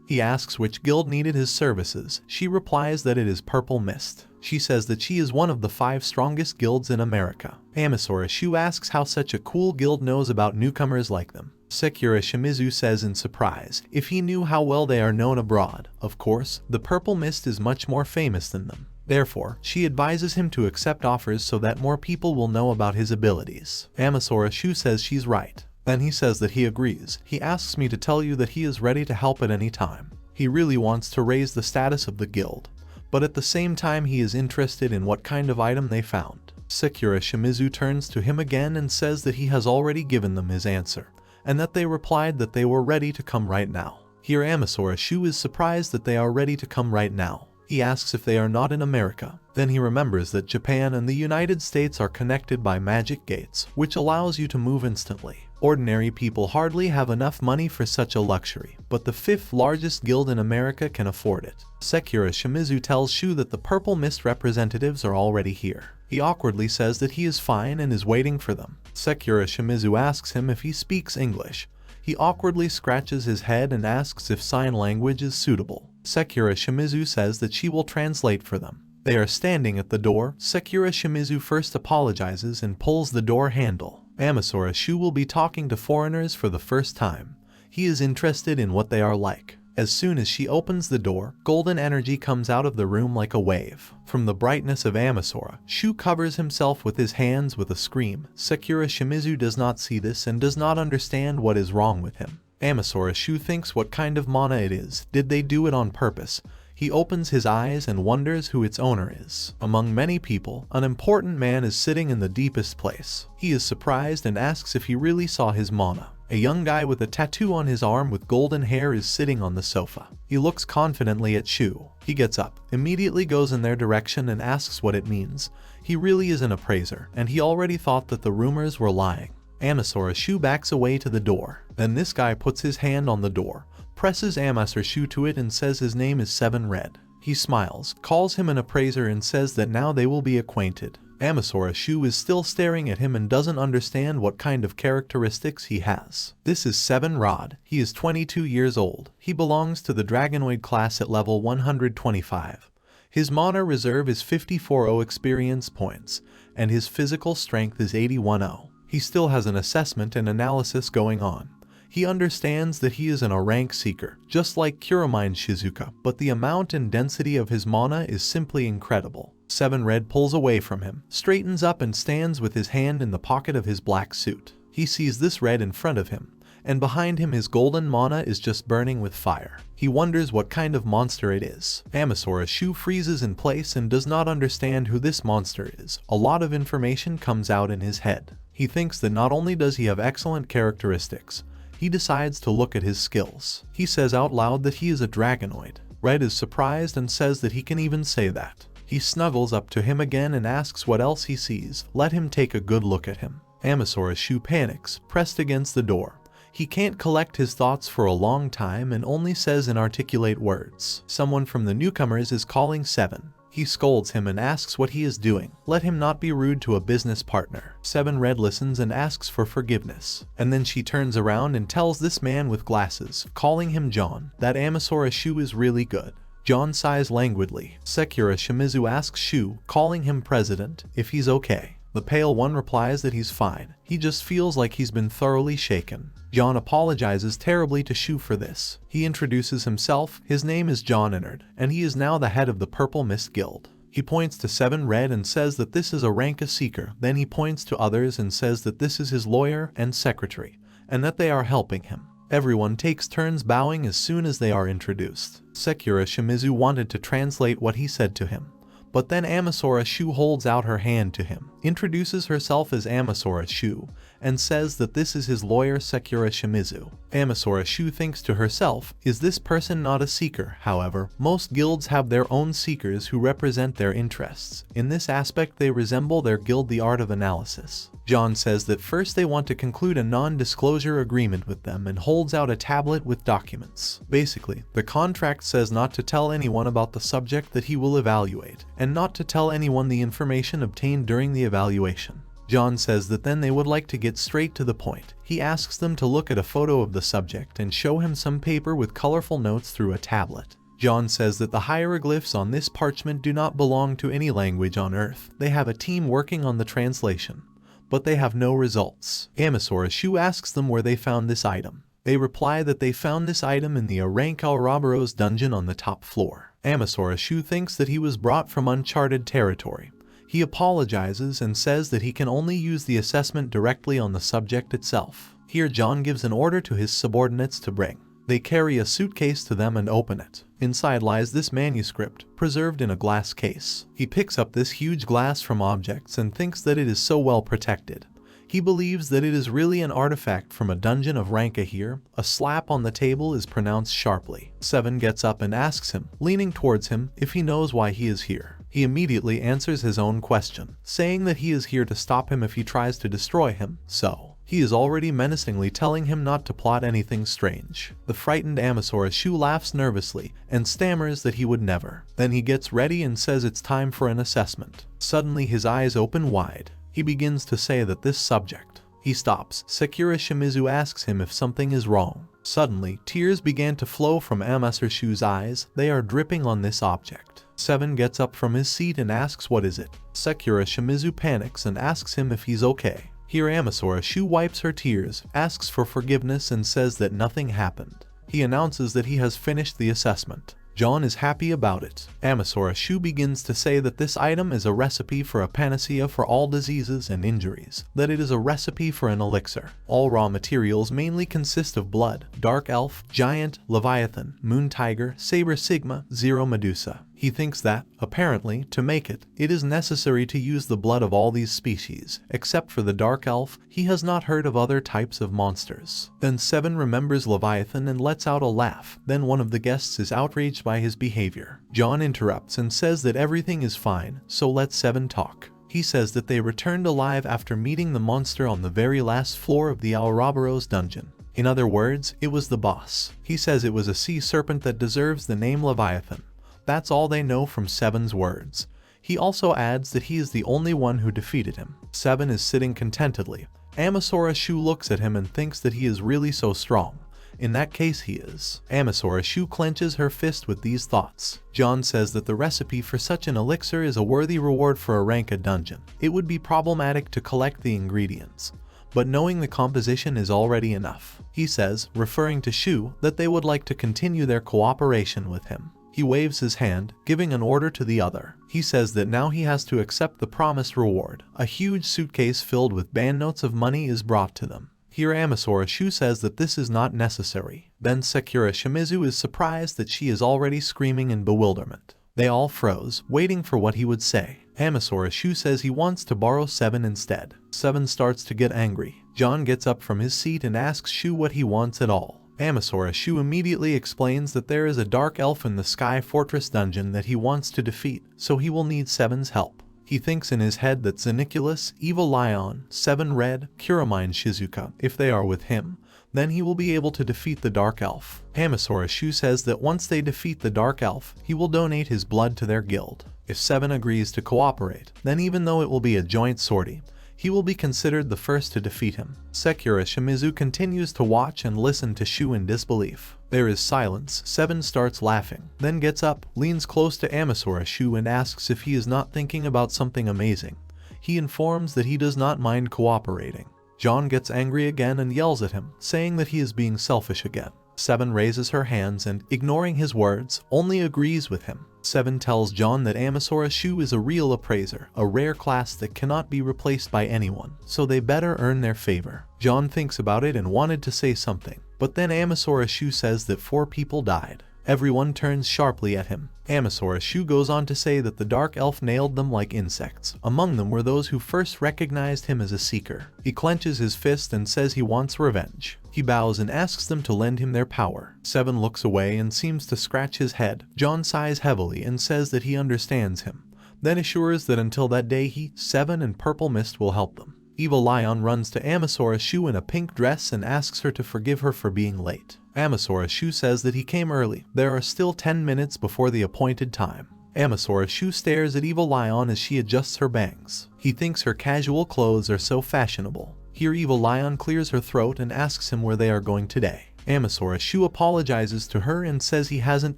[SPEAKER 1] He asks which guild needed his services. She replies that it is Purple Mist. She says that she is one of the 5 strongest guilds in America. Amasra Shu asks how such a cool guild knows about newcomers like them. Sakura Shimizu says in surprise if he knew how well they are known abroad. Of course, the Purple Mist is much more famous than them. Therefore, she advises him to accept offers so that more people will know about his abilities. Amasra Shu says she's right. Then he says that he agrees. He asks me to tell you that he is ready to help at any time. He really wants to raise the status of the guild, but at the same time he is interested in what kind of item they found. Sakura Shimizu turns to him again and says that he has already given them his answer, and that they replied that they were ready to come right now. Here Amasra Shu is surprised that they are ready to come right now. He asks if they are not in America. Then he remembers that Japan and the United States are connected by magic gates, which allows you to move instantly. Ordinary people hardly have enough money for such a luxury, but the 5th largest guild in America can afford it. Sakura Shimizu tells Shu that the Purple Mist representatives are already here. He awkwardly says that he is fine and is waiting for them. Sakura Shimizu asks him if he speaks English. He awkwardly scratches his head and asks if sign language is suitable. Sakura Shimizu says that she will translate for them. They are standing at the door. Sakura Shimizu first apologizes and pulls the door handle. Amasra Shu will be talking to foreigners for the first time. He is interested in what they are like. As soon as she opens the door, golden energy comes out of the room like a wave. From the brightness of Amasra, Shu covers himself with his hands with a scream. Sakura Shimizu does not see this and does not understand what is wrong with him. Amasra Shu thinks what kind of mana it is. Did they do it on purpose? He opens his eyes and wonders who its owner is. Among many people, an important man is sitting in the deepest place. He is surprised and asks if he really saw his mana. A young guy with a tattoo on his arm with golden hair is sitting on the sofa. He looks confidently at Shu. He gets up, immediately goes in their direction and asks what it means. He really is an appraiser, and he already thought that the rumors were lying. Amasra Shu backs away to the door. Then this guy puts his hand on the door, presses Amasra Shu to it and says his name is Seven Red. He smiles, calls him an appraiser and says that now they will be acquainted. Amasra Shu is still staring at him and doesn't understand what kind of characteristics he has. This is Seven Rod. He is 22 years old. He belongs to the Dragonoid class at level 125. His mana reserve is 54 experience points, and his physical strength is 81. He still has an assessment and analysis going on. He understands that he is a rank seeker, just like Kuramine Shizuka, but the amount and density of his mana is simply incredible. Seven Red pulls away from him, straightens up and stands with his hand in the pocket of his black suit. He sees this red in front of him, and behind him his golden mana is just burning with fire. He wonders what kind of monster it is. Amasra Shu freezes in place and does not understand who this monster is. A lot of information comes out in his head. He thinks that not only does he have excellent characteristics, he decides to look at his skills. He says out loud that he is a Dragonoid. Red is surprised and says that he can even say that. He snuggles up to him again and asks what else he sees. Let him take a good look at him. Amasra Shu panics, pressed against the door. He can't collect his thoughts for a long time and only says inarticulate words. Someone from the newcomers is calling Seven. He scolds him and asks what he is doing. Let him not be rude to a business partner. Seven Red listens and asks for forgiveness. And then she turns around and tells this man with glasses, calling him John, that Amasra Shu is really good. John sighs languidly. Sakura Shimizu asks Shu, calling him president, if he's okay. The pale one replies that he's fine. He just feels like he's been thoroughly shaken. John apologizes terribly to Shu for this. He introduces himself. His name is John Innard, and he is now the head of the Purple Mist Guild. He points to Seven Red and says that this is a Ranka seeker. Then he points to others and says that this is his lawyer and secretary, and that they are helping him. Everyone takes turns bowing as soon as they are introduced. Sakura Shimizu wanted to translate what he said to him, but then Amasra Shu holds out her hand to him, introduces herself as Amasra Shu, and says that this is his lawyer Sakura Shimizu. Amasra Shu thinks to herself, is this person not a seeker? However, most guilds have their own seekers who represent their interests. In this aspect they resemble their guild, the Art of Analysis. John says that first they want to conclude a non-disclosure agreement with them and holds out a tablet with documents. Basically, the contract says not to tell anyone about the subject that he will evaluate, and not to tell anyone the information obtained during the evaluation. John says that then they would like to get straight to the point. He asks them to look at a photo of the subject and show him some paper with colorful notes through a tablet. John says that the hieroglyphs on this parchment do not belong to any language on Earth. They have a team working on the translation, but they have no results. Amasra Shu asks them where they found this item. They reply that they found this item in the Aranka Ouroboros dungeon on the top floor. Amasra Shu thinks that he was brought from uncharted territory. He apologizes and says that he can only use the assessment directly on the subject itself. Here John gives an order to his subordinates to bring. They carry a suitcase to them and open it. Inside lies this manuscript, preserved in a glass case. He picks up this huge glass from objects and thinks that it is so well protected. He believes that it is really an artifact from a dungeon of Ranka here. A slap on the table is pronounced sharply. Seven gets up and asks him, leaning towards him, if he knows why he is here. He immediately answers his own question, saying that he is here to stop him if he tries to destroy him, so he is already menacingly telling him not to plot anything strange. The frightened Amasra Shu laughs nervously and stammers that he would never. Then he gets ready and says it's time for an assessment. Suddenly his eyes open wide. He begins to say that this subject. He stops. Sakura Shimizu asks him if something is wrong. Suddenly, tears began to flow from Amasra Shu's eyes. They are dripping on this object. Seven gets up from his seat and asks what is it. Sakura Shimizu panics and asks him if he's okay. Here Amasra Shu wipes her tears, asks for forgiveness and says that nothing happened. He announces that he has finished the assessment. John is happy about it. Amasra Shu begins to say that this item is a recipe for a panacea for all diseases and injuries, that it is a recipe for an elixir. All raw materials mainly consist of blood, dark elf, giant, leviathan, moon tiger, saber sigma, zero medusa. He thinks that, apparently, to make it, it is necessary to use the blood of all these species. Except for the dark elf, he has not heard of other types of monsters. Then Seven remembers Leviathan and lets out a laugh. Then one of the guests is outraged by his behavior. John interrupts and says that everything is fine, so let Seven talk. He says that they returned alive after meeting the monster on the very last floor of the Ouroboros dungeon. In other words, it was the boss. He says it was a sea serpent that deserves the name Leviathan. That's all they know from Seven's words. He also adds that he is the only one who defeated him. Seven is sitting contentedly. Amasra Shu looks at him and thinks that he is really so strong. In that case he is. Amasra Shu clenches her fist with these thoughts. John says that the recipe for such an elixir is a worthy reward for a rank dungeon. It would be problematic to collect the ingredients, but knowing the composition is already enough. He says, referring to Shu, that they would like to continue their cooperation with him. He waves his hand, giving an order to the other. He says that now he has to accept the promised reward. A huge suitcase filled with banknotes of money is brought to them. Here Amasra Shu says that this is not necessary. Then Sakura Shimizu is surprised that she is already screaming in bewilderment. They all froze, waiting for what he would say. Amasra Shu says he wants to borrow Seven instead. Seven starts to get angry. John gets up from his seat and asks Shu what he wants at all. Amasra Shu immediately explains that there is a dark elf in the Sky Fortress dungeon that he wants to defeat, so he will need Seven's help. He thinks in his head that Xeniculus, Evil Lion, Seven Red, Kuramine Shizuka, if they are with him, then he will be able to defeat the dark elf. Amasra Shu says that once they defeat the dark elf, he will donate his blood to their guild. If Seven agrees to cooperate, then even though it will be a joint sortie, he will be considered the first to defeat him. Sakura Shimizu continues to watch and listen to Shu in disbelief. There is silence. Seven starts laughing, then gets up, leans close to Amasra Shu and asks if he is not thinking about something amazing. He informs that he does not mind cooperating. John gets angry again and yells at him, saying that he is being selfish again. Seven raises her hands and, ignoring his words, only agrees with him. Seven tells John that Amasra Shu is a real appraiser, a rare class that cannot be replaced by anyone, so they better earn their favor. John thinks about it and wanted to say something, but then Amasra Shu says that 4 people died. Everyone turns sharply at him. Amasra Shu goes on to say that the dark elf nailed them like insects. Among them were those who first recognized him as a seeker. He clenches his fist and says he wants revenge. He bows and asks them to lend him their power. Seven looks away and seems to scratch his head. John sighs heavily and says that he understands him, then assures that until that day he, Seven, and Purple Mist will help them. Evil Lion runs to Amasra Shu in a pink dress and asks her to forgive her for being late. Amasra Shu says that he came early. There are still 10 minutes before the appointed time. Amasra Shu stares at Evil Lion as she adjusts her bangs. He thinks her casual clothes are so fashionable. Here Evil Lion clears her throat and asks him where they are going today. Amasra Shu apologizes to her and says he hasn't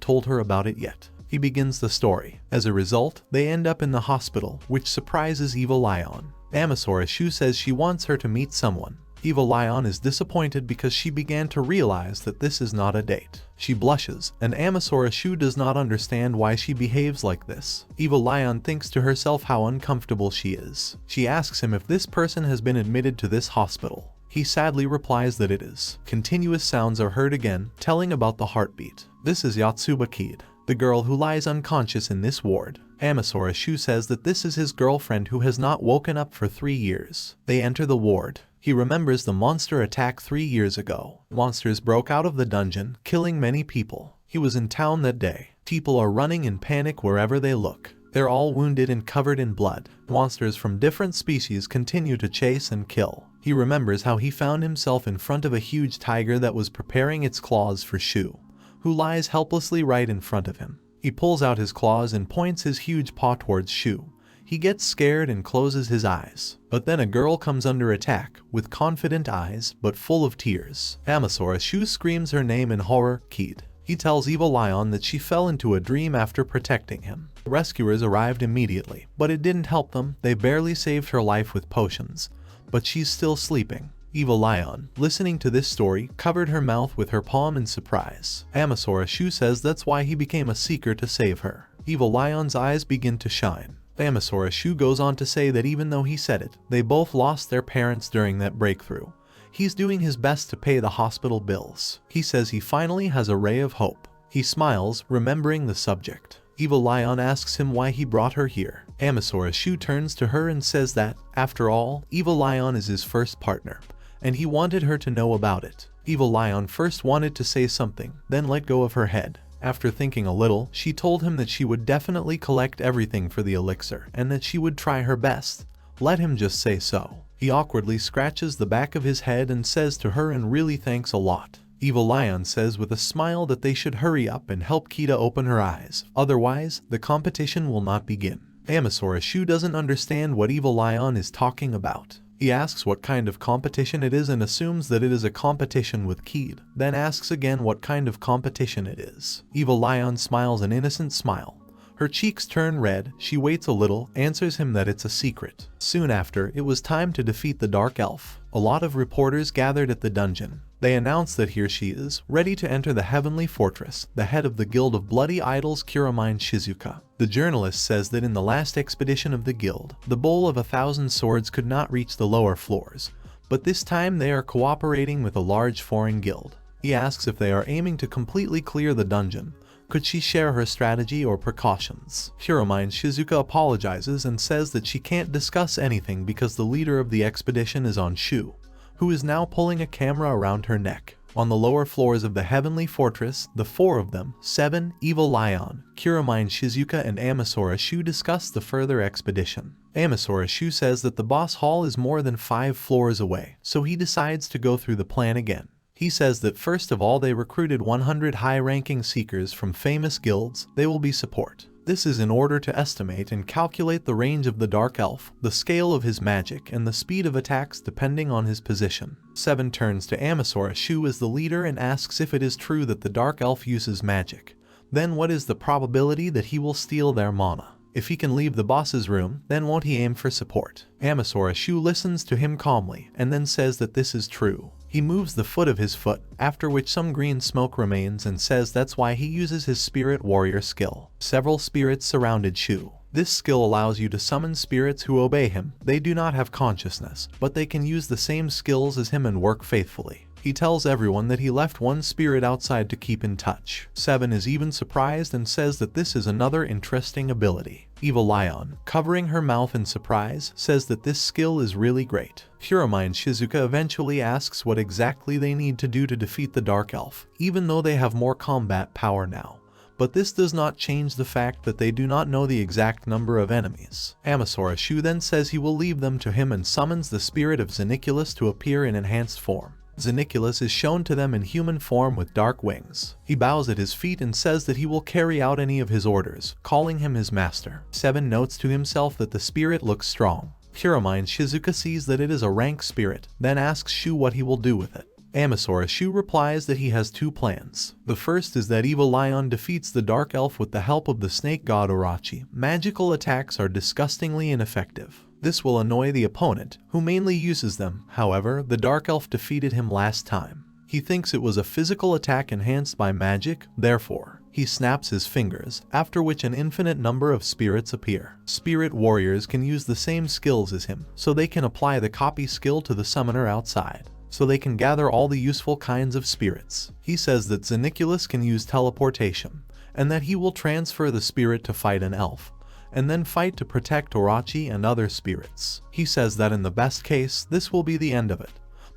[SPEAKER 1] told her about it yet. He begins the story. As a result, they end up in the hospital, which surprises Evil Lion. Amasra Shu says she wants her to meet someone. Evil Lion is disappointed because she began to realize that this is not a date. She blushes, and Amasra Shu does not understand why she behaves like this. Evil Lion thinks to herself how uncomfortable she is. She asks him if this person has been admitted to this hospital. He sadly replies that it is. Continuous sounds are heard again, telling about the heartbeat. This is Yotsuba Kid, the girl who lies unconscious in this ward. Amasra Shu says that this is his girlfriend who has not woken up for 3 years. They enter the ward. He remembers the monster attack 3 years ago. Monsters broke out of the dungeon, killing many people. He was in town that day. People are running in panic wherever they look. They're all wounded and covered in blood. Monsters from different species continue to chase and kill. He remembers how he found himself in front of a huge tiger that was preparing its claws for Shu, who lies helplessly right in front of him. He pulls out his claws and points his huge paw towards Shu. He gets scared and closes his eyes. But then a girl comes under attack, with confident eyes, but full of tears. Amasra Shu screams her name in horror, Kid. He tells Evil Lion that she fell into a dream after protecting him. Rescuers arrived immediately, but it didn't help them. They barely saved her life with potions. but she's still sleeping. Evil Lion, listening to this story, covered her mouth with her palm in surprise. Amasra Shu says that's why he became a seeker to save her. Evil Lion's eyes begin to shine. Amasra Shu goes on to say that even though he said it, they both lost their parents during that breakthrough. He's doing his best to pay the hospital bills. He says he finally has a ray of hope. He smiles, remembering the subject. Evil Lion asks him why he brought her here. Amasra Shu turns to her and says that, after all, Evil Lion is his first partner, and he wanted her to know about it. Evil Lion first wanted to say something, then let go of her head. After thinking a little, she told him that she would definitely collect everything for the elixir, and that she would try her best. Let him just say so. He awkwardly scratches the back of his head and says to her and really thanks a lot. Evil Lion says with a smile that they should hurry up and help Kita open her eyes, otherwise, the competition will not begin. Amasra Shu doesn't understand what Evil Lion is talking about. He asks what kind of competition it is and assumes that it is a competition with Keed, then asks again what kind of competition it is. Evil Lion smiles an innocent smile. Her cheeks turn red, she waits a little, answers him that it's a secret. Soon after, it was time to defeat the Dark Elf. A lot of reporters gathered at the dungeon. They announce that here she is, ready to enter the Heavenly Fortress, the head of the Guild of Bloody Idols Kuramine Shizuka. The journalist says that in the last expedition of the guild, the Bowl of 1,000 Swords could not reach the lower floors, but this time they are cooperating with a large foreign guild. He asks if they are aiming to completely clear the dungeon. Could she share her strategy or precautions? Kuramine Shizuka apologizes and says that she can't discuss anything because the leader of the expedition is on Shu, who is now pulling a camera around her neck. On the lower floors of the Heavenly Fortress, the four of them, Seven, Evil Lion, Kuramine Shizuka and Amasra Shu discuss the further expedition. Amasra Shu says that the boss hall is more than 5 floors away, so he decides to go through the plan again. He says that first of all they recruited 100 high-ranking seekers from famous guilds. They will be support. This is in order to estimate and calculate the range of the Dark Elf, the scale of his magic, and the speed of attacks depending on his position. Seven turns to Amasra Shu as the leader and asks if it is true that the Dark Elf uses magic. Then what is the probability that he will steal their mana? If he can leave the boss's room, then won't he aim for support? Amasra Shu listens to him calmly, and then says that this is true. He moves the foot of his foot, after which some green smoke remains and says that's why he uses his spirit warrior skill. Several spirits surrounded Shu. This skill allows you to summon spirits who obey him. They do not have consciousness, but they can use the same skills as him and work faithfully. He tells everyone that he left one spirit outside to keep in touch. Seven is even surprised and says that this is another interesting ability. Evil Lion, covering her mouth in surprise, says that this skill is really great. Kuramine Shizuka eventually asks what exactly they need to do to defeat the Dark Elf, even though they have more combat power now. But this does not change the fact that they do not know the exact number of enemies. Amasra Shu then says he will leave them to him and summons the spirit of Zeniculus to appear in enhanced form. Zeniculus is shown to them in human form with dark wings. He bows at his feet and says that he will carry out any of his orders, calling him his master. Seven notes to himself that the spirit looks strong. Kuramine Shizuka sees that it is a rank spirit, then asks Shu what he will do with it. Amasra Shu replies that he has 2 plans. The first is that Evil Lion defeats the Dark Elf with the help of the snake god Orochi. Magical attacks are disgustingly ineffective. This will annoy the opponent, who mainly uses them. However, the Dark Elf defeated him last time. He thinks it was a physical attack enhanced by magic, therefore, he snaps his fingers, after which an infinite number of spirits appear. Spirit warriors can use the same skills as him, so they can apply the copy skill to the summoner outside, so they can gather all the useful kinds of spirits. He says that Zeniculus can use teleportation, and that he will transfer the spirit to fight an elf, and then fight to protect Orochi and other spirits. He says that in the best case, this will be the end of it,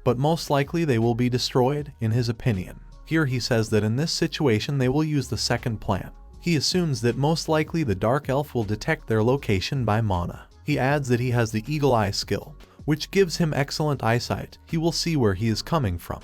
[SPEAKER 1] but most likely they will be destroyed, in his opinion. Here he says that in this situation they will use the second plan. He assumes that most likely the Dark Elf will detect their location by mana. He adds that he has the Eagle Eye skill, which gives him excellent eyesight. He will see where he is coming from.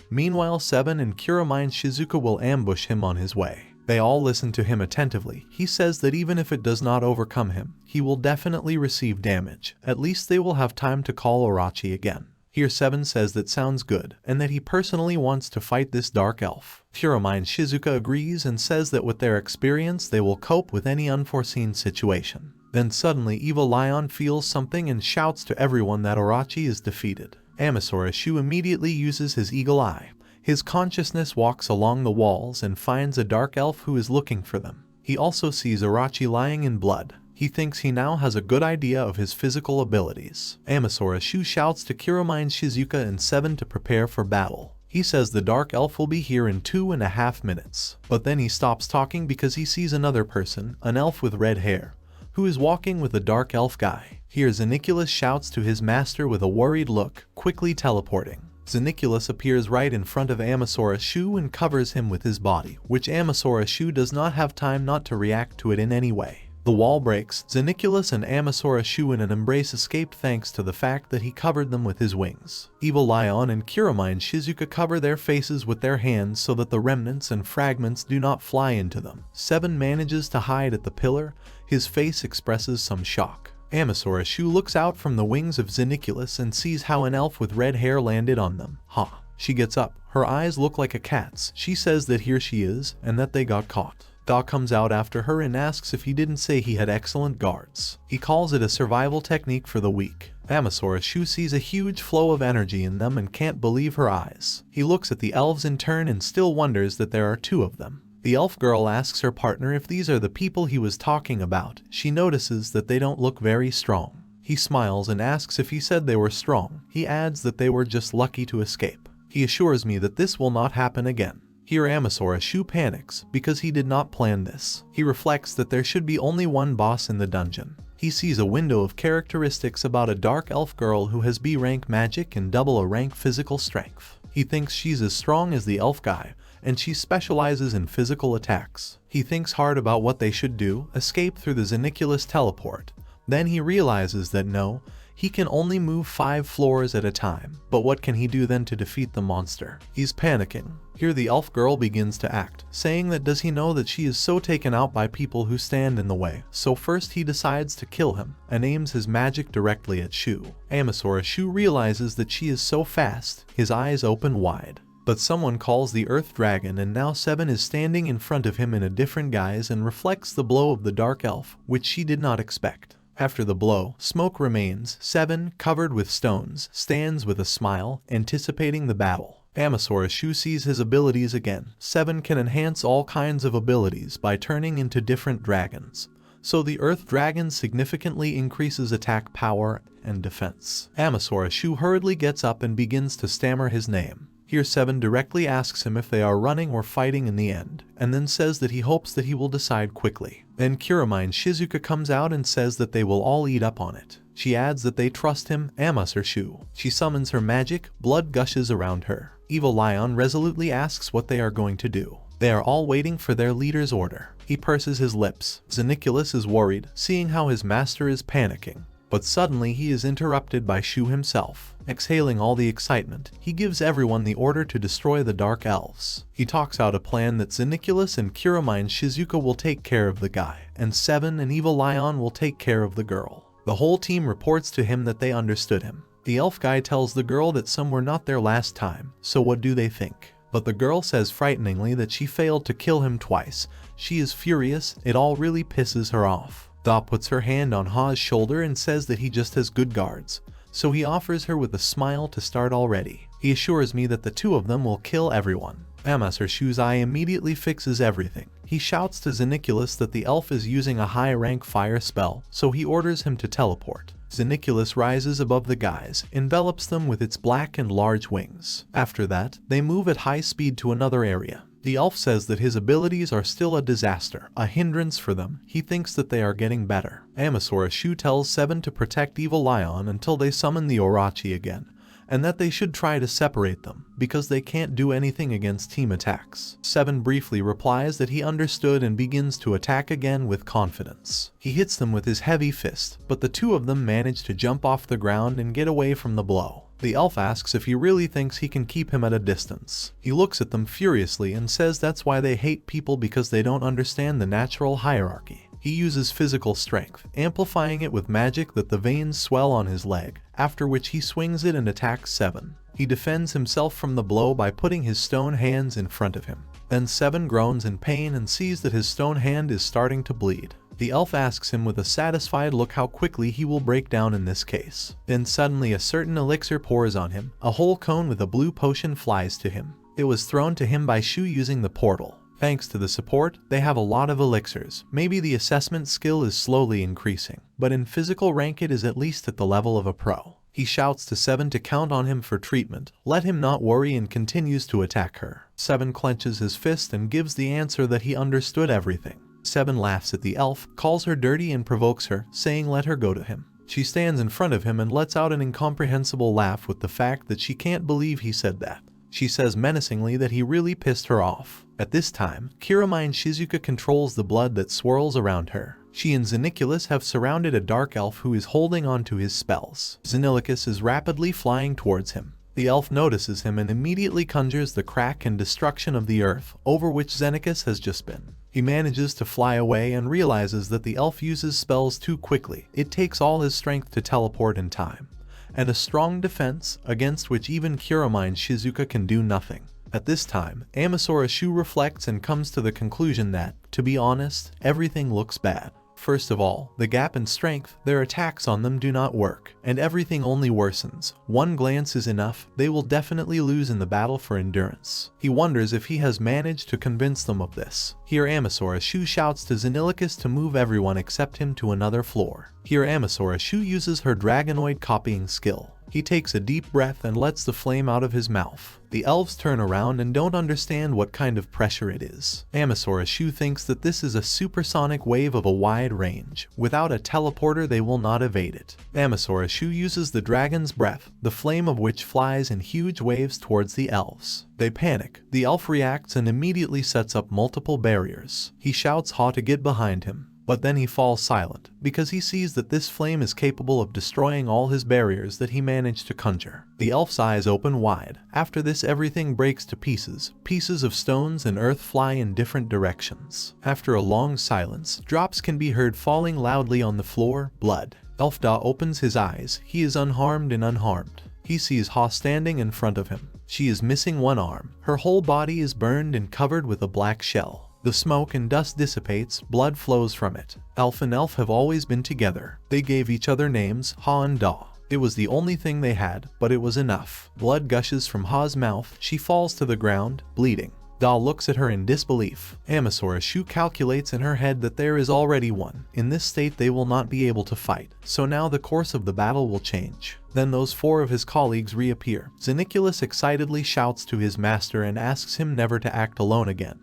[SPEAKER 1] Meanwhile, Seven and Kuramine Shizuka will ambush him on his way. They all listen to him attentively. He says that even if it does not overcome him, he will definitely receive damage. At least they will have time to call Orochi again. Here Seven says that sounds good, and that he personally wants to fight this Dark Elf. Kuramine Shizuka agrees and says that with their experience they will cope with any unforeseen situation. Then suddenly Evil Lion feels something and shouts to everyone that Orochi is defeated. Amasra Shu immediately uses his eagle eye. His consciousness walks along the walls and finds a dark elf who is looking for them. He also sees Orochi lying in blood. He thinks he now has a good idea of his physical abilities. Amasra Shu shouts to Kiramine, Shizuka and Seven to prepare for battle. He says the dark elf will be here in 2.5 minutes. But then he stops talking because he sees another person, an elf with red hair, who is walking with a dark elf guy. Here Xeniculus shouts to his master with a worried look, quickly teleporting. Xeniculus appears right in front of Amasra Shu and covers him with his body, which Amasra Shu does not have time not to react to it in any way. The wall breaks. Xeniculus and Amasra Shu in an embrace escape thanks to the fact that he covered them with his wings. Evil Lion and Kiramine Shizuka cover their faces with their hands so that the remnants and fragments do not fly into them. Seven manages to hide at the pillar. His face expresses some shock. Amasra Shu looks out from the wings of Xeniculus and sees how an elf with red hair landed on them. Ha! She gets up. Her eyes look like a cat's. She says that here she is, and that they got caught. Da comes out after her and asks if he didn't say he had excellent guards. He calls it a survival technique for the weak. Amasra Shu sees a huge flow of energy in them and can't believe her eyes. He looks at the elves in turn and still wonders that there are 2 of them. The elf girl asks her partner if these are the people he was talking about. She notices that they don't look very strong. He smiles and asks if he said they were strong. He adds that they were just lucky to escape. He assures me that this will not happen again. Here Amasra Shu panics because he did not plan this. He reflects that there should be only one boss in the dungeon. He sees a window of characteristics about a dark elf girl who has B rank magic and double a rank physical strength. He thinks she's as strong as the elf guy, and she specializes in physical attacks. He thinks hard about what they should do, escape through the Xeniculus teleport. Then he realizes that no, he can only move 5 floors at a time. But what can he do then to defeat the monster? He's panicking. Here the elf girl begins to act, saying that does he know that she is so taken out by people who stand in the way. So first he decides to kill him, and aims his magic directly at Shu. Amasra Shu realizes that she is so fast, his eyes open wide. But someone calls the Earth Dragon and now Seven is standing in front of him in a different guise and reflects the blow of the Dark Elf, which she did not expect. After the blow, smoke remains. Seven, covered with stones, stands with a smile, anticipating the battle. Amasra Shu sees his abilities again. Seven can enhance all kinds of abilities by turning into different dragons. So the Earth Dragon significantly increases attack power and defense. Amasra Shu hurriedly gets up and begins to stammer his name. Here Seven directly asks him if they are running or fighting in the end, and then says that he hopes that he will decide quickly. Then Kiramine Shizuka comes out and says that they will all eat up on it. She adds that they trust him, Amasra Shu. She summons her magic, blood gushes around her. Evil Lion resolutely asks what they are going to do. They are all waiting for their leader's order. He purses his lips. Xeniculus is worried, seeing how his master is panicking. But suddenly he is interrupted by Shu himself. Exhaling all the excitement, he gives everyone the order to destroy the Dark Elves. He talks out a plan that Xeniculus and Kiramine Shizuka will take care of the guy, and Seven and Evil Lion will take care of the girl. The whole team reports to him that they understood him. The elf guy tells the girl that some were not there last time, so what do they think? But the girl says frighteningly that she failed to kill him twice. She is furious, it all really pisses her off. Da puts her hand on Ha's shoulder and says that he just has good guards, so he offers her with a smile to start already. He assures me that the 2 of them will kill everyone. Amasra Shu's eye immediately fixes everything. He shouts to Xeniculus that the elf is using a high-rank fire spell, so he orders him to teleport. Xeniculus rises above the guys, envelops them with its black and large wings. After that, they move at high speed to another area. The elf says that his abilities are still a disaster, a hindrance for them. He thinks that they are getting better. Amasra Shu tells Seven to protect Evil Lion until they summon the Orochi again, and that they should try to separate them, because they can't do anything against team attacks. Seven briefly replies that he understood and begins to attack again with confidence. He hits them with his heavy fist, but the 2 of them manage to jump off the ground and get away from the blow. The elf asks if he really thinks he can keep him at a distance. He looks at them furiously and says that's why they hate people, because they don't understand the natural hierarchy. He uses physical strength, amplifying it with magic that the veins swell on his leg, after which he swings it and attacks Seven. He defends himself from the blow by putting his stone hands in front of him. Then Seven groans in pain and sees that his stone hand is starting to bleed. The elf asks him with a satisfied look how quickly he will break down in this case. Then suddenly a certain elixir pours on him. A whole cone with a blue potion flies to him. It was thrown to him by Shu using the portal. Thanks to the support, they have a lot of elixirs. Maybe the assessment skill is slowly increasing, but in physical rank it is at least at the level of a pro. He shouts to Seven to count on him for treatment, let him not worry, and continues to attack her. Seven clenches his fist and gives the answer that he understood everything. Seven laughs at the elf, calls her dirty and provokes her, saying let her go to him. She stands in front of him and lets out an incomprehensible laugh with the fact that she can't believe he said that. She says menacingly that he really pissed her off. At this time, Kiramine Shizuka controls the blood that swirls around her. She and Xeniculus have surrounded a dark elf who is holding on to his spells. Xeniculus is rapidly flying towards him. The elf notices him and immediately conjures the crack and destruction of the earth, over which Xeniculus has just been. He manages to fly away and realizes that the elf uses spells too quickly. It takes all his strength to teleport in time, and a strong defense, against which even Kiramine Shizuka can do nothing. At this time, Amasra Shu reflects and comes to the conclusion that, to be honest, everything looks bad. First of all, the gap in strength, their attacks on them do not work, and everything only worsens. One glance is enough, they will definitely lose in the battle for endurance. He wonders if he has managed to convince them of this. Here Amasra Shu shouts to Xeniculus to move everyone except him to another floor. Here Amasra Shu uses her dragonoid copying skill. He takes a deep breath and lets the flame out of his mouth. The elves turn around and don't understand what kind of pressure it is. Amasra Shu thinks that this is a supersonic wave of a wide range. Without a teleporter they will not evade it. Amasra Shu uses the dragon's breath, the flame of which flies in huge waves towards the elves. They panic. The elf reacts and immediately sets up multiple barriers. He shouts Ha to get behind him. But then he falls silent, because he sees that this flame is capable of destroying all his barriers that he managed to conjure. The elf's eyes open wide. After this everything breaks to pieces. Pieces of stones and earth fly in different directions. After a long silence, drops can be heard falling loudly on the floor. Blood. Elf Da opens his eyes. He is unharmed and unharmed. He sees Ha standing in front of him. She is missing one arm. Her whole body is burned and covered with a black shell. The smoke and dust dissipates, blood flows from it. Elf and elf have always been together. They gave each other names, Ha and Da. It was the only thing they had, but it was enough. Blood gushes from Ha's mouth. She falls to the ground, bleeding. Da looks at her in disbelief. Amasra Shu calculates in her head that there is already one. In this state they will not be able to fight, so now the course of the battle will change. Then those four of his colleagues reappear. Xeniculus excitedly shouts to his master and asks him never to act alone again,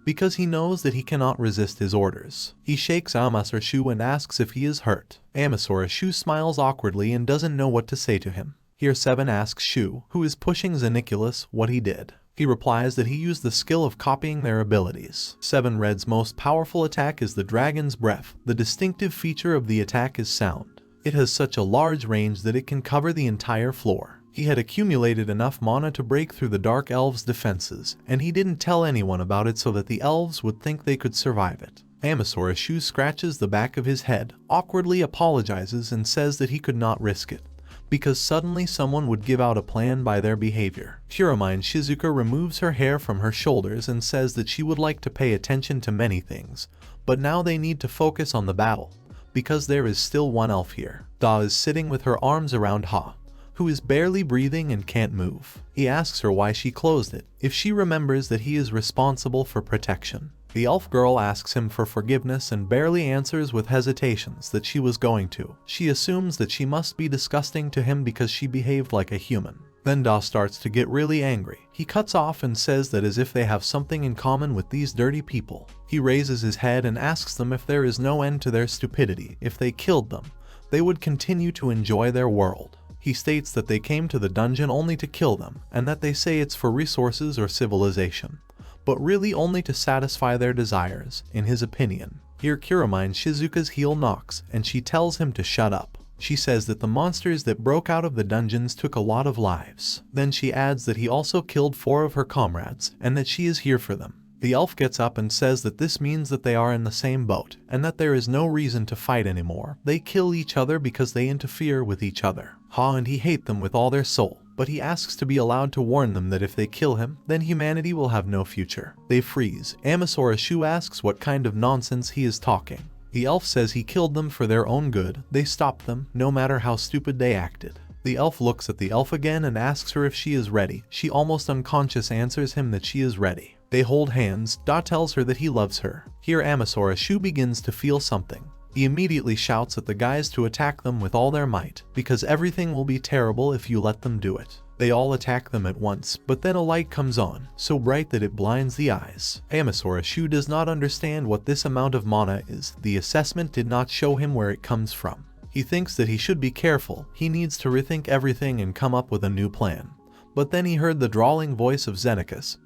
[SPEAKER 1] because he knows that he cannot resist his orders. He shakes Amasra Shu and asks if he is hurt. Amasra Shu smiles awkwardly and doesn't know what to say to him. Here Seven asks Shu, who is pushing Xeniculus, what he did. He replies that he used the skill of copying their abilities. Seven Red's most powerful attack is the dragon's breath. The distinctive feature of the attack is sound. It has such a large range that it can cover the entire floor. He had accumulated enough mana to break through the Dark Elves' defenses, and he didn't tell anyone about it so that the elves would think they could survive it. Amasra Shu scratches the back of his head, awkwardly apologizes and says that he could not risk it, because suddenly someone would give out a plan by their behavior. Kiramine Shizuka removes her hair from her shoulders and says that she would like to pay attention to many things, but now they need to focus on the battle, because there is still one elf here. Da is sitting with her arms around Ha, who is barely breathing and can't move. He asks her why she closed it, if she remembers that he is responsible for protection. The elf girl asks him for forgiveness and barely answers with hesitations that she was going to. She assumes that she must be disgusting to him because she behaved like a human. Then Da starts to get really angry. He cuts off and says that as if they have something in common with these dirty people. He raises his head and asks them if there is no end to their stupidity. If they killed them, they would continue to enjoy their world. He states that they came to the dungeon only to kill them, and that they say it's for resources or civilization, but really only to satisfy their desires, in his opinion. Here Kiramine Shizuka's heel knocks, and she tells him to shut up. She says that the monsters that broke out of the dungeons took a lot of lives. Then she adds that he also killed 4 of her comrades, and that she is here for them. The elf gets up and says that this means that they are in the same boat, and that there is no reason to fight anymore. They kill each other because they interfere with each other. Ha and he hate them with all their soul, but he asks to be allowed to warn them that if they kill him, then humanity will have no future. They freeze. Amasra Shu asks what kind of nonsense he is talking. The elf says he killed them for their own good, they stopped them, no matter how stupid they acted. The elf looks at the elf again and asks her if she is ready. She almost unconscious answers him that she is ready. They hold hands. Da tells her that he loves her. Here Amasra Shu begins to feel something. He immediately shouts at the guys to attack them with all their might, because everything will be terrible if you let them do it. They all attack them at once, but then a light comes on, so bright that it blinds the eyes. Amasra Shu does not understand what this amount of mana is. The assessment did not show him where it comes from. He thinks that he should be careful. He needs to rethink everything and come up with a new plan. But then he heard the drawling voice of Xenichus,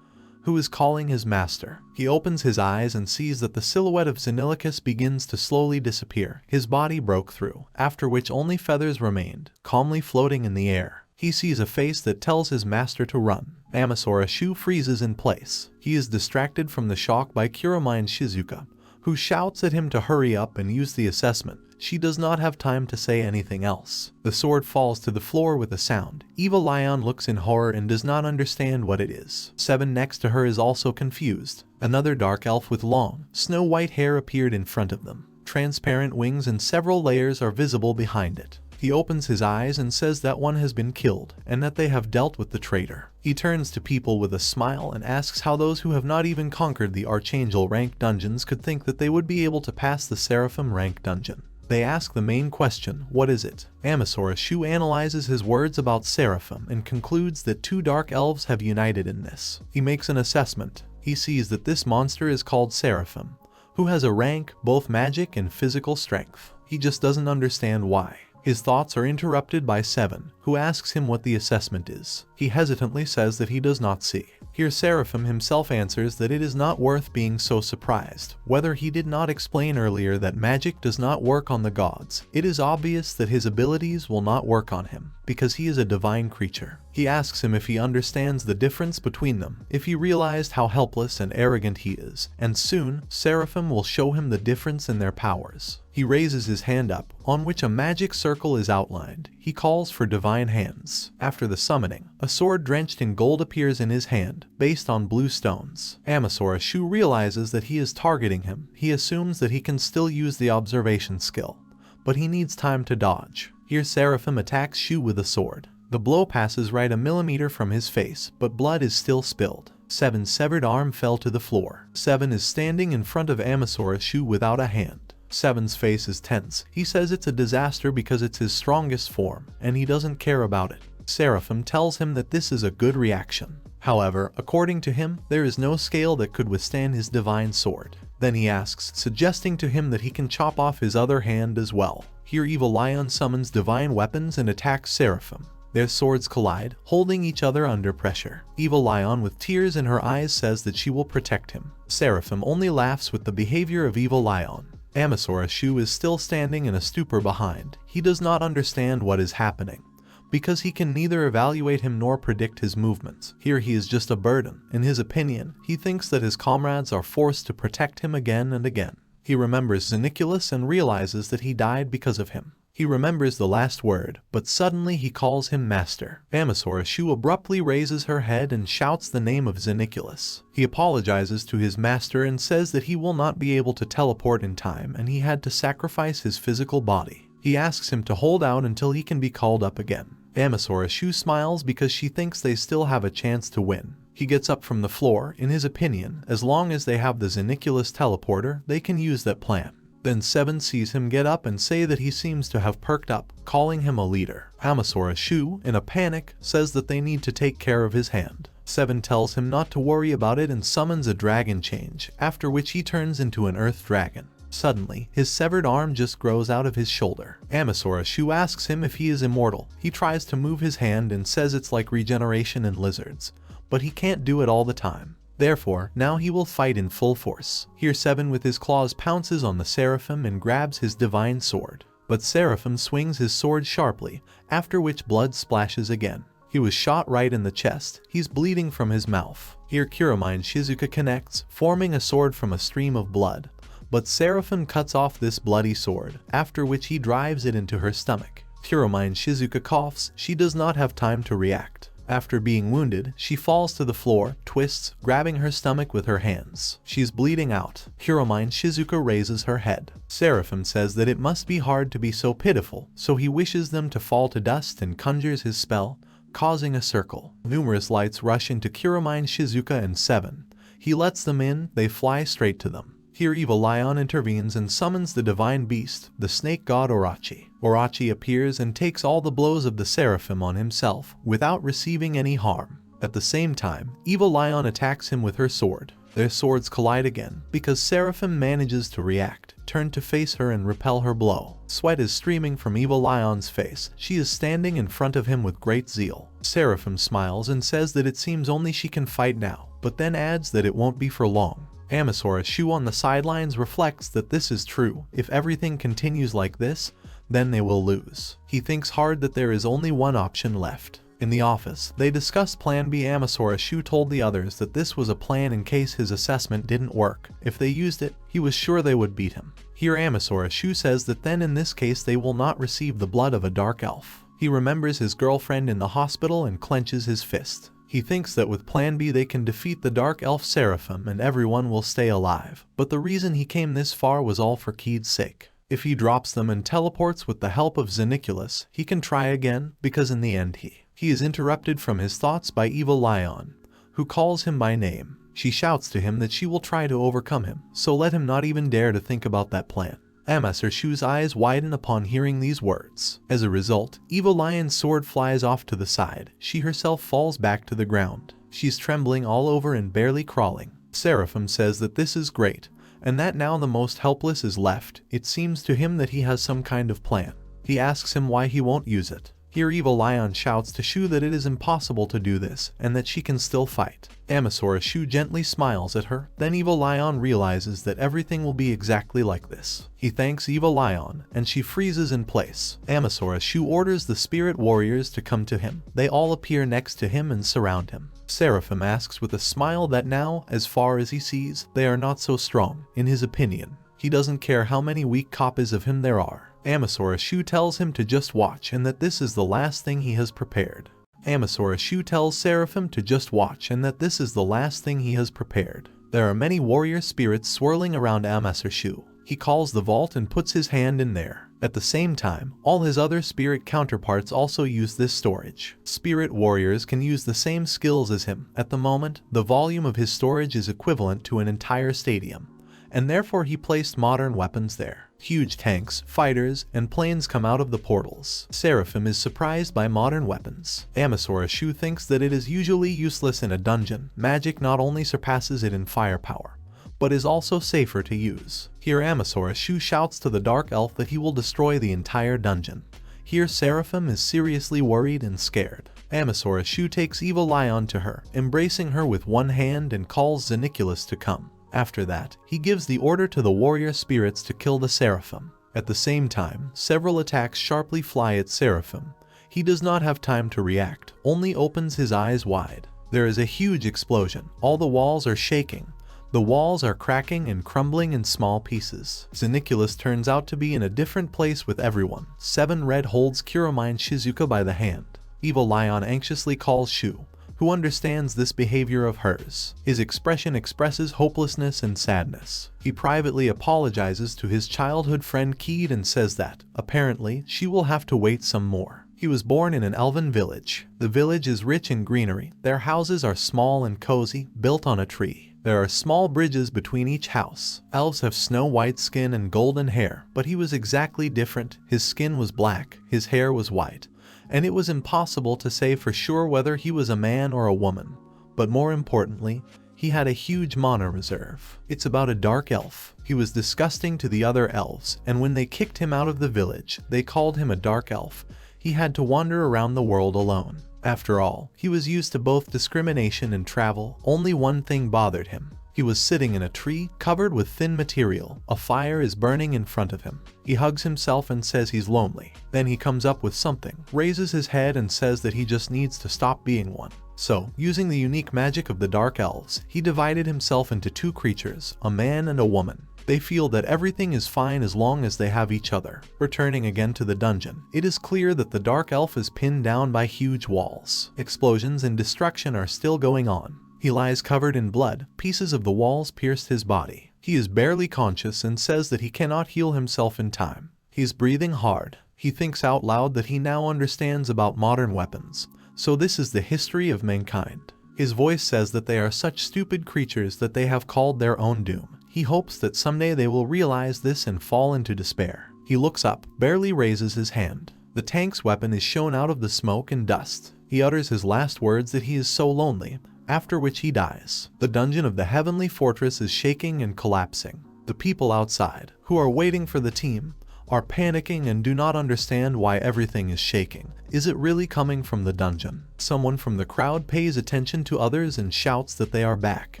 [SPEAKER 1] who is calling his master. He opens his eyes and sees that the silhouette of Xenichus begins to slowly disappear. His body broke through, after which only feathers remained, calmly floating in the air. He sees a face that tells his master to run. Amasra Shu freezes in place. He is distracted from the shock by Kuramine Shizuka, who shouts at him to hurry up and use the assessment. She does not have time to say anything else. The sword falls to the floor with a sound. Eva Lion looks in horror and does not understand what it is. Seven next to her is also confused. Another dark elf with long, snow-white hair appeared in front of them. Transparent wings and several layers are visible behind it. He opens his eyes and says that one has been killed, and that they have dealt with the traitor. He turns to people with a smile and asks how those who have not even conquered the Archangel rank dungeons could think that they would be able to pass the Seraphim rank dungeon. They ask the main question, what is it? Amasra Shu analyzes his words about Seraphim and concludes that two dark elves have united in this. He makes an assessment. He sees that this monster is called Seraphim, who has a rank, both magic and physical strength. He just doesn't understand why. His thoughts are interrupted by Seven, who asks him what the assessment is. He hesitantly says that he does not see. Here Seraphim himself answers that it is not worth being so surprised. Whether he did not explain earlier that magic does not work on the gods, it is obvious that his abilities will not work on him, because he is a divine creature. He asks him if he understands the difference between them, if he realized how helpless and arrogant he is, and soon, Seraphim will show him the difference in their powers. He raises his hand up, on which a magic circle is outlined. He calls for divine hands. After the summoning, a sword drenched in gold appears in his hand, based on blue stones. Amasra Shu realizes that he is targeting him. He assumes that he can still use the observation skill, but he needs time to dodge. Here Seraphim attacks Shu with a sword. The blow passes right a millimeter from his face, but blood is still spilled. Seven's severed arm fell to the floor. Seven is standing in front of Amasra Shu without a hand. Seven's face is tense. He says it's a disaster because it's his strongest form, and he doesn't care about it. Seraphim tells him that this is a good reaction. However, according to him, there is no scale that could withstand his divine sword. Then he asks, suggesting to him that he can chop off his other hand as well. Here Evil Lion summons divine weapons and attacks Seraphim. Their swords collide, holding each other under pressure. Evil Lion with tears in her eyes says that she will protect him. Seraphim only laughs with the behavior of Evil Lion. Amasra Shu is still standing in a stupor behind. He does not understand what is happening, because he can neither evaluate him nor predict his movements. Here he is just a burden. In his opinion, he thinks that his comrades are forced to protect him again and again. He remembers Xenichus and realizes that he died because of him. He remembers the last word, but suddenly he calls him master. Amasra Shu abruptly raises her head and shouts the name of Xenichus. He apologizes to his master and says that he will not be able to teleport in time and he had to sacrifice his physical body. He asks him to hold out until he can be called up again. Amasra Shu smiles because she thinks they still have a chance to win. He gets up from the floor. In his opinion, as long as they have the Xenichus teleporter, they can use that plan. Then Seven sees him get up and say that he seems to have perked up, calling him a leader. Amasra Shu, in a panic, says that they need to take care of his hand. Seven tells him not to worry about it and summons a dragon change, after which he turns into an earth dragon. Suddenly, his severed arm just grows out of his shoulder. Amasra Shu asks him if he is immortal. He tries to move his hand and says it's like regeneration in lizards, but he can't do it all the time. Therefore, now he will fight in full force. Here Seven with his claws pounces on the Seraphim and grabs his divine sword. But Seraphim swings his sword sharply, after which blood splashes again. He was shot right in the chest. He's bleeding from his mouth. Here Kuramine Shizuka connects, forming a sword from a stream of blood. But Seraphim cuts off this bloody sword, after which he drives it into her stomach. Kuramine Shizuka coughs. She does not have time to react. After being wounded, she falls to the floor, twists, grabbing her stomach with her hands. She's bleeding out. Kuromine Shizuka raises her head. Seraphim says that it must be hard to be so pitiful, so he wishes them to fall to dust and conjures his spell, causing a circle. Numerous lights rush into Kuromine Shizuka and Seven. He lets them in, they fly straight to them. Here Evil Lion intervenes and summons the divine beast, the snake god Orochi. Orochi appears and takes all the blows of the Seraphim on himself, without receiving any harm. At the same time, Evil Lion attacks him with her sword. Their swords collide again, because Seraphim manages to react, turn to face her and repel her blow. Sweat is streaming from Evil Lion's face. She is standing in front of him with great zeal. Seraphim smiles and says that it seems only she can fight now, but then adds that it won't be for long. Amasra Shu on the sidelines reflects that this is true. If everything continues like this, then they will lose. He thinks hard that there is only one option left. In the office, they discuss Plan B. Amasra Shu told the others that this was a plan in case his assessment didn't work. If they used it, he was sure they would beat him. Here Amasra Shu says that then in this case they will not receive the blood of a dark elf. He remembers his girlfriend in the hospital and clenches his fist. He thinks that with Plan B they can defeat the Dark Elf Seraphim and everyone will stay alive. But the reason he came this far was all for Keed's sake. If he drops them and teleports with the help of Xeniculus, he can try again, because in the end he is interrupted from his thoughts by Evil Lion, who calls him by name. She shouts to him that she will try to overcome him, so let him not even dare to think about that plan. Amasra Shu's eyes widen upon hearing these words. As a result, Evil Lion's sword flies off to the side. She herself falls back to the ground. She's trembling all over and barely crawling. Seraphim says that this is great, and that now the most helpless is left. It seems to him that he has some kind of plan. He asks him why he won't use it. Here Evil Lion shouts to Shu that it is impossible to do this, and that she can still fight. Amasra Shu gently smiles at her. Then Evil Lion realizes that everything will be exactly like this. He thanks Evil Lion, and she freezes in place. Amasra Shu orders the spirit warriors to come to him. They all appear next to him and surround him. Seraphim asks with a smile that now, as far as he sees, they are not so strong. In his opinion, he doesn't care how many weak copies of him there are. Amasra Shu tells him to just watch and that this is the last thing he has prepared. Amasra Shu tells Seraphim to just watch and that this is the last thing he has prepared. There are many warrior spirits swirling around Amasra Shu. He calls the vault and puts his hand in there. At the same time, all his other spirit counterparts also use this storage. Spirit warriors can use the same skills as him. At the moment, the volume of his storage is equivalent to an entire stadium, and therefore he placed modern weapons there. Huge tanks, fighters, and planes come out of the portals. Seraphim is surprised by modern weapons. Amasra Shu thinks that it is usually useless in a dungeon. Magic not only surpasses it in firepower, but is also safer to use. Here Amasra Shu shouts to the Dark Elf that he will destroy the entire dungeon. Here Seraphim is seriously worried and scared. Amasra Shu takes Evil Lion to her, embracing her with one hand and calls Xeniculus to come. After that, he gives the order to the warrior spirits to kill the Seraphim. At the same time, several attacks sharply fly at Seraphim. He does not have time to react, only opens his eyes wide. There is a huge explosion. All the walls are shaking. The walls are cracking and crumbling in small pieces. Xeniculus turns out to be in a different place with everyone. Seven Red holds Kuromine Shizuka by the hand. Evil Lion anxiously calls Shu, who understands this behavior of hers. His expression expresses hopelessness and sadness. He privately apologizes to his childhood friend Keed and says that, apparently, she will have to wait some more. He was born in an elven village. The village is rich in greenery. Their houses are small and cozy, built on a tree. There are small bridges between each house. Elves have snow-white skin and golden hair, but he was exactly different. His skin was black, his hair was white, and it was impossible to say for sure whether he was a man or a woman. But more importantly, he had a huge mana reserve. It's about a dark elf. He was disgusting to the other elves, and when they kicked him out of the village, they called him a dark elf. He had to wander around the world alone. After all, he was used to both discrimination and travel. Only one thing bothered him. He was sitting in a tree, covered with thin material. A fire is burning in front of him. He hugs himself and says he's lonely. Then he comes up with something, raises his head and says that he just needs to stop being one. So, using the unique magic of the Dark Elves, he divided himself into two creatures, a man and a woman. They feel that everything is fine as long as they have each other. Returning again to the dungeon, it is clear that the dark elf is pinned down by huge walls. Explosions and destruction are still going on. He lies covered in blood, pieces of the walls pierced his body. He is barely conscious and says that he cannot heal himself in time. He's breathing hard. He thinks out loud that he now understands about modern weapons. So this is the history of mankind. His voice says that they are such stupid creatures that they have called their own doom. He hopes that someday they will realize this and fall into despair. He looks up, barely raises his hand. The tank's weapon is shown out of the smoke and dust. He utters his last words that he is so lonely, after which he dies. The dungeon of the heavenly fortress is shaking and collapsing. The people outside, who are waiting for the team, are panicking and do not understand why everything is shaking. Is it really coming from the dungeon? Someone from the crowd pays attention to others and shouts that they are back.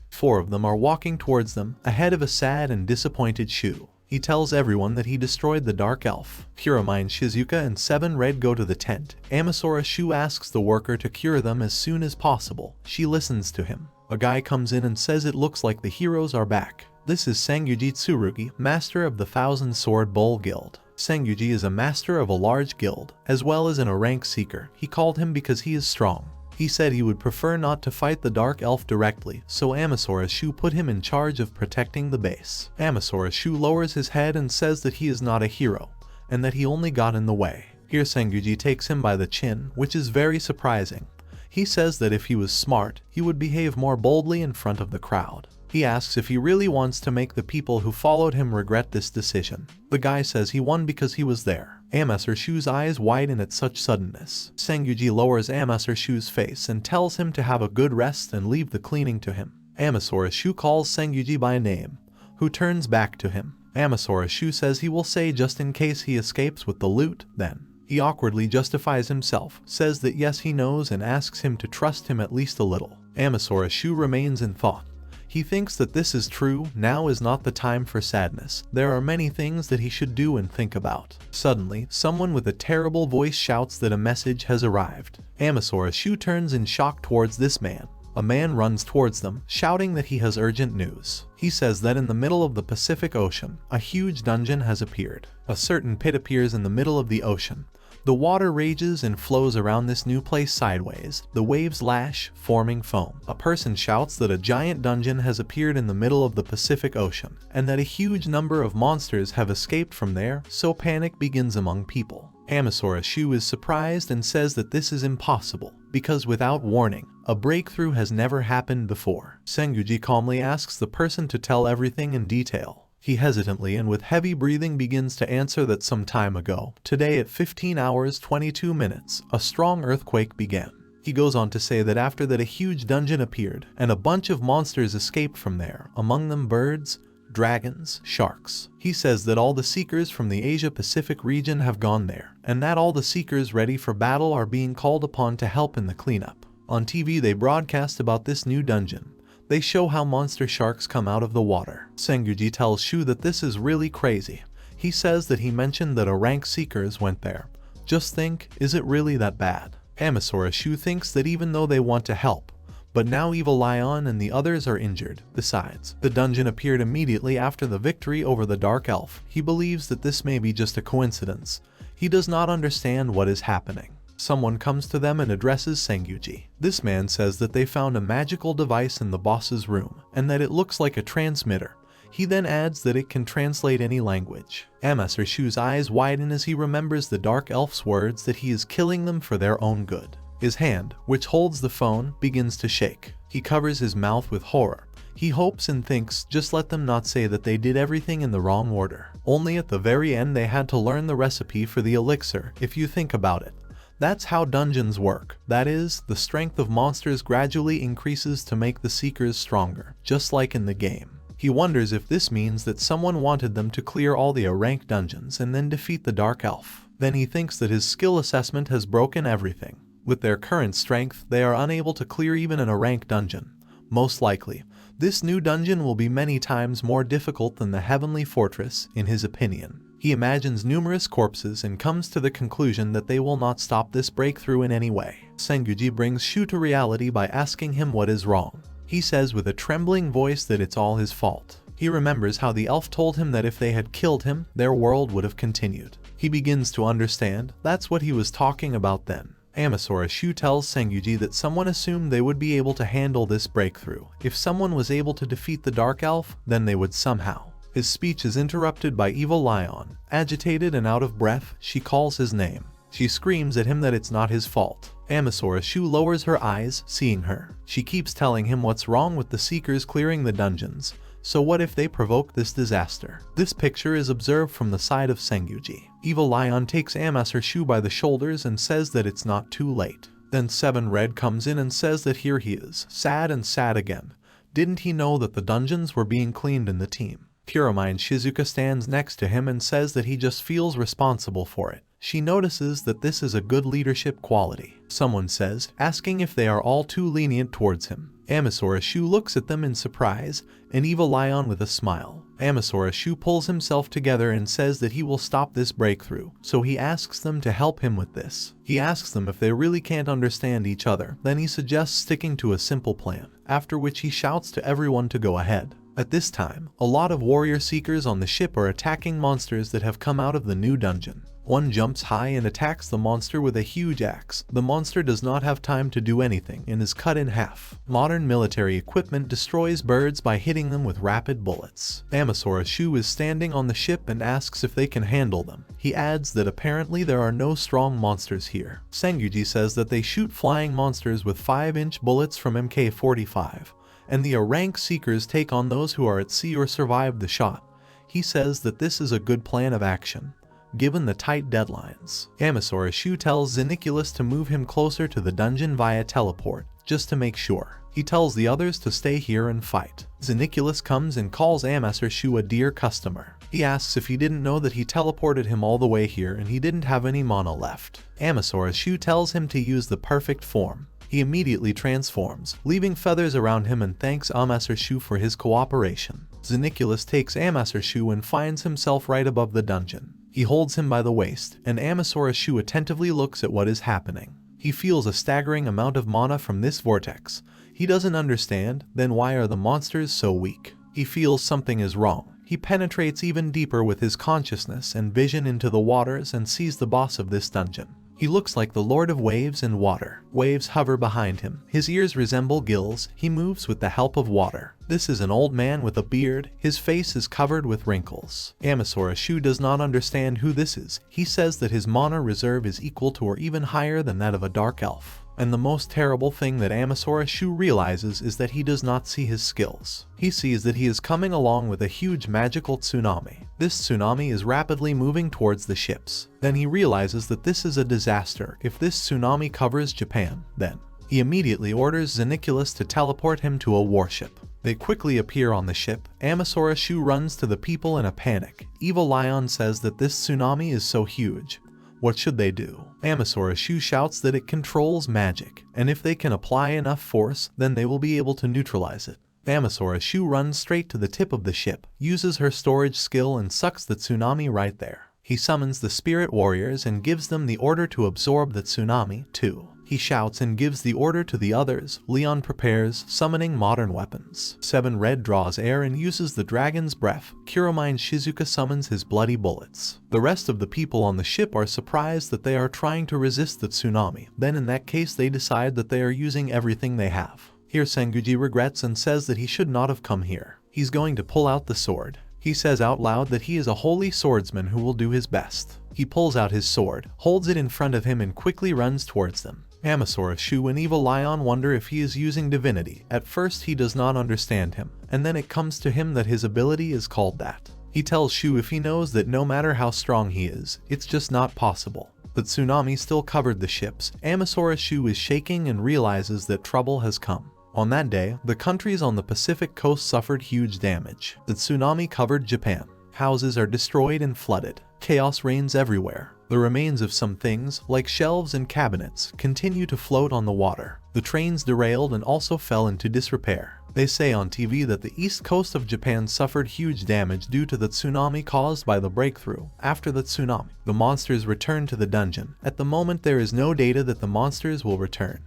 [SPEAKER 1] 4 of them are walking towards them, ahead of a sad and disappointed Shu. He tells everyone that he destroyed the dark elf. Kuramine, Shizuka, and 7 Red go to the tent. Amasra Shu asks the worker to cure them as soon as possible. She listens to him. A guy comes in and says it looks like the heroes are back. This is Sengyuji Tsurugi, master of the Thousand Sword Bowl Guild. Sengyuji is a master of a large guild, as well as a rank seeker. He called him because he is strong. He said he would prefer not to fight the dark elf directly, so Amasra Shu put him in charge of protecting the base. Amasra Shu lowers his head and says that he is not a hero, and that he only got in the way. Here Sengyuji takes him by the chin, which is very surprising. He says that if he was smart, he would behave more boldly in front of the crowd. He asks if he really wants to make the people who followed him regret this decision. The guy says he won because he was there. Amasra Shu's eyes widen at such suddenness. Sengyuji lowers Amasra Shu's face and tells him to have a good rest and leave the cleaning to him. Amasra Shu calls Sengyuji by name, who turns back to him. Amasra Shu says he will say just in case he escapes with the loot, then. He awkwardly justifies himself, says that yes he knows and asks him to trust him at least a little. Amasra Shu remains in thought. He thinks that this is true, now is not the time for sadness. There are many things that he should do and think about. Suddenly, someone with a terrible voice shouts that a message has arrived. Amasra Shu turns in shock towards this man. A man runs towards them, shouting that he has urgent news. He says that in the middle of the Pacific Ocean, a huge dungeon has appeared. A certain pit appears in the middle of the ocean. The water rages and flows around this new place sideways. The waves lash, forming foam. A person shouts that a giant dungeon has appeared in the middle of the Pacific Ocean, and that a huge number of monsters have escaped from there, so panic begins among people. Amasra Shu is surprised and says that this is impossible, because without warning, a breakthrough has never happened before. Sengyuji calmly asks the person to tell everything in detail. He hesitantly and with heavy breathing begins to answer that some time ago, today at 15 hours 22 minutes, a strong earthquake began. He goes on to say that after that a huge dungeon appeared, and a bunch of monsters escaped from there, among them birds, dragons, sharks. He says that all the seekers from the Asia-Pacific region have gone there, and that all the seekers ready for battle are being called upon to help in the cleanup. On TV they broadcast about this new dungeon. They show how monster sharks come out of the water. Sengyuji tells Shu that this is really crazy. He says that he mentioned that a rank seekers went there. Just think, is it really that bad? Amasra Shu thinks that even though they want to help, but now Evil Lion and the others are injured. Besides, the dungeon appeared immediately after the victory over the Dark Elf. He believes that this may be just a coincidence. He does not understand what is happening. Someone comes to them and addresses Sengyuji. This man says that they found a magical device in the boss's room, and that it looks like a transmitter. He then adds that it can translate any language. Amasra Shu's eyes widen as he remembers the Dark Elf's words that he is killing them for their own good. His hand, which holds the phone, begins to shake. He covers his mouth with horror. He hopes and thinks, just let them not say that they did everything in the wrong order. Only at the very end they had to learn the recipe for the elixir, if you think about it. That's how dungeons work. That is, the strength of monsters gradually increases to make the seekers stronger, just like in the game. He wonders if this means that someone wanted them to clear all the A-rank dungeons and then defeat the Dark Elf. Then he thinks that his skill assessment has broken everything. With their current strength, they are unable to clear even an A-rank dungeon. Most likely, this new dungeon will be many times more difficult than the Heavenly Fortress, in his opinion. He imagines numerous corpses and comes to the conclusion that they will not stop this breakthrough in any way. Sengyuji brings Shu to reality by asking him what is wrong. He says with a trembling voice that it's all his fault. He remembers how the elf told him that if they had killed him, their world would have continued. He begins to understand that's what he was talking about then. Amasra Shu tells Senguji that someone assumed they would be able to handle this breakthrough. If someone was able to defeat the Dark Elf, then they would somehow. His speech is interrupted by Evil Lion. Agitated and out of breath, she calls his name. She screams at him that it's not his fault. Amasra Shu lowers her eyes, seeing her. She keeps telling him what's wrong with the Seekers clearing the dungeons. So what if they provoke this disaster? This picture is observed from the side of Senguji. Evil Lion takes Amasra Shu by the shoulders and says that it's not too late. Then 7 Red comes in and says that here he is, sad and sad again. Didn't he know that the dungeons were being cleaned in the team? Kuromine Shizuka stands next to him and says that he just feels responsible for it. She notices that this is a good leadership quality. Someone says, asking if they are all too lenient towards him. Amasra Shu looks at them in surprise, and Evil Lion with a smile. Amasra Shu pulls himself together and says that he will stop this breakthrough, so he asks them to help him with this. He asks them if they really can't understand each other, then he suggests sticking to a simple plan, after which he shouts to everyone to go ahead. At this time, a lot of warrior seekers on the ship are attacking monsters that have come out of the new dungeon. One jumps high and attacks the monster with a huge axe. The monster does not have time to do anything and is cut in half. Modern military equipment destroys birds by hitting them with rapid bullets. Amasra Shu is standing on the ship and asks if they can handle them. He adds that apparently there are no strong monsters here. Senguji says that they shoot flying monsters with 5-inch bullets from MK45, and the rank seekers take on those who are at sea or survive the shot. He says that this is a good plan of action, given the tight deadlines. Amasra Shu tells Xeniculus to move him closer to the dungeon via teleport, just to make sure. He tells the others to stay here and fight. Xeniculus comes and calls Amasra Shu a dear customer. He asks if he didn't know that he teleported him all the way here and he didn't have any mana left. Amasra Shu tells him to use the perfect form. He immediately transforms, leaving feathers around him, and thanks Amasra Shu for his cooperation. Xeniculus takes Amasra Shu and finds himself right above the dungeon. He holds him by the waist, and Amasra Shu attentively looks at what is happening. He feels a staggering amount of mana from this vortex. He doesn't understand, then why are the monsters so weak? He feels something is wrong. He penetrates even deeper with his consciousness and vision into the waters and sees the boss of this dungeon. He looks like the Lord of Waves and Water. Waves hover behind him. His ears resemble gills. He moves with the help of water. This is an old man with a beard. His face is covered with wrinkles. Amasra Shu does not understand who this is. He says that his mana reserve is equal to or even higher than that of a dark elf. And the most terrible thing that Amasra Shu realizes is that he does not see his skills. He sees that he is coming along with a huge magical tsunami. This tsunami is rapidly moving towards the ships. Then he realizes that this is a disaster. If this tsunami covers Japan, then he immediately orders Xeniculus to teleport him to a warship. They quickly appear on the ship. Amasra Shu runs to the people in a panic. Evil Lion says that this tsunami is so huge. What should they do? Amasra Shu shouts that it controls magic, and if they can apply enough force, then they will be able to neutralize it. Amasra Shu runs straight to the tip of the ship, uses her storage skill and sucks the tsunami right there. He summons the spirit warriors and gives them the order to absorb the tsunami, too. He shouts and gives the order to the others. Leon prepares, summoning modern weapons. 7 Red draws air and uses the dragon's breath. Kuromine Shizuka summons his bloody bullets. The rest of the people on the ship are surprised that they are trying to resist the tsunami. Then in that case they decide that they are using everything they have. Here Senguji regrets and says that he should not have come here. He's going to pull out the sword. He says out loud that he is a holy swordsman who will do his best. He pulls out his sword, holds it in front of him and quickly runs towards them. Amasra Shu and Evil Lion wonder if he is using divinity. At first he does not understand him, and then it comes to him that his ability is called that. He tells Shu if he knows that no matter how strong he is, it's just not possible. The tsunami still covered the ships. Amasra Shu is shaking and realizes that trouble has come. On that day, the countries on the Pacific coast suffered huge damage. The tsunami covered Japan. Houses are destroyed and flooded. Chaos reigns everywhere. The remains of some things, like shelves and cabinets, continue to float on the water. The trains derailed and also fell into disrepair. They say on TV that the east coast of Japan suffered huge damage due to the tsunami caused by the breakthrough. After the tsunami, the monsters return to the dungeon. At the moment there is no data that the monsters will return,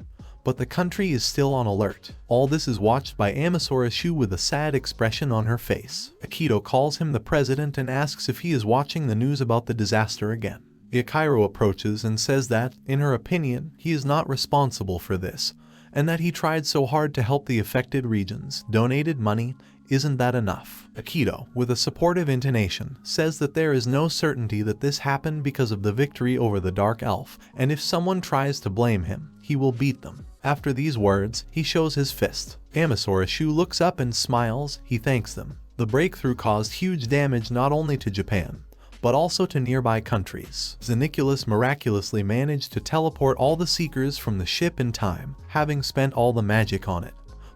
[SPEAKER 1] but the country is still on alert. All this is watched by Amasra Shu with a sad expression on her face. Akito calls him the president and asks if he is watching the news about the disaster again. Yakiru approaches and says that, in her opinion, he is not responsible for this, and that he tried so hard to help the affected regions, donated money. Isn't that enough? Akito, with a supportive intonation, says that there is no certainty that this happened because of the victory over the Dark Elf, and if someone tries to blame him, he will beat them. After these words, he shows his fist. Amasra Shu looks up and smiles. He thanks them. The breakthrough caused huge damage not only to Japan, but also to nearby countries. Xeniculus miraculously managed to teleport all the Seekers from the ship in time, having spent all the magic on it.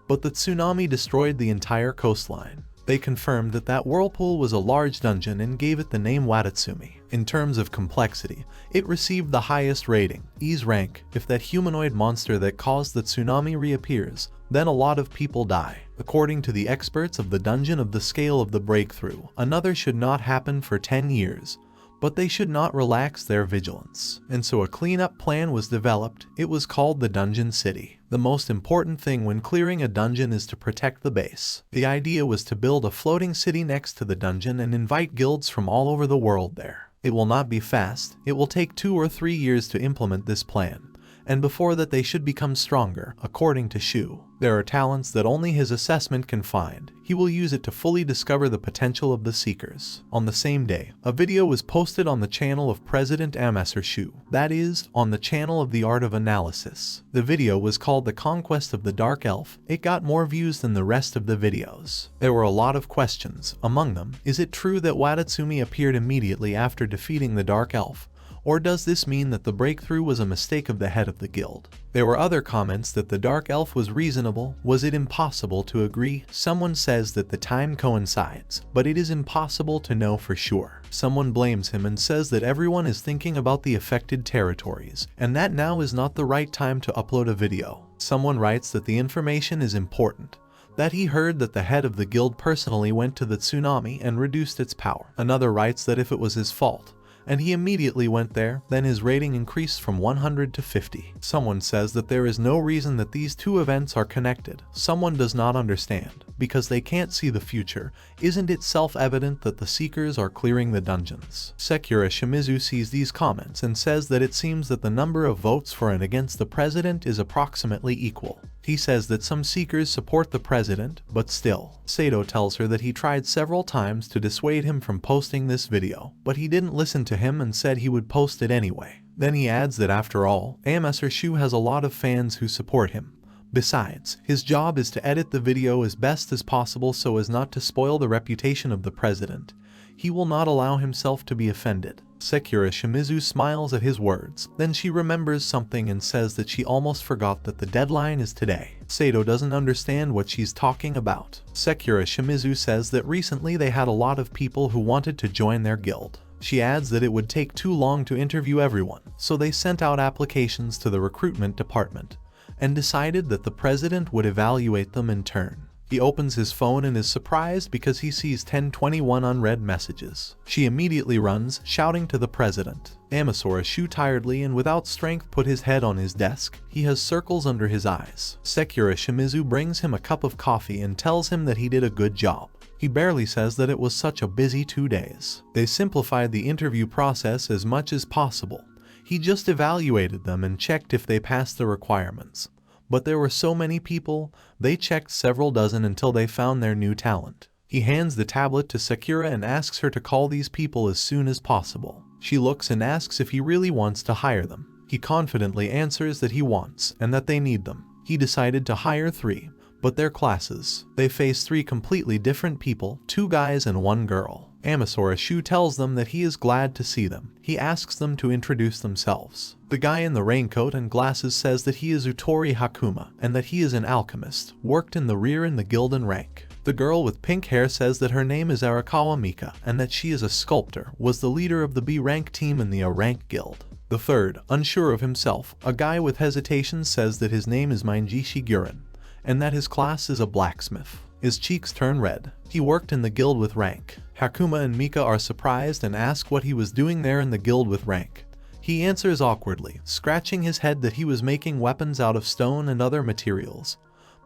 [SPEAKER 1] But the tsunami destroyed the entire coastline. They confirmed that that whirlpool was a large dungeon and gave it the name Watatsumi. In terms of complexity, it received the highest rating, E's rank. If that humanoid monster that caused the tsunami reappears, then a lot of people die. According to the experts of the dungeon of the scale of the breakthrough, another should not happen for 10 years. But they should not relax their vigilance. And so a cleanup plan was developed. It was called the Dungeon City. The most important thing when clearing a dungeon is to protect the base. The idea was to build a floating city next to the dungeon and invite guilds from all over the world there. It will not be fast. It will take 2 or 3 years to implement this plan. And before that they should become stronger, according to Shu. There are talents that only his assessment can find. He will use it to fully discover the potential of the Seekers. On the same day, a video was posted on the channel of President Amasra Shu, that is, on the channel of the Art of Analysis. The video was called The Conquest of the Dark Elf. It got more views than the rest of the videos. There were a lot of questions. Among them, is it true that Watatsumi appeared immediately after defeating the Dark Elf? Or does this mean that the breakthrough was a mistake of the head of the guild? There were other comments that the Dark Elf was reasonable. Was it impossible to agree? Someone says that the time coincides, but it is impossible to know for sure. Someone blames him and says that everyone is thinking about the affected territories, and that now is not the right time to upload a video. Someone writes that the information is important, that he heard that the head of the guild personally went to the tsunami and reduced its power. Another writes that if it was his fault, and he immediately went there, then his rating increased from 100 to 50. Someone says that there is no reason that these two events are connected. Someone does not understand, because they can't see the future. Isn't it self-evident that the Seekers are clearing the dungeons? Sekura Shimizu sees these comments and says that it seems that the number of votes for and against the president is approximately equal. He says that some Seekers support the president, but still. Sato tells her that he tried several times to dissuade him from posting this video, but he didn't listen to him and said he would post it anyway. Then he adds that after all, Amasra Shu has a lot of fans who support him. Besides, his job is to edit the video as best as possible so as not to spoil the reputation of the president. He will not allow himself to be offended. Sekura Shimizu smiles at his words. Then she remembers something and says that she almost forgot that the deadline is today. Sato doesn't understand what she's talking about. Sekura Shimizu says that recently they had a lot of people who wanted to join their guild. She adds that it would take too long to interview everyone, so they sent out applications to the recruitment department and decided that the president would evaluate them in turn. He opens his phone and is surprised because he sees 1021 unread messages. She immediately runs, shouting to the president. Amasra Shu tiredly and without strength put his head on his desk. He has circles under his eyes. Sekura Shimizu brings him a cup of coffee and tells him that he did a good job. He barely says that it was such a busy 2 days. They simplified the interview process as much as possible. He just evaluated them and checked if they passed the requirements. But there were so many people, they checked several dozen until they found their new talent. He hands the tablet to Sekura and asks her to call these people as soon as possible. She looks and asks if he really wants to hire them. He confidently answers that he wants and that they need them. He decided to hire 3, but their classes. They face 3 completely different people, 2 guys and 1 girl. Amasra Shu tells them that he is glad to see them. He asks them to introduce themselves. The guy in the raincoat and glasses says that he is Utori Hakuma and that he is an alchemist, worked in the rear in the Gildan rank. The girl with pink hair says that her name is Arakawa Mika and that she is a sculptor, was the leader of the B rank team in the A rank guild. The third, unsure of himself, a guy with hesitation says that his name is Mainji Shiguren and that his class is a blacksmith. His cheeks turn red. He worked in the guild with rank. Hakuma and Mika are surprised and ask what he was doing there in the guild with rank. He answers awkwardly, scratching his head that he was making weapons out of stone and other materials,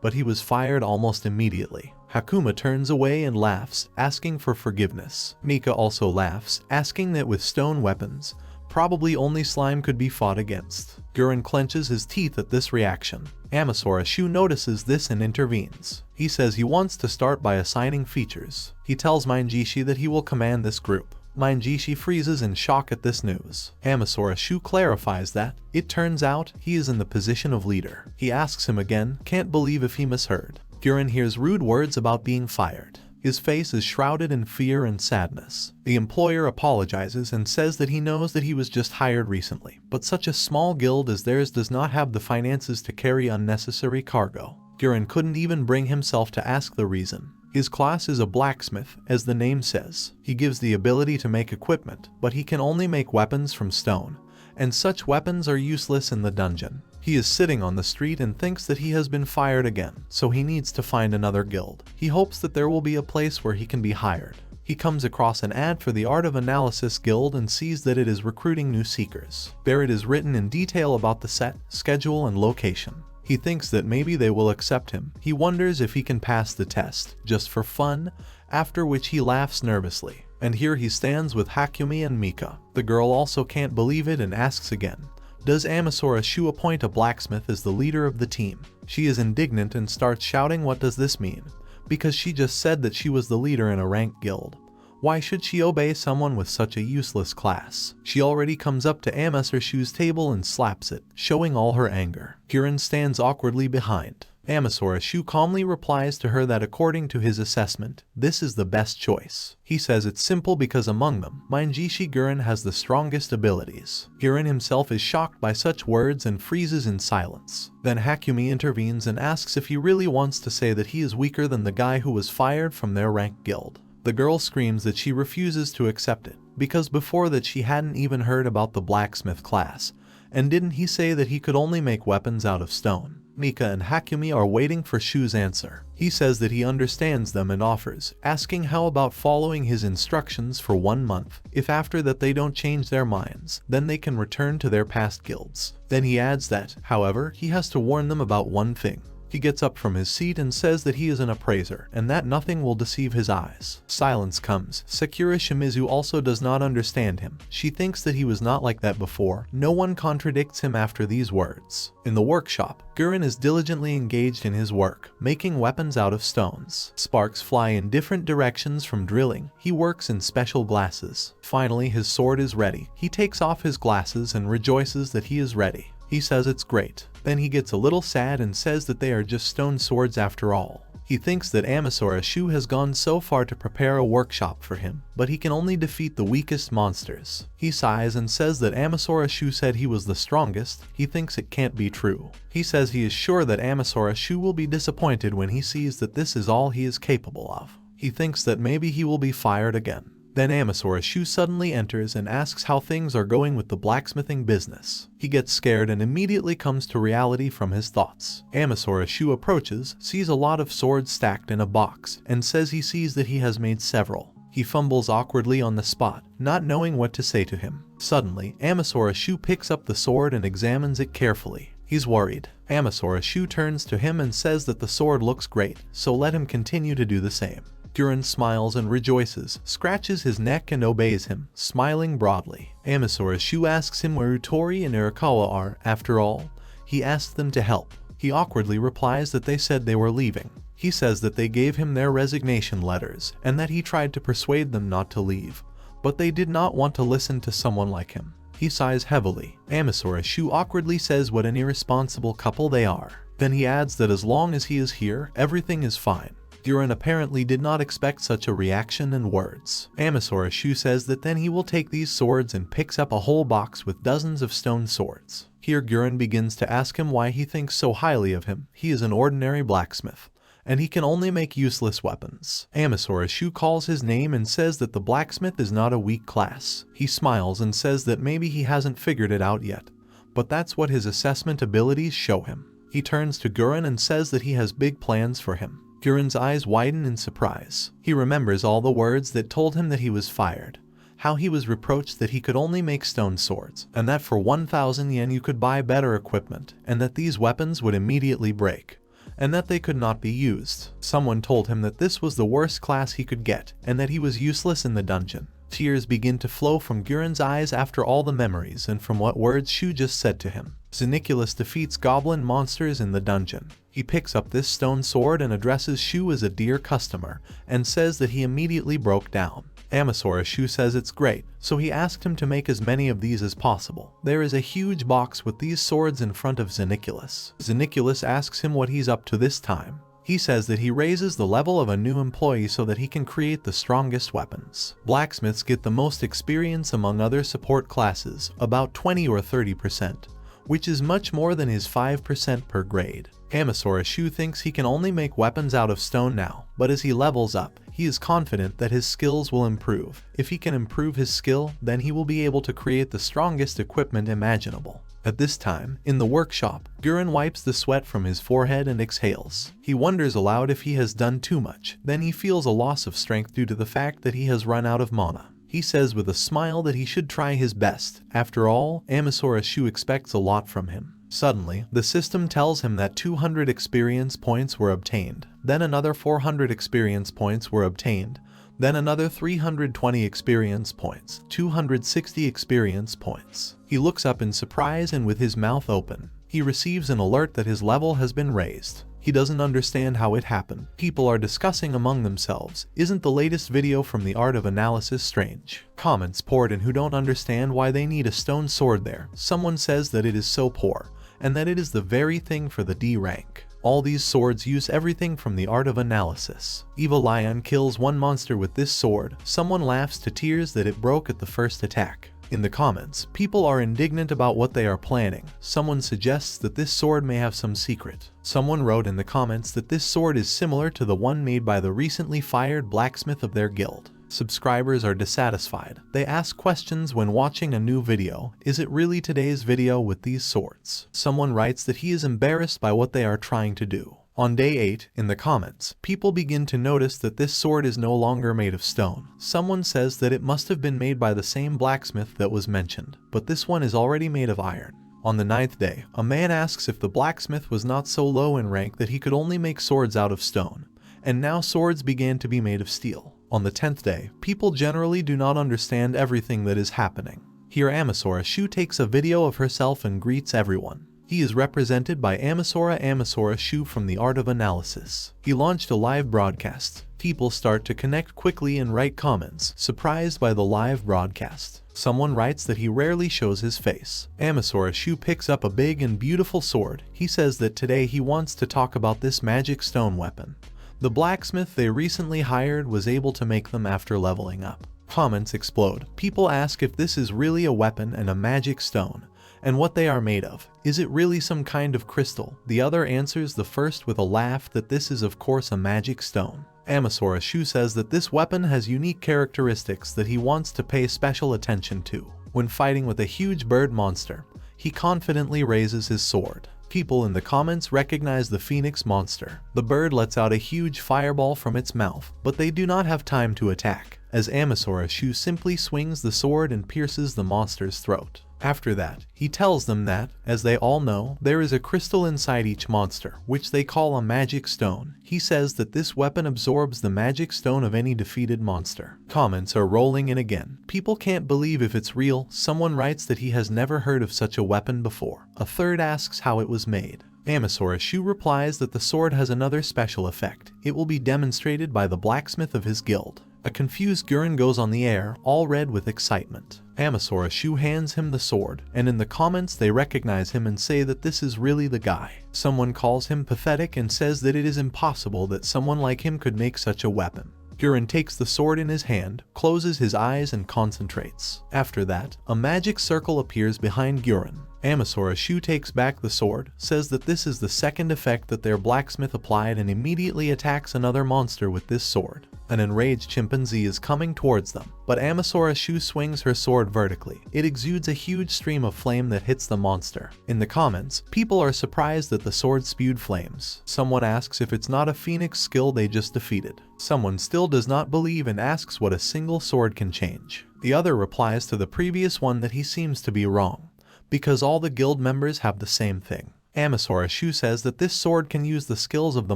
[SPEAKER 1] but he was fired almost immediately. Hakuma turns away and laughs, asking for forgiveness. Mika also laughs, asking that with stone weapons, probably only slime could be fought against. Gurren clenches his teeth at this reaction. Amasra Shu notices this and intervenes. He says he wants to start by assigning features. He tells Manjishi that he will command this group. Manjishi freezes in shock at this news. Amasra Shu clarifies that, it turns out, he is in the position of leader. He asks him again, can't believe if he misheard. Gurren hears rude words about being fired. His face is shrouded in fear and sadness. The employer apologizes and says that he knows that he was just hired recently, but such a small guild as theirs does not have the finances to carry unnecessary cargo. Gurren couldn't even bring himself to ask the reason. His class is a blacksmith, as the name says. He gives the ability to make equipment, but he can only make weapons from stone, and such weapons are useless in the dungeon. He is sitting on the street and thinks that he has been fired again, so he needs to find another guild. He hopes that there will be a place where he can be hired. He comes across an ad for the Art of Analysis Guild and sees that it is recruiting new seekers. There it is written in detail about the set, schedule, and location. He thinks that maybe they will accept him. He wonders if he can pass the test, just for fun, after which he laughs nervously. And here he stands with Hakumi and Mika. The girl also can't believe it and asks again, does Amasra Shu appoint a blacksmith as the leader of the team? She is indignant and starts shouting, what does this mean? Because she just said that she was the leader in a ranked guild. Why should she obey someone with such a useless class? She already comes up to Amasra Shu's table and slaps it, showing all her anger. Gurren stands awkwardly behind. Amasra Shu calmly replies to her that according to his assessment, this is the best choice. He says it's simple because among them, Manjishi Gurren has the strongest abilities. Gurren himself is shocked by such words and freezes in silence. Then Hakumi intervenes and asks if he really wants to say that he is weaker than the guy who was fired from their ranked guild. The girl screams that she refuses to accept it, because before that she hadn't even heard about the blacksmith class, and didn't he say that he could only make weapons out of stone? Mika and Hakumi are waiting for Shu's answer. He says that he understands them and offers, asking how about following his instructions for 1 month. If after that they don't change their minds, then they can return to their past guilds. Then he adds that, however, he has to warn them about one thing. He gets up from his seat and says that he is an appraiser, and that nothing will deceive his eyes. Silence comes. Sakura Shimizu also does not understand him. She thinks that he was not like that before. No one contradicts him after these words. In the workshop, Gurren is diligently engaged in his work, making weapons out of stones. Sparks fly in different directions from drilling. He works in special glasses. Finally, his sword is ready. He takes off his glasses and rejoices that he is ready. He says it's great. Then he gets a little sad and says that they are just stone swords after all. He thinks that Amasra Shu has gone so far to prepare a workshop for him, but he can only defeat the weakest monsters. He sighs and says that Amasra Shu said he was the strongest. He thinks it can't be true. He says he is sure that Amasra Shu will be disappointed when he sees that this is all he is capable of. He thinks that maybe he will be fired again. Then Amasra Shu suddenly enters and asks how things are going with the blacksmithing business. He gets scared and immediately comes to reality from his thoughts. Amasra Shu approaches, sees a lot of swords stacked in a box, and says he sees that he has made several. He fumbles awkwardly on the spot, not knowing what to say to him. Suddenly, Amasra Shu picks up the sword and examines it carefully. He's worried. Amasra Shu turns to him and says that the sword looks great, so let him continue to do the same. Gurren smiles and rejoices, scratches his neck and obeys him, smiling broadly. Amasra Shu asks him where Utori and Irakawa are. After all, he asks them to help. He awkwardly replies that they said they were leaving. He says that they gave him their resignation letters, and that he tried to persuade them not to leave, but they did not want to listen to someone like him. He sighs heavily. Amasra Shu awkwardly says what an irresponsible couple they are. Then he adds that as long as he is here, everything is fine. Gurren apparently did not expect such a reaction and words. Amasra Shu says that then he will take these swords and picks up a whole box with dozens of stone swords. Here Gurren begins to ask him why he thinks so highly of him. He is an ordinary blacksmith, and he can only make useless weapons. Amasra Shu calls his name and says that the blacksmith is not a weak class. He smiles and says that maybe he hasn't figured it out yet, but that's what his assessment abilities show him. He turns to Gurren and says that he has big plans for him. Gurren's eyes widen in surprise. He remembers all the words that told him that he was fired, how he was reproached that he could only make stone swords, and that for 1,000 yen you could buy better equipment, and that these weapons would immediately break, and that they could not be used. Someone told him that this was the worst class he could get, and that he was useless in the dungeon. Tears begin to flow from Guren's eyes after all the memories and from what words Shu just said to him. Xeniculus defeats goblin monsters in the dungeon. He picks up this stone sword and addresses Shu as a dear customer, and says that he immediately broke down. Amasra Shu says it's great, so he asked him to make as many of these as possible. There is a huge box with these swords in front of Xeniculus. Xeniculus asks him what he's up to this time. He says that he raises the level of a new employee so that he can create the strongest weapons. Blacksmiths get the most experience among other support classes, about 20 or 30%, which is much more than his 5% per grade. Amasra Shu thinks he can only make weapons out of stone now, but as he levels up, he is confident that his skills will improve. If he can improve his skill, then he will be able to create the strongest equipment imaginable. At this time, in the workshop, Guren wipes the sweat from his forehead and exhales. He wonders aloud if he has done too much. Then he feels a loss of strength due to the fact that he has run out of mana. He says with a smile that he should try his best. After all, Amasra Shu expects a lot from him. Suddenly, the system tells him that 200 experience points were obtained, then another 400 experience points were obtained, then another 320 experience points, 260 experience points. He looks up in surprise and with his mouth open. He receives an alert that his level has been raised. He doesn't understand how it happened. People are discussing among themselves, isn't the latest video from the Art of Analysis strange? Comments poured in who don't understand why they need a stone sword there. Someone says that it is so poor, and that it is the very thing for the D rank. All these swords use everything from the Art of Analysis. Evil Lion kills one monster with this sword. Someone laughs to tears that it broke at the first attack. In the comments, people are indignant about what they are planning. Someone suggests that this sword may have some secret. Someone wrote in the comments that this sword is similar to the one made by the recently fired blacksmith of their guild. Subscribers are dissatisfied. They ask questions when watching a new video. Is it really today's video with these swords? Someone writes that he is embarrassed by what they are trying to do. On day 8, in the comments, people begin to notice that this sword is no longer made of stone. Someone says that it must have been made by the same blacksmith that was mentioned, but this one is already made of iron. On the 9th day, a man asks if the blacksmith was not so low in rank that he could only make swords out of stone, and now swords began to be made of steel. On the 10th day, people generally do not understand everything that is happening. Here Amasra Shu takes a video of herself and greets everyone. He is represented by Amasra Shu from the Art of Analysis. He launched a live broadcast. People start to connect quickly and write comments, surprised by the live broadcast. Someone writes that he rarely shows his face. Amasra Shu picks up a big and beautiful sword. He says that today he wants to talk about this magic stone weapon. The blacksmith they recently hired was able to make them after leveling up. Comments explode. People ask if this is really a weapon and a magic stone, and what they are made of. Is it really some kind of crystal? The other answers the first with a laugh that this is of course a magic stone. Amasra Shu says that this weapon has unique characteristics that he wants to pay special attention to. When fighting with a huge bird monster, he confidently raises his sword. People in the comments recognize the phoenix monster. The bird lets out a huge fireball from its mouth, but they do not have time to attack, as Amasra Shu simply swings the sword and pierces the monster's throat. After that, he tells them that, as they all know, there is a crystal inside each monster, which they call a magic stone. He says that this weapon absorbs the magic stone of any defeated monster. Comments are rolling in again. People can't believe if it's real. Someone writes that he has never heard of such a weapon before. A third asks how it was made. Amasra Shu replies that the sword has another special effect. It will be demonstrated by the blacksmith of his guild. A confused Guren goes on the air, all red with excitement. Amasra Shu hands him the sword, and in the comments they recognize him and say that this is really the guy. Someone calls him pathetic and says that it is impossible that someone like him could make such a weapon. Guren takes the sword in his hand, closes his eyes and concentrates. After that, a magic circle appears behind Guren. Amasra Shu takes back the sword, says that this is the second effect that their blacksmith applied and immediately attacks another monster with this sword. An enraged chimpanzee is coming towards them, but Amasra Shu swings her sword vertically. It exudes a huge stream of flame that hits the monster. In the comments, people are surprised that the sword spewed flames. Someone asks if it's not a phoenix skill they just defeated. Someone still does not believe and asks what a single sword can change. The other replies to the previous one that he seems to be wrong, because all the guild members have the same thing. Amasra Shu says that this sword can use the skills of the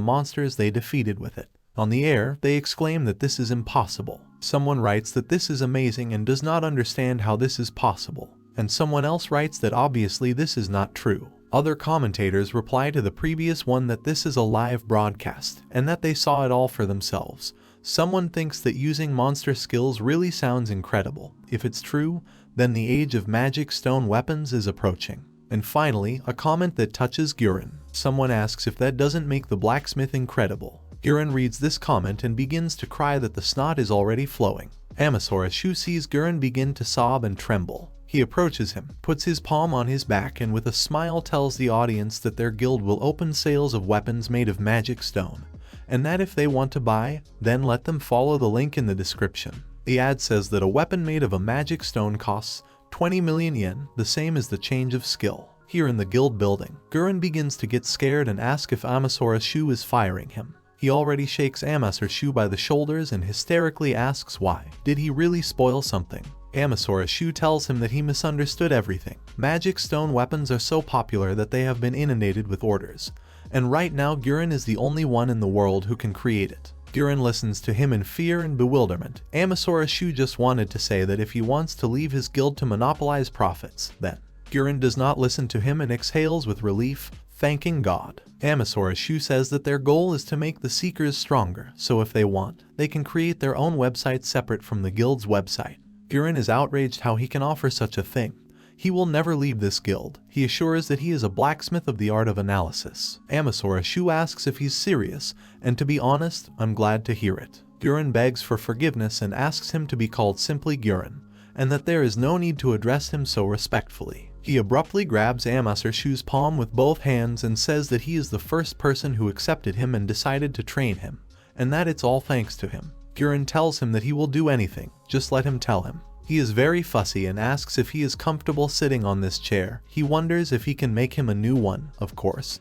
[SPEAKER 1] monsters they defeated with it. On the air, they exclaim that this is impossible. Someone writes that this is amazing and does not understand how this is possible. And someone else writes that obviously this is not true. Other commentators reply to the previous one that this is a live broadcast, and that they saw it all for themselves. Someone thinks that using monster skills really sounds incredible. If it's true, then the age of magic stone weapons is approaching. And finally, a comment that touches Gurren. Someone asks if that doesn't make the blacksmith incredible. Gurren reads this comment and begins to cry that the snot is already flowing. Amasra Shu sees Gurren begin to sob and tremble. He approaches him, puts his palm on his back, and with a smile tells the audience that their guild will open sales of weapons made of magic stone, and that if they want to buy, then let them follow the link in the description. The ad says that a weapon made of a magic stone costs 20 million yen, the same as the change of skill. Here in the guild building, Gurren begins to get scared and asks if Amasra Shu is firing him. He already shakes Amasra Shu by the shoulders and hysterically asks why. Did he really spoil something? Amasra Shu tells him that he misunderstood everything. Magic stone weapons are so popular that they have been inundated with orders, and right now Gurren is the only one in the world who can create it. Gurren listens to him in fear and bewilderment. Amasra Shu just wanted to say that if he wants to leave his guild to monopolize profits, then. Gurren does not listen to him and exhales with relief, thanking God. Amasra Shu says that their goal is to make the seekers stronger, so if they want, they can create their own website separate from the guild's website. Gurren is outraged how he can offer such a thing. He will never leave this guild. He assures that he is a blacksmith of the art of analysis. Amasra Shu asks if he's serious, and to be honest, I'm glad to hear it. Gurren begs for forgiveness and asks him to be called simply Gurren, and that there is no need to address him so respectfully. He abruptly grabs Amasra Shu's palm with both hands and says that he is the first person who accepted him and decided to train him, and that it's all thanks to him. Gurren tells him that he will do anything, just let him tell him. He is very fussy and asks if he is comfortable sitting on this chair. He wonders if he can make him a new one, of course.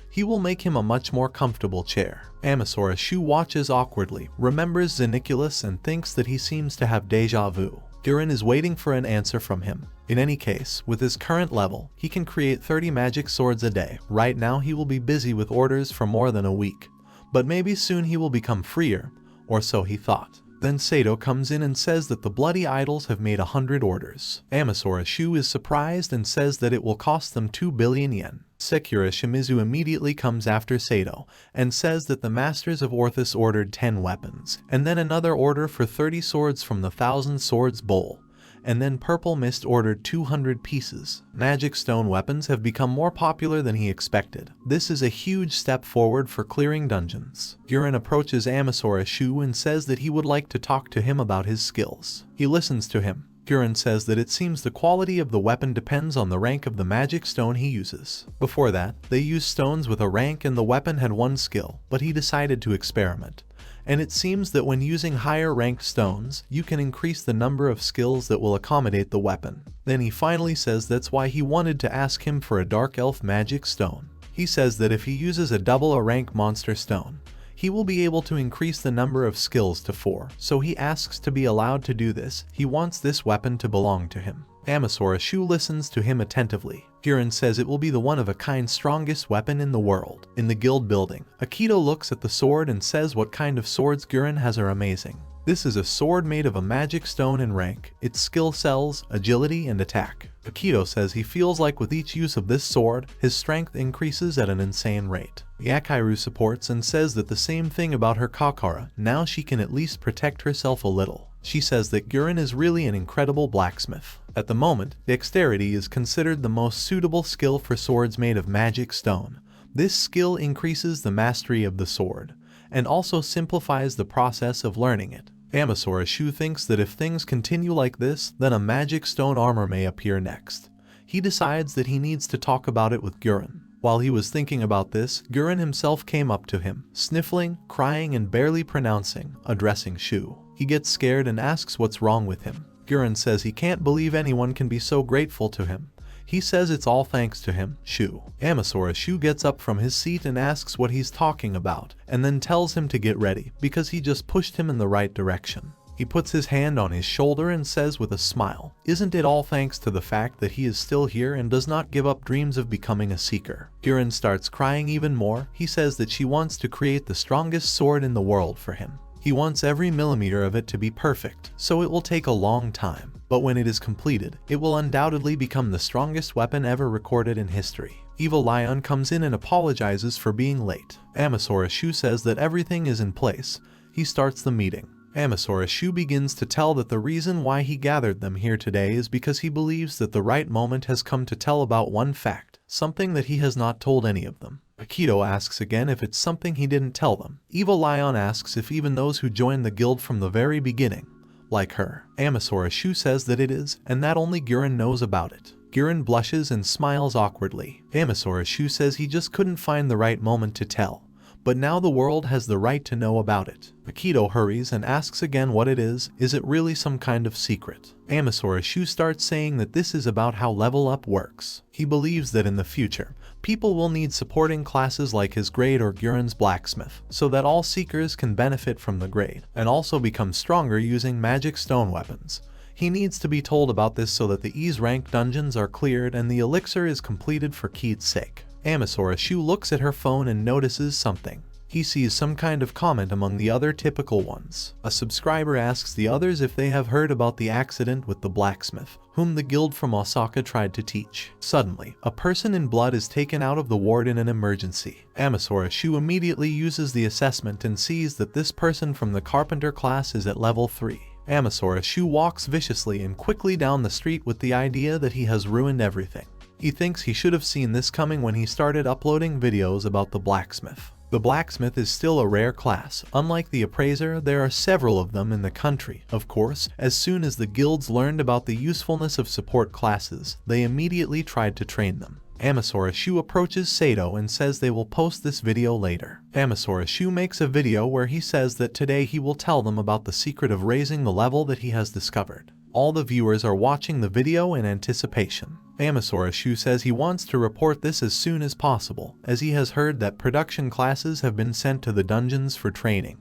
[SPEAKER 1] He will make him a much more comfortable chair. Amasra Shu watches awkwardly, remembers Xeniculus and thinks that he seems to have deja vu. Gurren is waiting for an answer from him. In any case, with his current level, he can create 30 magic swords a day. Right now he will be busy with orders for more than a week. But maybe soon he will become freer, or so he thought. Then Sato comes in and says that the bloody idols have made 100 orders. Amasra Shu is surprised and says that it will cost them 2 billion yen. Sekura Shimizu immediately comes after Sato and says that the masters of Orthus ordered 10 weapons, and then another order for 30 swords from the Thousand Swords Bowl, and then Purple Mist ordered 200 pieces. Magic stone weapons have become more popular than he expected. This is a huge step forward for clearing dungeons. Gurren approaches Amasra Shu and says that he would like to talk to him about his skills. He listens to him. Gurren says that it seems the quality of the weapon depends on the rank of the magic stone he uses. Before that, they used stones with a rank and the weapon had 1 skill, but he decided to experiment. And it seems that when using higher ranked stones, you can increase the number of skills that will accommodate the weapon. Then he finally says that's why he wanted to ask him for a dark elf magic stone. He says that if he uses a double a rank monster stone, he will be able to increase the number of skills to 4, so he asks to be allowed to do this. He wants this weapon to belong to him. Amasra Shu listens to him attentively. Gurren says it will be the one-of-a-kind strongest weapon in the world. In the guild building, Akito looks at the sword and says what kind of swords Gurren has are amazing. This is a sword made of a magic stone in rank. Its skill cells, agility, and attack. Akito says he feels like with each use of this sword, his strength increases at an insane rate. Yakiru supports and says that the same thing about her Kakara. Now she can at least protect herself a little. She says that Gurren is really an incredible blacksmith. At the moment, dexterity is considered the most suitable skill for swords made of magic stone. This skill increases the mastery of the sword, and also simplifies the process of learning it. Amasra Shu thinks that if things continue like this, then a magic stone armor may appear next. He decides that he needs to talk about it with Gurren. While he was thinking about this, Gurren himself came up to him, sniffling, crying, and barely pronouncing, addressing Shu. He gets scared and asks what's wrong with him. Gurren says he can't believe anyone can be so grateful to him. He says it's all thanks to him, Shu. Amasra Shu gets up from his seat and asks what he's talking about, and then tells him to get ready, because he just pushed him in the right direction. He puts his hand on his shoulder and says with a smile, "Isn't it all thanks to the fact that he is still here and does not give up dreams of becoming a seeker?" Gurren starts crying even more. He says that she wants to create the strongest sword in the world for him. He wants every millimeter of it to be perfect, so it will take a long time. But when it is completed, it will undoubtedly become the strongest weapon ever recorded in history. Evil Lion comes in and apologizes for being late. Amasra Shu says that everything is in place. He starts the meeting. Amasra Shu begins to tell that the reason why he gathered them here today is because he believes that the right moment has come to tell about one fact, something that he has not told any of them. Akito asks again if it's something he didn't tell them. Evil Lion asks if even those who joined the guild from the very beginning, like her. Amasra Shu says that it is, and that only Gurren knows about it. Gurren blushes and smiles awkwardly. Amasra Shu says he just couldn't find the right moment to tell, but now the world has the right to know about it. Akito hurries and asks again what it is it really some kind of secret? Amasra Shu starts saying that this is about how level up works. He believes that in the future, people will need supporting classes like his grade or Gurren's Blacksmith, so that all seekers can benefit from the grade, and also become stronger using magic stone weapons. He needs to be told about this so that the E's rank dungeons are cleared and the elixir is completed for Keith's sake. Amasra Shu looks at her phone and notices something. He sees some kind of comment among the other typical ones. A subscriber asks the others if they have heard about the accident with the blacksmith, whom the guild from Osaka tried to teach. Suddenly, a person in blood is taken out of the ward in an emergency. Amasra Shu immediately uses the assessment and sees that this person from the carpenter class is at level 3. Amasra Shu walks viciously and quickly down the street with the idea that he has ruined everything. He thinks he should have seen this coming when he started uploading videos about the blacksmith. The blacksmith is still a rare class. Unlike the appraiser, there are several of them in the country. Of course, as soon as the guilds learned about the usefulness of support classes, they immediately tried to train them. Amasra Shu approaches Sato and says they will post this video later. Amasra Shu makes a video where he says that today he will tell them about the secret of raising the level that he has discovered. All the viewers are watching the video in anticipation. Amasra Shu says he wants to report this as soon as possible, as he has heard that production classes have been sent to the dungeons for training.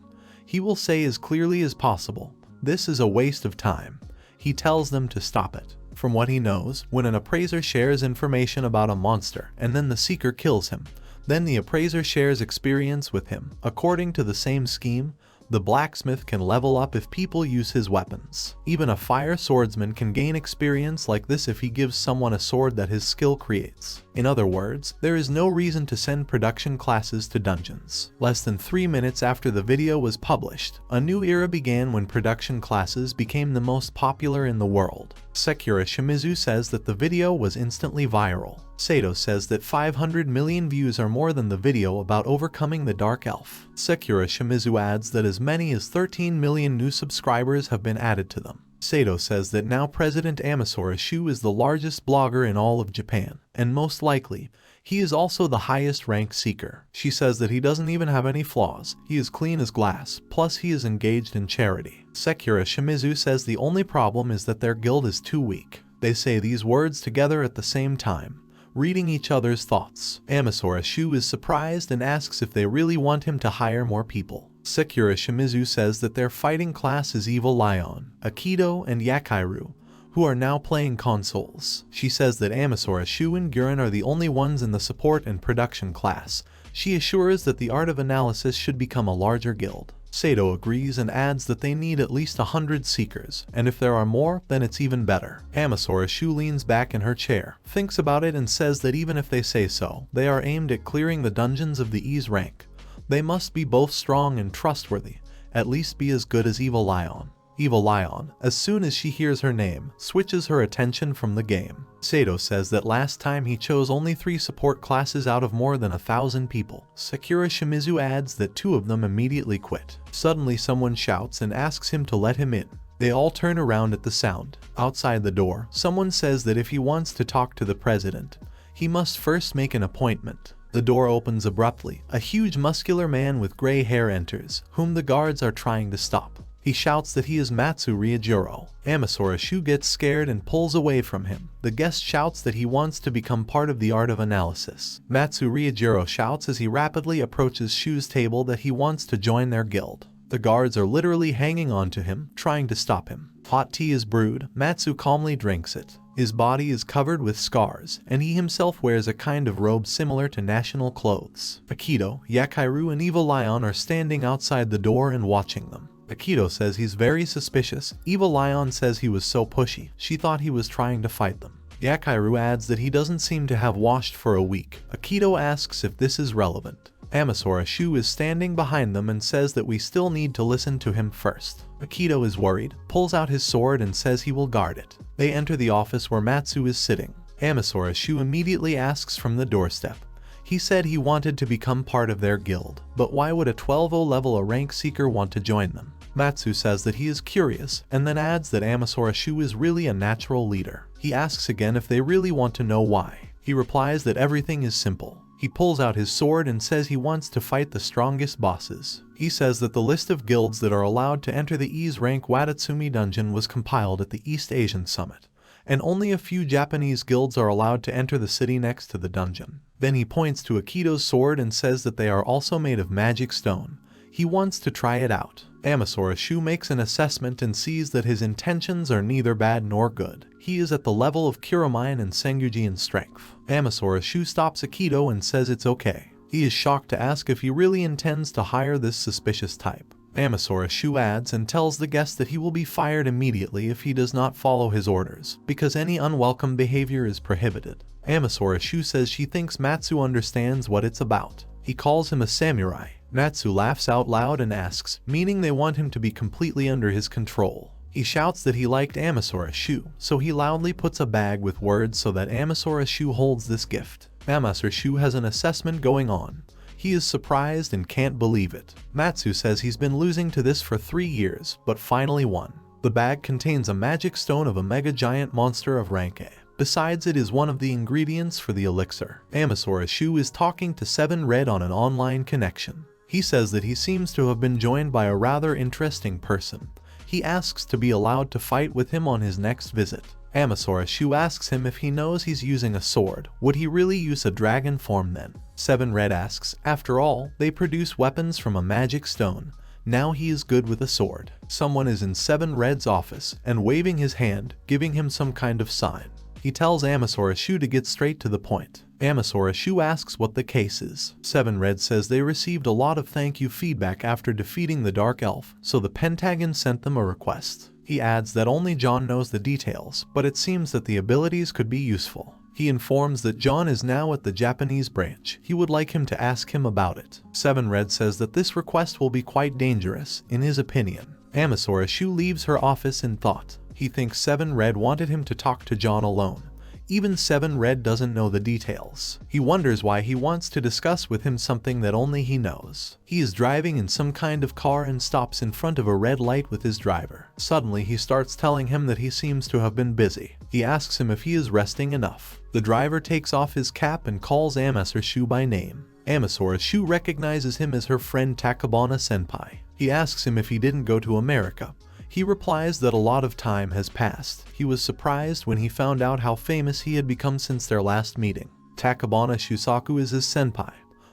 [SPEAKER 1] He will say as clearly as possible, "This is a waste of time." He tells them to stop it. From what he knows, when an appraiser shares information about a monster and then the seeker kills him, then the appraiser shares experience with him. According to the same scheme, the blacksmith can level up if people use his weapons. Even a fire swordsman can gain experience like this if he gives someone a sword that his skill creates. In other words, there is no reason to send production classes to dungeons. Less than 3 minutes after the video was published, a new era began when production classes became the most popular in the world. Sekura Shimizu says that the video was instantly viral. Sato says that 500 million views are more than the video about overcoming the Dark Elf. Sekura Shimizu adds that as many as 13 million new subscribers have been added to them. Sato says that now President Amasra Shu is the largest blogger in all of Japan, and most likely, he is also the highest ranked seeker. She says that he doesn't even have any flaws, he is clean as glass, plus he is engaged in charity. Sekura Shimizu says the only problem is that their guild is too weak. They say these words together at the same time, reading each other's thoughts. Amasra Shu is surprised and asks if they really want him to hire more people. Sekura Shimizu says that their fighting class is Evil Lion, Akito, and Yakairu, who are now playing consoles. She says that Amasra Shu and Gurren are the only ones in the support and production class. She assures that the art of analysis should become a larger guild. Sato agrees and adds that they need at least 100 seekers, and if there are more, then it's even better. Amasra Shu leans back in her chair, thinks about it and says that even if they say so, they are aimed at clearing the dungeons of the E's rank. They must be both strong and trustworthy, at least be as good as Evil Lion. Evil Lion, as soon as she hears her name, switches her attention from the game. Sato says that last time he chose only 3 support classes out of more than 1,000 people. Sekura Shimizu adds that 2 of them immediately quit. Suddenly someone shouts and asks him to let him in. They all turn around at the sound. Outside the door, someone says that if he wants to talk to the president, he must first make an appointment. The door opens abruptly. A huge muscular man with gray hair enters, whom the guards are trying to stop. He shouts that he is Matsu Ryujiro. Amasra Shu gets scared and pulls away from him. The guest shouts that he wants to become part of the art of analysis. Matsu Ryujiro shouts as he rapidly approaches Shu's table that he wants to join their guild. The guards are literally hanging on to him, trying to stop him. Hot tea is brewed, Matsu calmly drinks it. His body is covered with scars, and he himself wears a kind of robe similar to national clothes. Akito, Yakiru and Evil Lion are standing outside the door and watching them. Akito says he's very suspicious. Evil Lion says he was so pushy, she thought he was trying to fight them. Yakiru adds that he doesn't seem to have washed for a week. Akito asks if this is relevant. Amasra Shu is standing behind them and says that we still need to listen to him first. Akito is worried, pulls out his sword and says he will guard it. They enter the office where Matsu is sitting. Amasra Shu immediately asks from the doorstep. He said he wanted to become part of their guild, but why would a 12-0 level a rank seeker want to join them? Matsu says that he is curious, and then adds that Amasra Shu is really a natural leader. He asks again if they really want to know why. He replies that everything is simple. He pulls out his sword and says he wants to fight the strongest bosses. He says that the list of guilds that are allowed to enter the E's rank Watatsumi dungeon was compiled at the East Asian Summit, and only a few Japanese guilds are allowed to enter the city next to the dungeon. Then he points to Akito's sword and says that they are also made of magic stone. He wants to try it out. Amasra Shu makes an assessment and sees that his intentions are neither bad nor good. He is at the level of Kuramine and Senguji in strength. Amasra Shu stops Akito and says it's okay. He is shocked to ask if he really intends to hire this suspicious type. Amasra Shu adds and tells the guest that he will be fired immediately if he does not follow his orders, because any unwelcome behavior is prohibited. Amasra Shu says she thinks Matsu understands what it's about. He calls him a samurai. Matsu laughs out loud and asks, meaning they want him to be completely under his control. He shouts that he liked Amasra Shu, so he loudly puts a bag with words so that Amasra Shu holds this gift. Amasra Shu has an assessment going on. He is surprised and can't believe it. Matsu says he's been losing to this for 3 years, but finally won. The bag contains a magic stone of a mega giant monster of rank A. Besides, it is one of the ingredients for the elixir. Amasra Shu is talking to 7 Red on an online connection. He says that he seems to have been joined by a rather interesting person. He asks to be allowed to fight with him on his next visit. Amasra Shu asks him if he knows he's using a sword. Would he really use a dragon form then? 7 Red asks, after all, they produce weapons from a magic stone. Now he is good with a sword. Someone is in 7 Red's office and waving his hand, giving him some kind of sign. He tells Amasra Shu to get straight to the point. Amasra Shu asks what the case is. 7 Red says they received a lot of thank you feedback after defeating the Dark Elf, so the Pentagon sent them a request. He adds that only John knows the details, but it seems that the abilities could be useful. He informs that John is now at the Japanese branch. He would like him to ask him about it. 7 Red says that this request will be quite dangerous, in his opinion. Amasra Shu leaves her office in thought. He thinks 7 Red wanted him to talk to John alone. Even 7 Red doesn't know the details. He wonders why he wants to discuss with him something that only he knows. He is driving in some kind of car and stops in front of a red light with his driver. Suddenly he starts telling him that he seems to have been busy. He asks him if he is resting enough. The driver takes off his cap and calls Amasra Shu by name. Amasra Shu recognizes him as her friend Takabana senpai. He asks him if he didn't go to America. He replies that a lot of time has passed. He was surprised when he found out how famous he had become since their last meeting. Takabana Shusaku is his senpai,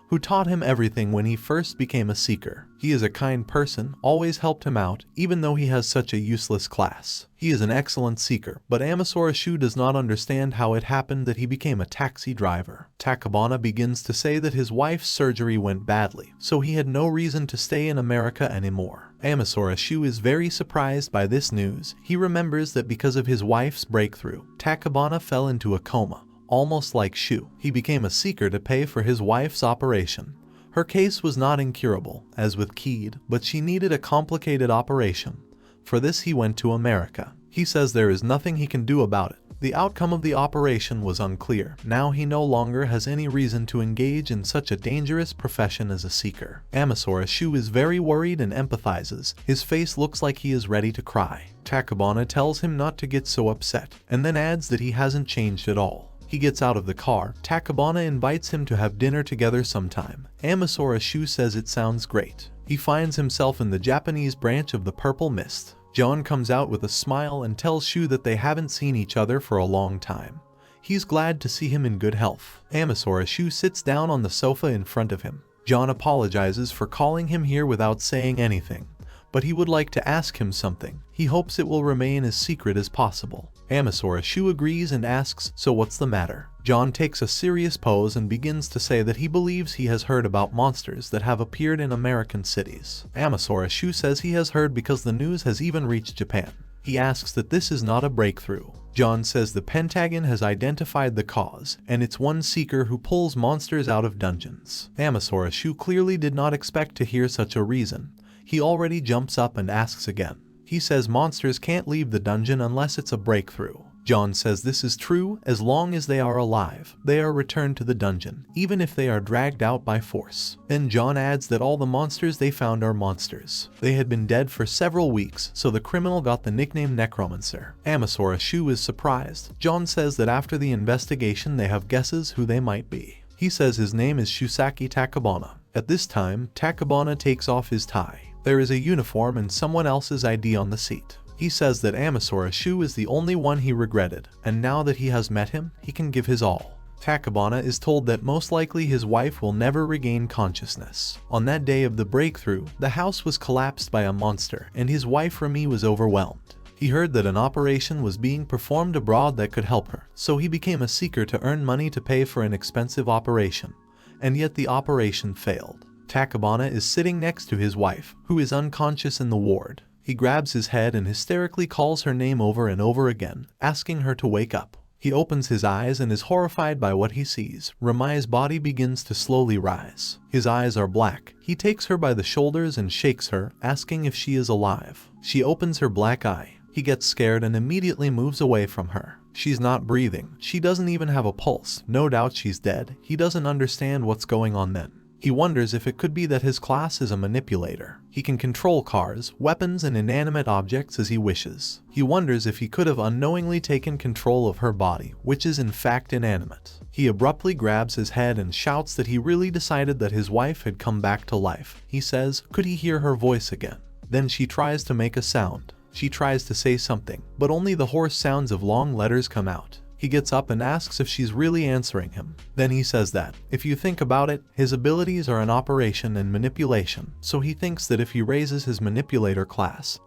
[SPEAKER 1] who taught him everything when he first became a seeker. He is a kind person, always helped him out, even though he has such a useless class. He is an excellent seeker, but Amasra Shu does not understand how it happened that he became a taxi driver. Takabana begins to say that his wife's surgery went badly, so he had no reason to stay in America anymore. Amasra Shu is very surprised by this news. He remembers that because of his wife's breakthrough, Takabana fell into a coma. Almost like Shu, he became a seeker to pay for his wife's operation. Her case was not incurable, as with Keed, but she needed a complicated operation. For this he went to America. He says there is nothing he can do about it. The outcome of the operation was unclear. Now he no longer has any reason to engage in such a dangerous profession as a seeker. Amasra Shu is very worried and empathizes. His face looks like he is ready to cry. Takabana tells him not to get so upset, and then adds that he hasn't changed at all. He gets out of the car. Takabana invites him to have dinner together sometime. Amasra Shu says it sounds great. He finds himself in the Japanese branch of the Purple Mist. John comes out with a smile and tells Shu that they haven't seen each other for a long time. He's glad to see him in good health. Amasra Shu sits down on the sofa in front of him. John apologizes for calling him here without saying anything. but he would like to ask him something. He hopes it will remain as secret as possible. Amasra Shu agrees and asks, "So what's the matter?" John takes a serious pose and begins to say that he believes he has heard about monsters that have appeared in American cities. Amasra Shu says he has heard because the news has even reached Japan. He asks that this is not a breakthrough. John says the Pentagon has identified the cause, and it's one seeker who pulls monsters out of dungeons. Amasra Shu clearly did not expect to hear such a reason. He already jumps up and asks again. He says monsters can't leave the dungeon unless it's a breakthrough. John says this is true as long as they are alive. They are returned to the dungeon, even if they are dragged out by force. Then John adds that all the monsters they found are monsters. They had been dead for several weeks, so the criminal got the nickname Necromancer. Amasra Shu is surprised. John says that after the investigation they have guesses who they might be. He says his name is Shusaki Takabana. At this time, Takabana takes off his tie. There is a uniform and someone else's ID on the seat. He says that Amasra Shu is the only one he regretted, and now that he has met him, he can give his all. Takabana is told that most likely his wife will never regain consciousness. On that day of the breakthrough, the house was collapsed by a monster, and his wife Remy was overwhelmed. He heard that an operation was being performed abroad that could help her, so he became a seeker to earn money to pay for an expensive operation. And yet the operation failed. Takabana is sitting next to his wife, who is unconscious in the ward. He grabs his head and hysterically calls her name over and over again, asking her to wake up. He opens his eyes and is horrified by what he sees. Remai's body begins to slowly rise. His eyes are black. He takes her by the shoulders and shakes her, asking if she is alive. She opens her black eye. He gets scared and immediately moves away from her. She's not breathing. She doesn't even have a pulse. No doubt she's dead. He doesn't understand what's going on then. He wonders if it could be that his class is a manipulator. He can control cars, weapons, and inanimate objects as he wishes. He wonders if he could have unknowingly taken control of her body, which is in fact inanimate. He abruptly grabs his head and shouts that he really decided that his wife had come back to life. He says, could he hear her voice again? Then she tries to make a sound. She tries to say something, but only the hoarse sounds of long letters come out. He gets up and asks if she's really answering him. Then he says that, if you think about it, his abilities are an operation and manipulation, so he thinks that if he raises his manipulator class,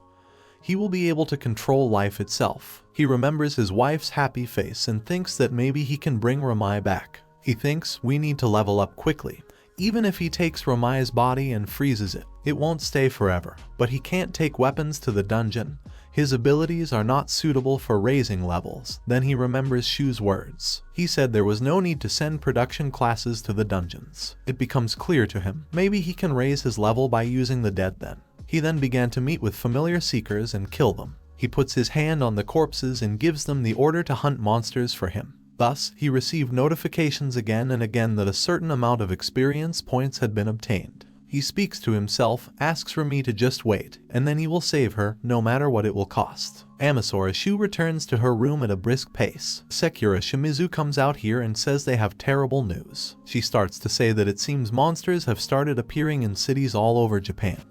[SPEAKER 1] he will be able to control life itself. He remembers his wife's happy face and thinks that maybe he can bring Remai back. He thinks we need to level up quickly. Even if he takes Remai's body and freezes it, it won't stay forever. But he can't take weapons to the dungeon. His abilities are not suitable for raising levels. Then he remembers Shu's words. He said there was no need to send production classes to the dungeons. It becomes clear to him, maybe he can raise his level by using the dead then. He then began to meet with familiar seekers and kill them. He puts his hand on the corpses and gives them the order to hunt monsters for him. Thus, he received notifications again and again that a certain amount of experience points had been obtained. He speaks to himself, asks Remy to just wait, and then he will save her, no matter what it will cost. Amasra Shu returns to her room at a brisk pace. Sekura Shimizu comes out here and says they have terrible news. She starts to say that it seems monsters have started appearing in cities all over Japan.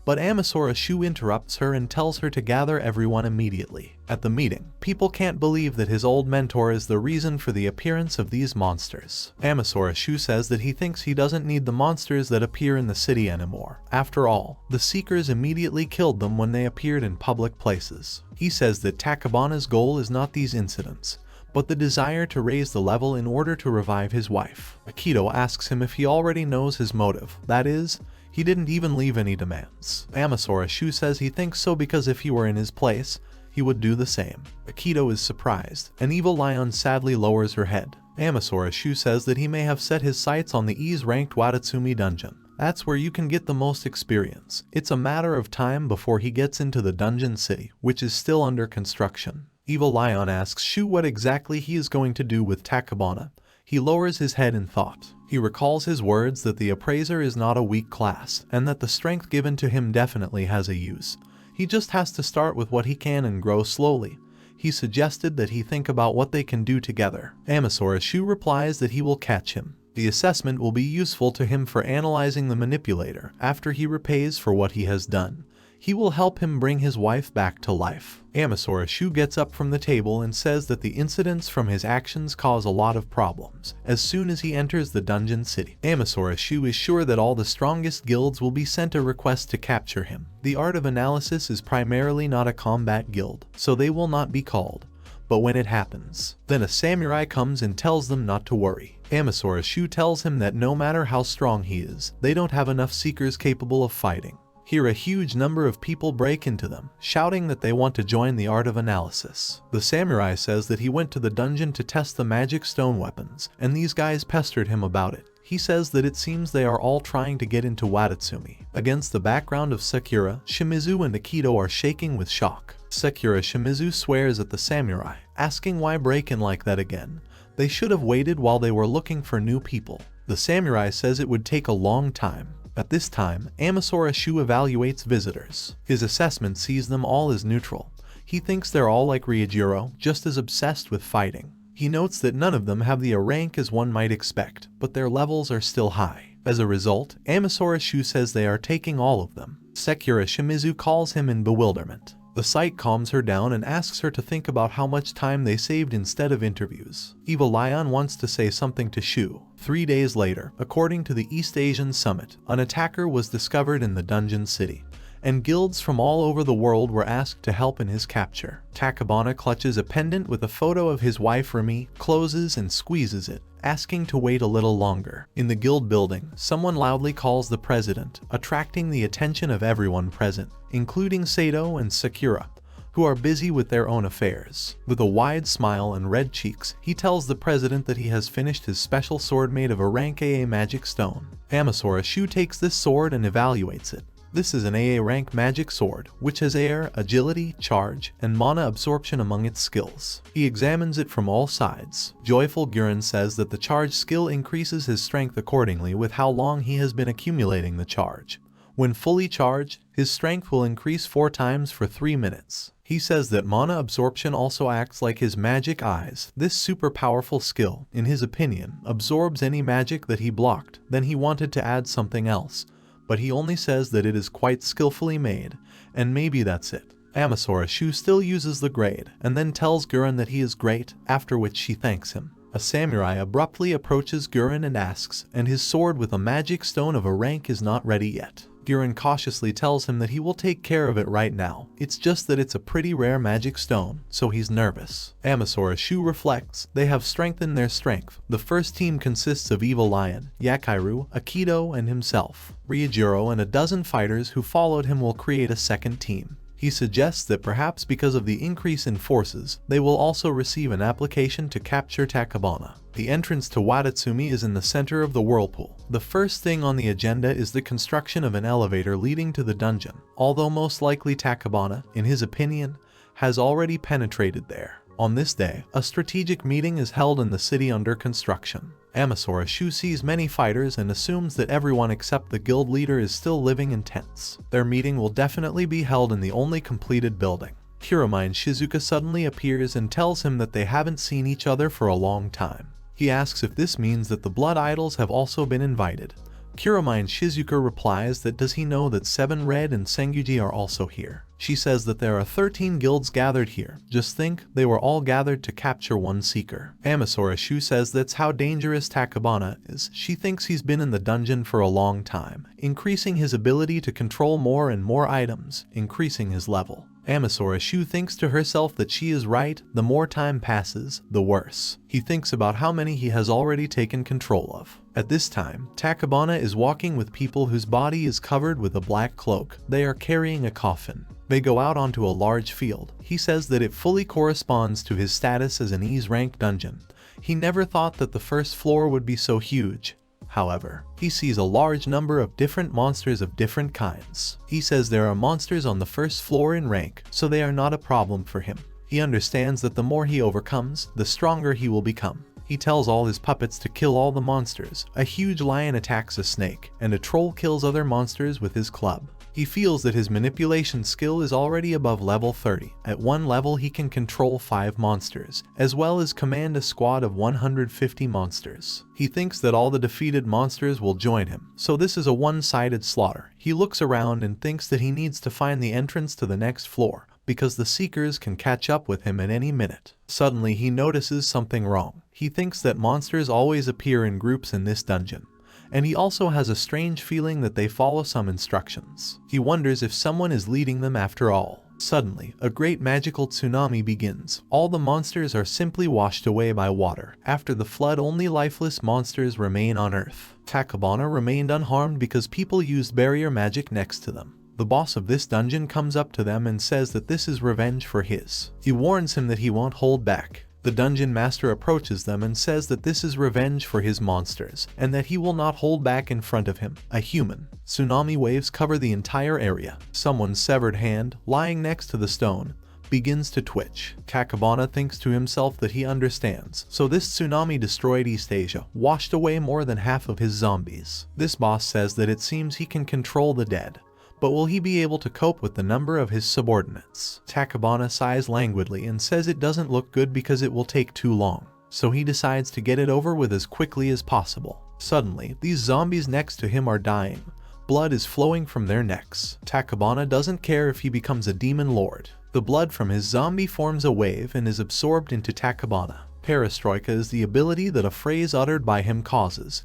[SPEAKER 1] But Amasra Shu interrupts her and tells her to gather everyone immediately. At the meeting, people can't believe that his old mentor is the reason for the appearance of these monsters. Amasra Shu says that he thinks he doesn't need the monsters that appear in the city anymore. After all, the Seekers immediately killed them when they appeared in public places. He says that Takabana's goal is not these incidents, but the desire to raise the level in order to revive his wife. Akito asks him if he already knows his motive, that is, he didn't even leave any demands. Amasra Shu says he thinks so because if he were in his place, he would do the same. Akito is surprised. An evil lion sadly lowers her head. Amasra Shu says that he may have set his sights on the ease-ranked Watatsumi dungeon. That's where you can get the most experience. It's a matter of time before he gets into the dungeon city, which is still under construction. Evil Lion asks Shu what exactly he is going to do with Takabana. He lowers his head in thought. He recalls his words that the Appraiser is not a weak class, and that the strength given to him definitely has a use. He just has to start with what he can and grow slowly. He suggested that he think about what they can do together. Amasra Shu replies that he will catch him. The assessment will be useful to him for analyzing the manipulator after he repays for what he has done. He will help him bring his wife back to life. Amasra Shu gets up from the table and says that the incidents from his actions cause a lot of problems as soon as he enters the dungeon city. Amasra Shu is sure that all the strongest guilds will be sent a request to capture him. The Art of Analysis is primarily not a combat guild, so they will not be called. But when it happens, then a samurai comes and tells them not to worry. Amasra Shu tells him that no matter how strong he is, they don't have enough seekers capable of fighting. Here a huge number of people break into them, shouting that they want to join the Art of Analysis. The samurai says that he went to the dungeon to test the magic stone weapons, and these guys pestered him about it. He says that it seems they are all trying to get into Watatsumi. Against the background of Sakura, Shimizu and Akito are shaking with shock. Sakura Shimizu swears at the samurai, asking why break in like that again. They should have waited while they were looking for new people. The samurai says it would take a long time. At this time, Amasra Shu evaluates visitors. His assessment sees them all as neutral. He thinks they're all like Ryujiro, just as obsessed with fighting. He notes that none of them have the A rank as one might expect, but their levels are still high. As a result, Amasra Shu says they are taking all of them. Sakura Shimizu calls him in bewilderment. The sight calms her down and asks her to think about how much time they saved instead of interviews. Evil Lion wants to say something to Shu. 3 days later, according to the East Asian Summit, an attacker was discovered in the dungeon city, and guilds from all over the world were asked to help in his capture. Takabana clutches a pendant with a photo of his wife Remi, closes and squeezes it, asking to wait a little longer. In the guild building, someone loudly calls the president, attracting the attention of everyone present, including Sato and Sakura, who are busy with their own affairs. With a wide smile and red cheeks, he tells the president that he has finished his special sword made of a rank AA magic stone. Amasra Shu takes this sword and evaluates it. This is an AA rank magic sword, which has air, agility, charge, and mana absorption among its skills. He examines it from all sides. Joyful Gurren says that the charge skill increases his strength accordingly with how long he has been accumulating the charge. When fully charged, his strength will increase 4 times for 3 minutes. He says that mana absorption also acts like his magic eyes. This super powerful skill, in his opinion, absorbs any magic that he blocked. Then he wanted to add something else, but he only says that it is quite skillfully made, and maybe that's it. Amasra Shu still uses the grade, and then tells Gurren that he is great, after which she thanks him. A samurai abruptly approaches Gurren and asks, and his sword with a magic stone of a rank is not ready yet. Gurren cautiously tells him that he will take care of it right now. It's just that it's a pretty rare magic stone, so he's nervous. Amasra Shu reflects. They have strengthened their strength. The first team consists of Evil Lion, Yakiru, Akito, and himself. Ryujiro and a dozen fighters who followed him will create a second team. He suggests that perhaps because of the increase in forces, they will also receive an application to capture Takabana. The entrance to Watatsumi is in the center of the whirlpool. The first thing on the agenda is the construction of an elevator leading to the dungeon, although most likely Takabana, in his opinion, has already penetrated there. On this day, a strategic meeting is held in the city under construction. Amasra Shu sees many fighters and assumes that everyone except the guild leader is still living in tents. Their meeting will definitely be held in the only completed building. Kuromine Shizuka suddenly appears and tells him that they haven't seen each other for a long time. He asks if this means that the blood idols have also been invited. Kuromine Shizuka replies that does he know that 7 Red and Senguji are also here. She says that there are 13 guilds gathered here. Just think, they were all gathered to capture one seeker. Amasra Shu says that's how dangerous Takabana is. She thinks he's been in the dungeon for a long time, increasing his ability to control more and more items, increasing his level. Amasra Shu thinks to herself that she is right. The more time passes, the worse. He thinks about how many he has already taken control of. At this time, Takabana is walking with people whose body is covered with a black cloak. They are carrying a coffin. They go out onto a large field. He says that it fully corresponds to his status as an E's-ranked dungeon. He never thought that the first floor would be so huge. However, he sees a large number of different monsters of different kinds. He says there are monsters on the first floor in rank, so they are not a problem for him. He understands that the more he overcomes, the stronger he will become. He tells all his puppets to kill all the monsters. A huge lion attacks a snake, and a troll kills other monsters with his club. He feels that his manipulation skill is already above level 30. At one level he can control 5 monsters, as well as command a squad of 150 monsters. He thinks that all the defeated monsters will join him, so this is a one-sided slaughter. He looks around and thinks that he needs to find the entrance to the next floor, because the Seekers can catch up with him at any minute. Suddenly he notices something wrong. He thinks that monsters always appear in groups in this dungeon, and he also has a strange feeling that they follow some instructions. He wonders if someone is leading them after all. Suddenly, a great magical tsunami begins. All the monsters are simply washed away by water. After the flood, only lifeless monsters remain on Earth. Takabana remained unharmed because people used barrier magic next to them. The boss of this dungeon comes up to them and says that this is revenge for his. He warns him that he won't hold back. The dungeon master approaches them and says that this is revenge for his monsters, and that he will not hold back in front of him, a human. Tsunami waves cover the entire area. Someone's severed hand, lying next to the stone, begins to twitch. Takabana thinks to himself that he understands. So this tsunami destroyed East Asia, washed away more than half of his zombies. This boss says that it seems he can control the dead. But will he be able to cope with the number of his subordinates? Takabana sighs languidly and says it doesn't look good because it will take too long. So he decides to get it over with as quickly as possible. Suddenly, these zombies next to him are dying. Blood is flowing from their necks. Takabana doesn't care if he becomes a demon lord. The blood from his zombie forms a wave and is absorbed into Takabana. Perestroika is the ability that a phrase uttered by him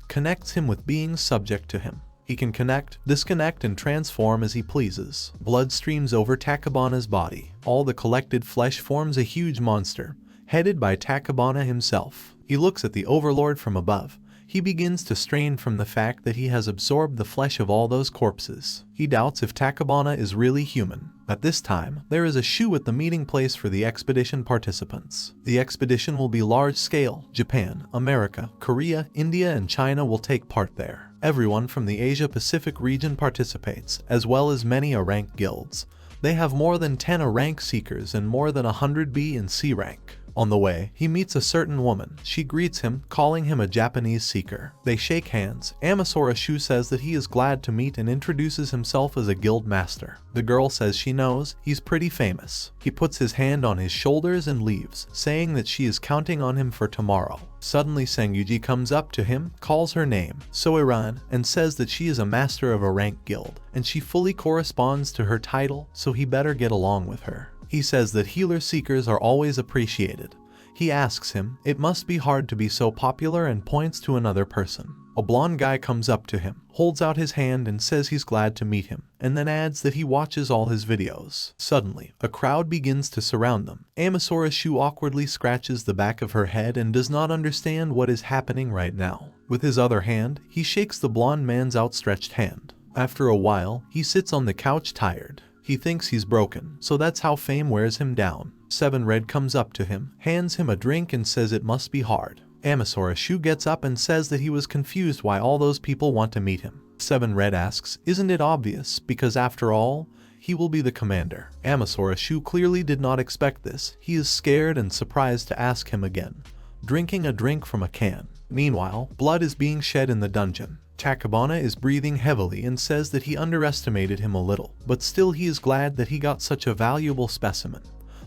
[SPEAKER 1] connects him with beings subject to him. He can connect, disconnect, and transform as he pleases. Blood streams over Takabana's body. All the collected flesh forms a huge monster, headed by Takabana himself. He looks at the overlord from above. He begins to strain from the fact that he has absorbed the flesh of all those corpses. He doubts if Takabana is really human. At this time, there is a Shu at the meeting place for the expedition participants. The expedition will be large-scale. Japan, America, Korea, India, and China will take part there. Everyone from the Asia-Pacific region participates, as well as many A-rank guilds. They have more than 10 A-rank seekers and more than 100 B and C rank. On the way, he meets a certain woman. She greets him, calling him a Japanese seeker. They shake hands. Amasra Shu says that he is glad to meet and introduces himself as a guild master. The girl says she knows he's pretty famous. He puts his hand on his shoulders and leaves, saying that she is counting on him for tomorrow. Suddenly Sengyuji comes up to him, calls her name, Soiran, and says that she is a master of a rank guild, and she fully corresponds to her title, so he better get along with her. He says that healer seekers are always appreciated. He asks him, it must be hard to be so popular, and points to another person. A blonde guy comes up to him, holds out his hand and says he's glad to meet him, and then adds that he watches all his videos. Suddenly, a crowd begins to surround them. Amasra Shu awkwardly scratches the back of her head and does not understand what is happening right now. With his other hand, he shakes the blonde man's outstretched hand. After a while, he sits on the couch tired. He thinks he's broken, so that's how fame wears him down. 7 Red comes up to him, hands him a drink and says it must be hard. Amasra Shu gets up and says that he was confused why all those people want to meet him. 7 Red asks, isn't it obvious, because after all, he will be the commander. Amasra Shu clearly did not expect this. He is scared and surprised to ask him again, drinking a drink from a can. Meanwhile, blood is being shed in the dungeon. Takabana is breathing heavily and says that he underestimated him a little, but still he is glad that he got such a valuable specimen.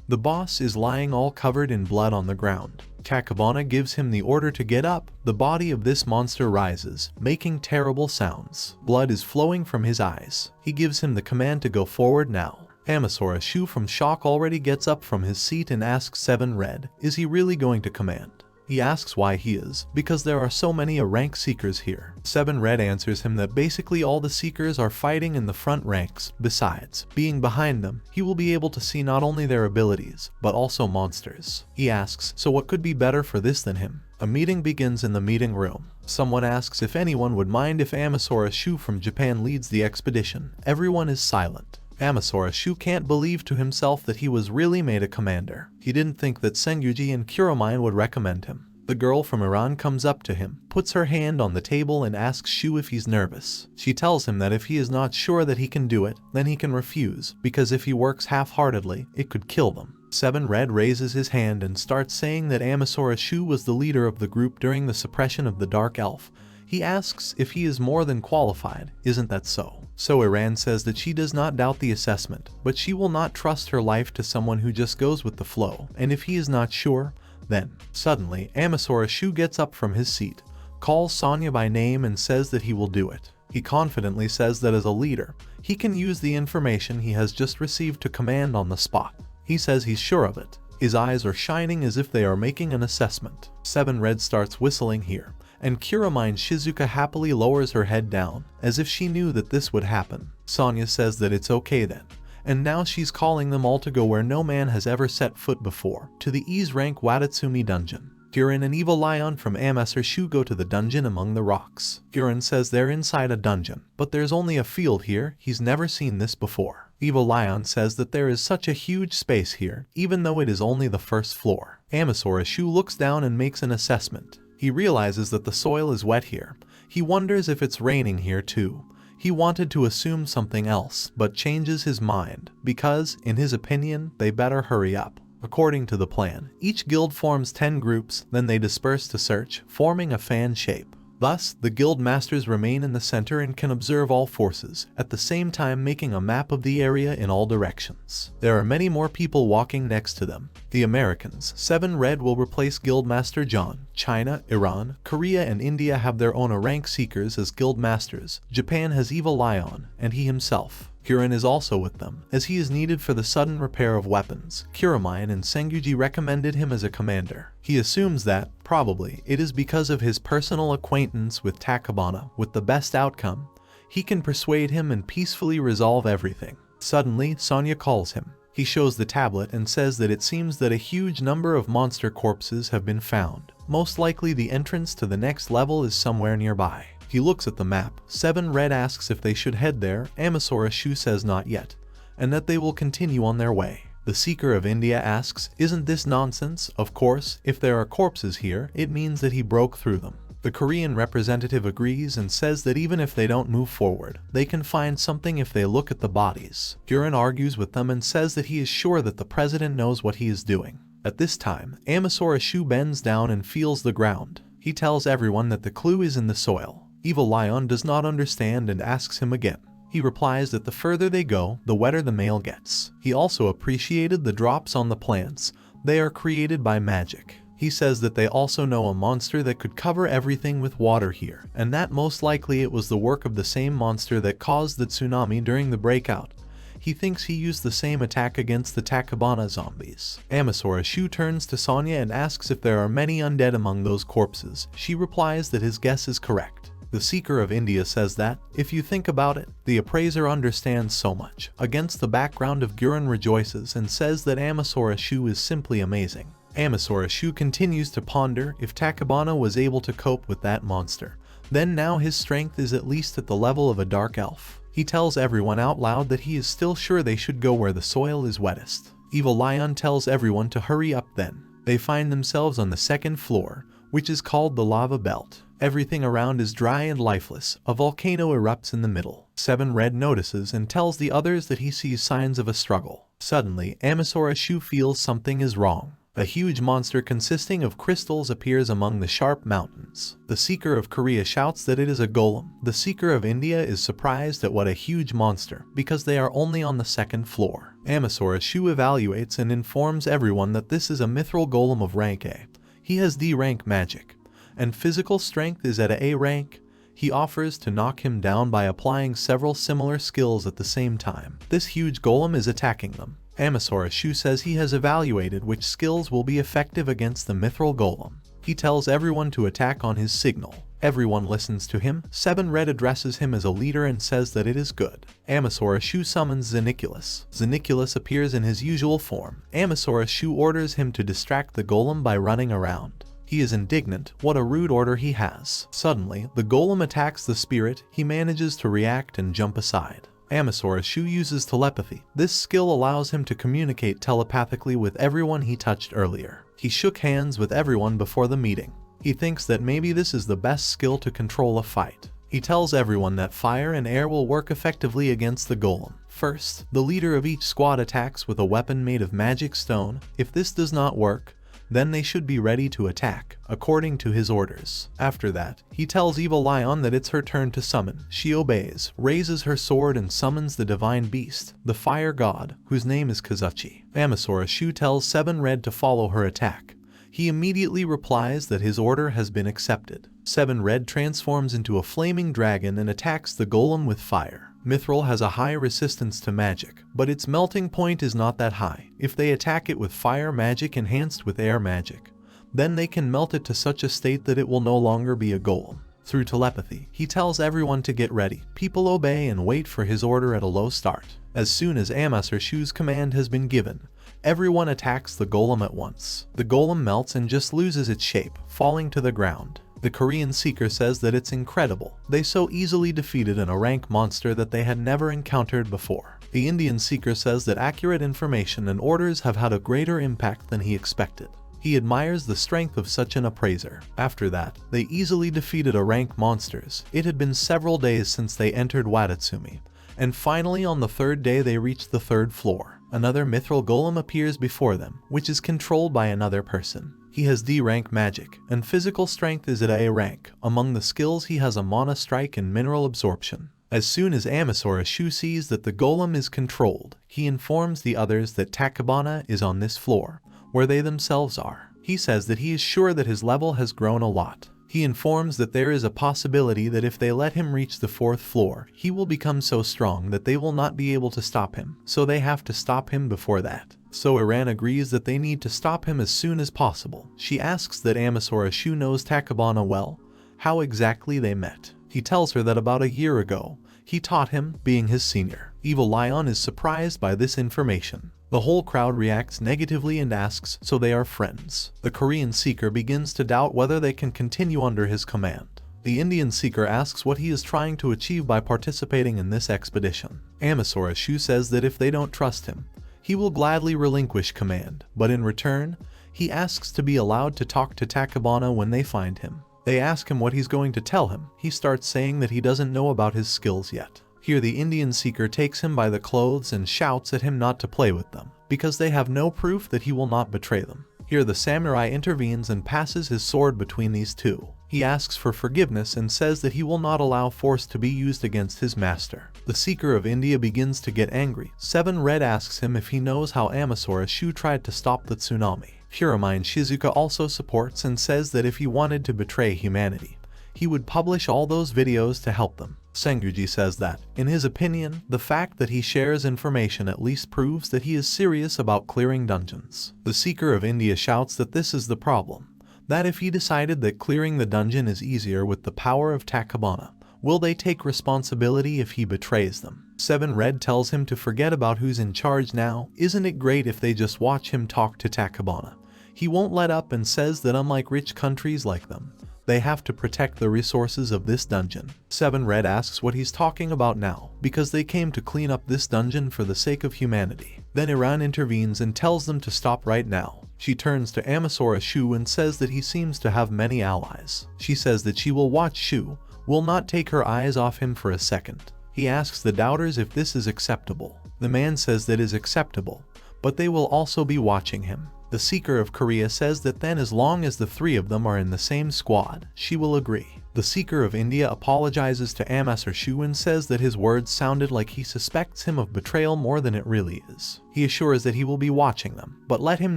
[SPEAKER 1] The boss is lying all covered in blood on the ground. Takabana gives him the order to get up. The body of this monster rises, making terrible sounds. Blood is flowing from his eyes. He gives him the command to go forward now. Amasra Shu from shock already gets up from his seat and asks 7 Red, is he really going to command? He asks why he is, because there are so many A-rank seekers here. 7 Red answers him that basically all the seekers are fighting in the front ranks. Besides, being behind them, he will be able to see not only their abilities, but also monsters. He asks, so what could be better for this than him? A meeting begins in the meeting room. Someone asks if anyone would mind if Amasra Shu from Japan leads the expedition. Everyone is silent. Amasra Shu can't believe to himself that he was really made a commander. He didn't think that Sengyuji and Kuramine would recommend him. The girl from Iran comes up to him, puts her hand on the table and asks Shu if he's nervous. She tells him that if he is not sure that he can do it, then he can refuse, because if he works half-heartedly, it could kill them. 7 Red raises his hand and starts saying that Amasra Shu was the leader of the group during the suppression of the Dark Elf. He asks if he is more than qualified. Isn't that so? So Iran says that she does not doubt the assessment, but she will not trust her life to someone who just goes with the flow, and if he is not sure, then. Suddenly, Amasra Shu gets up from his seat, calls Sonya by name and says that he will do it. He confidently says that as a leader, he can use the information he has just received to command on the spot. He says he's sure of it. His eyes are shining as if they are making an assessment. 7 Red starts whistling here, and Kuramine Shizuka happily lowers her head down, as if she knew that this would happen. Sonya says that it's okay then, and now she's calling them all to go where no man has ever set foot before, to the Ease rank Watatsumi dungeon. Kirin and Evil Lion from Amasra Shu go to the dungeon among the rocks. Kirin says they're inside a dungeon, but there's only a field here, he's never seen this before. Evil Lion says that there is such a huge space here, even though it is only the first floor. Amasra Shu looks down and makes an assessment. He realizes that the soil is wet here. He wonders if it's raining here too. He wanted to assume something else, but changes his mind, because, in his opinion, they better hurry up. According to the plan, each guild forms 10 groups, then they disperse to search, forming a fan shape. Thus, the guild masters remain in the center and can observe all forces, at the same time making a map of the area in all directions. There are many more people walking next to them. The Americans, 7 Red will replace Guildmaster John. China, Iran, Korea and India have their own rank seekers as guild masters. Japan has Evil Lion, and he himself. Kirin is also with them, as he is needed for the sudden repair of weapons. Kuramine and Senguji recommended him as a commander. He assumes that, probably, it is because of his personal acquaintance with Takabana. With the best outcome, he can persuade him and peacefully resolve everything. Suddenly, Sonya calls him. He shows the tablet and says that it seems that a huge number of monster corpses have been found. Most likely the entrance to the next level is somewhere nearby. He looks at the map. 7 Red asks if they should head there. Amasra Shu says not yet, and that they will continue on their way. The Seeker of India asks, isn't this nonsense? Of course, if there are corpses here, it means that he broke through them. The Korean representative agrees and says that even if they don't move forward, they can find something if they look at the bodies. Kirin argues with them and says that he is sure that the president knows what he is doing. At this time, Amasra Shu bends down and feels the ground. He tells everyone that the clue is in the soil. Evil Lion does not understand and asks him again. He replies that the further they go, the wetter the male gets. He also appreciated the drops on the plants. They are created by magic. He says that they also know a monster that could cover everything with water here, and that most likely it was the work of the same monster that caused the tsunami during the breakout. He thinks he used the same attack against the Takabana zombies. Amasra Shu turns to Sonya and asks if there are many undead among those corpses. She replies that his guess is correct. The Seeker of India says that, if you think about it, the Appraiser understands so much. Against the background of Guren rejoices and says that Amasra Shu is simply amazing. Amasra Shu continues to ponder if Takabana was able to cope with that monster. Then now his strength is at least at the level of a dark elf. He tells everyone out loud that he is still sure they should go where the soil is wettest. Evil Lion tells everyone to hurry up then. They find themselves on the 2nd floor, which is called the Lava Belt. Everything around is dry and lifeless. A volcano erupts in the middle. 7 Red notices and tells the others that he sees signs of a struggle. Suddenly, Amasra Shu feels something is wrong. A huge monster consisting of crystals appears among the sharp mountains. The Seeker of Korea shouts that it is a golem. The Seeker of India is surprised at what a huge monster, because they are only on the 2nd floor. Amasra Shu evaluates and informs everyone that this is a mithril golem of rank A. He has D rank magic, and physical strength is at A rank. He offers to knock him down by applying several similar skills at the same time. This huge golem is attacking them. Amasra Shu says he has evaluated which skills will be effective against the mithril golem. He tells everyone to attack on his signal. Everyone listens to him. 7 Red addresses him as a leader and says that it is good. Amasra Shu summons Zeniculus. Zeniculus appears in his usual form. Amasra Shu orders him to distract the golem by running around. He is indignant. What a rude order he has. Suddenly, the golem attacks the spirit. He manages to react and jump aside. Amasra Shu uses telepathy. This skill allows him to communicate telepathically with everyone he touched earlier. He shook hands with everyone before the meeting. He thinks that maybe this is the best skill to control a fight. He tells everyone that fire and air will work effectively against the golem. First, the leader of each squad attacks with a weapon made of magic stone. If this does not work, Then they should be ready to attack, according to his orders. After that, he tells Evil Lion that it's her turn to summon. She obeys, raises her sword and summons the divine beast, the fire god, whose name is Kazuchi. Amasra Shu tells 7 Red to follow her attack. He immediately replies that his order has been accepted. 7 Red transforms into a flaming dragon and attacks the golem with fire. Mithril has a high resistance to magic, but its melting point is not that high. If they attack it with fire magic enhanced with air magic, then they can melt it to such a state that it will no longer be a golem. Through telepathy, he tells everyone to get ready. People obey and wait for his order at a low start. As soon as Amasra Shu's command has been given, everyone attacks the golem at once. The golem melts and just loses its shape, falling to the ground. The Korean seeker says that it's incredible. They so easily defeated a rank monster that they had never encountered before. The Indian seeker says that accurate information and orders have had a greater impact than he expected. He admires the strength of such an appraiser. After that, they easily defeated rank monsters. It had been several days since they entered Watatsumi, and finally on the 3rd day they reached the 3rd floor. Another mithril golem appears before them, which is controlled by another person. He has D rank magic, and physical strength is at A rank. Among the skills he has a mana strike and mineral absorption. As soon as Amasra Shu sees that the golem is controlled, he informs the others that Takabana is on this floor, where they themselves are. He says that he is sure that his level has grown a lot. He informs that there is a possibility that if they let him reach the 4th floor, he will become so strong that they will not be able to stop him, so they have to stop him before that. So Iran agrees that they need to stop him as soon as possible. She asks that Amasra Shu knows Takabana well, how exactly they met. He tells her that about a year ago, he taught him, being his senior. Evil Lion is surprised by this information. The whole crowd reacts negatively and asks, so they are friends. The Korean seeker begins to doubt whether they can continue under his command. The Indian seeker asks what he is trying to achieve by participating in this expedition. Amasra Shu says that if they don't trust him, he will gladly relinquish command, but in return, he asks to be allowed to talk to Takabana when they find him. They ask him what he's going to tell him. He starts saying that he doesn't know about his skills yet. Here the Indian seeker takes him by the clothes and shouts at him not to play with them, because they have no proof that he will not betray them. Here the samurai intervenes and passes his sword between these two. He asks for forgiveness and says that he will not allow force to be used against his master. The seeker of India begins to get angry. 7 Red asks him if he knows how Amasra Shu tried to stop the tsunami. Hiramine Shizuka also supports and says that if he wanted to betray humanity, he would publish all those videos to help them. Senguji says that, in his opinion, the fact that he shares information at least proves that he is serious about clearing dungeons. The Seeker of India shouts that this is the problem, that if he decided that clearing the dungeon is easier with the power of Takabana, will they take responsibility if he betrays them? 7 Red tells him to forget about who's in charge now. Isn't it great if they just watch him talk to Takabana? He won't let up and says that unlike rich countries like them, they have to protect the resources of this dungeon. 7 Red asks what he's talking about now, because they came to clean up this dungeon for the sake of humanity. Then Iran intervenes and tells them to stop right now. She turns to Amasra Shu and says that he seems to have many allies. She says that she will watch Shu, will not take her eyes off him for a second. He asks the doubters if this is acceptable. The man says that is acceptable, but they will also be watching him. The Seeker of Korea says that then as long as the 3 of them are in the same squad, she will agree. The Seeker of India apologizes to Amasra Shu and says that his words sounded like he suspects him of betrayal more than it really is. He assures that he will be watching them, but let him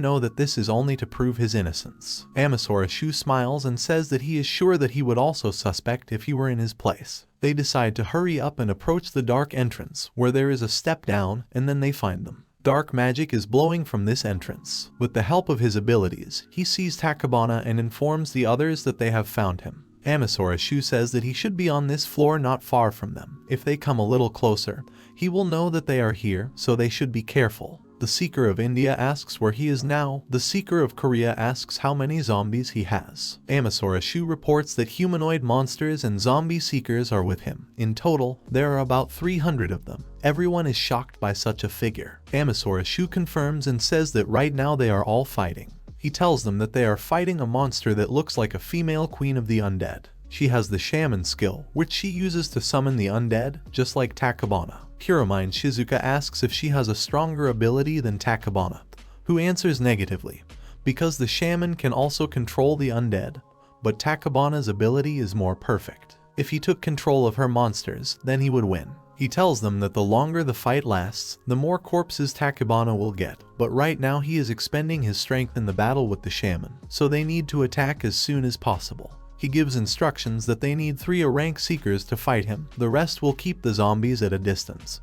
[SPEAKER 1] know that this is only to prove his innocence. Amasra Shu smiles and says that he is sure that he would also suspect if he were in his place. They decide to hurry up and approach the dark entrance, where there is a step down, and then they find them. Dark magic is blowing from this entrance. With the help of his abilities, he sees Takabana and informs the others that they have found him. Amasra Shu says that he should be on this floor not far from them. If they come a little closer, he will know that they are here, so they should be careful. The Seeker of India asks where he is now. The Seeker of Korea asks how many zombies he has. Amasra Shu reports that humanoid monsters and zombie seekers are with him. In total, there are about 300 of them. Everyone is shocked by such a figure. Amasra Shu confirms and says that right now they are all fighting. He tells them that they are fighting a monster that looks like a female queen of the undead. She has the shaman skill, which she uses to summon the undead, just like Takabana. Hiramine Shizuka asks if she has a stronger ability than Takabana, who answers negatively, because the shaman can also control the undead, but Takabana's ability is more perfect. If he took control of her monsters, then he would win. He tells them that the longer the fight lasts, the more corpses Takabana will get, but right now he is expending his strength in the battle with the shaman, so they need to attack as soon as possible. He gives instructions that they need 3 rank seekers to fight him, the rest will keep the zombies at a distance.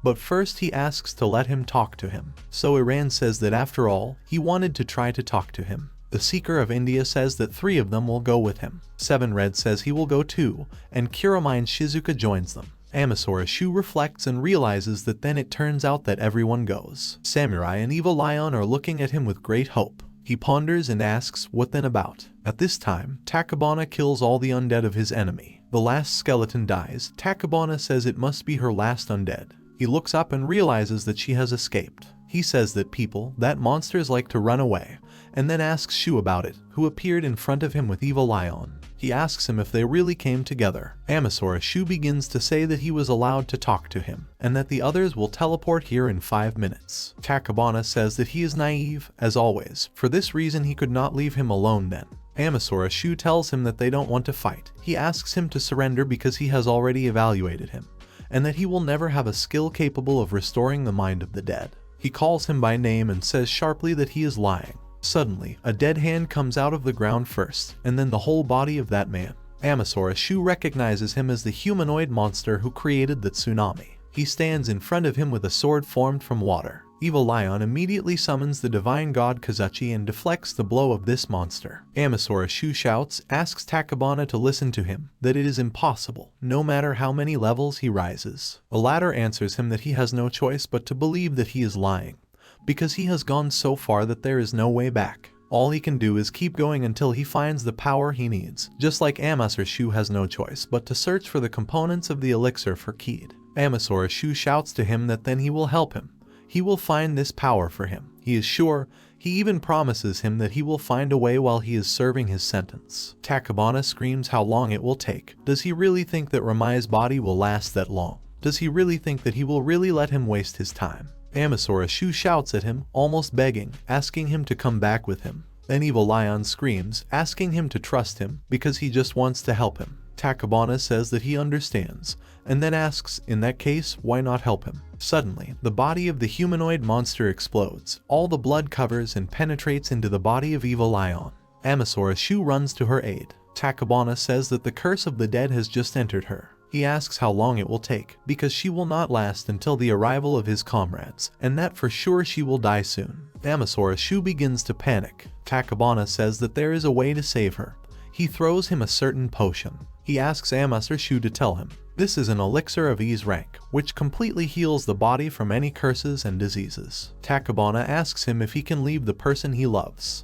[SPEAKER 1] But first he asks to let him talk to him, so Iran says that after all, he wanted to try to talk to him. The Seeker of India says that 3 of them will go with him. 7 Red says he will go too, and Kuramine Shizuka joins them. Amasra Shu reflects and realizes that then it turns out that everyone goes. Samurai and Evil Lion are looking at him with great hope. He ponders and asks, what then about? At this time, Takabana kills all the undead of his enemy. The last skeleton dies. Takabana says it must be her last undead. He looks up and realizes that she has escaped. He says that monsters like to run away, and then asks Shu about it, who appeared in front of him with Evil Lion. He asks him if they really came together. Amasra Shu begins to say that he was allowed to talk to him, and that the others will teleport here in 5 minutes. Takabana says that he is naive, as always. For this reason he could not leave him alone then. Amasra Shu tells him that they don't want to fight. He asks him to surrender because he has already evaluated him, and that he will never have a skill capable of restoring the mind of the dead. He calls him by name and says sharply that he is lying. Suddenly, a dead hand comes out of the ground first, and then the whole body of that man. Amasra Shu recognizes him as the humanoid monster who created the tsunami. He stands in front of him with a sword formed from water. Evil Lion immediately summons the divine god Kazuchi and deflects the blow of this monster. Amasra Shu shouts, asks Takabana to listen to him, that it is impossible, no matter how many levels he rises. The latter answers him that he has no choice but to believe that he is lying, because he has gone so far that there is no way back. All he can do is keep going until he finds the power he needs, just like Amasra Shu has no choice but to search for the components of the elixir for Keed. Amasra Shu shouts to him that then he will help him. He will find this power for him. He is sure. He even promises him that he will find a way while he is serving his sentence. Takabana screams how long it will take. Does he really think that Ramai's body will last that long? Does he really think that he will really let him waste his time? Amasra Shu shouts at him, almost begging, asking him to come back with him. Then Evil Lion screams, asking him to trust him, because he just wants to help him. Takabana says that he understands, and then asks, in that case, why not help him? Suddenly, the body of the humanoid monster explodes. All the blood covers and penetrates into the body of Evil Lion. Amasra Shu runs to her aid. Takabana says that the curse of the dead has just entered her. He asks how long it will take, because she will not last until the arrival of his comrades, and that for sure she will die soon. Amasra Shu begins to panic. Takabana says that there is a way to save her. He throws him a certain potion. He asks Amasra Shu to tell him. This is an elixir of E's rank, which completely heals the body from any curses and diseases. Takabana asks him if he can leave the person he loves.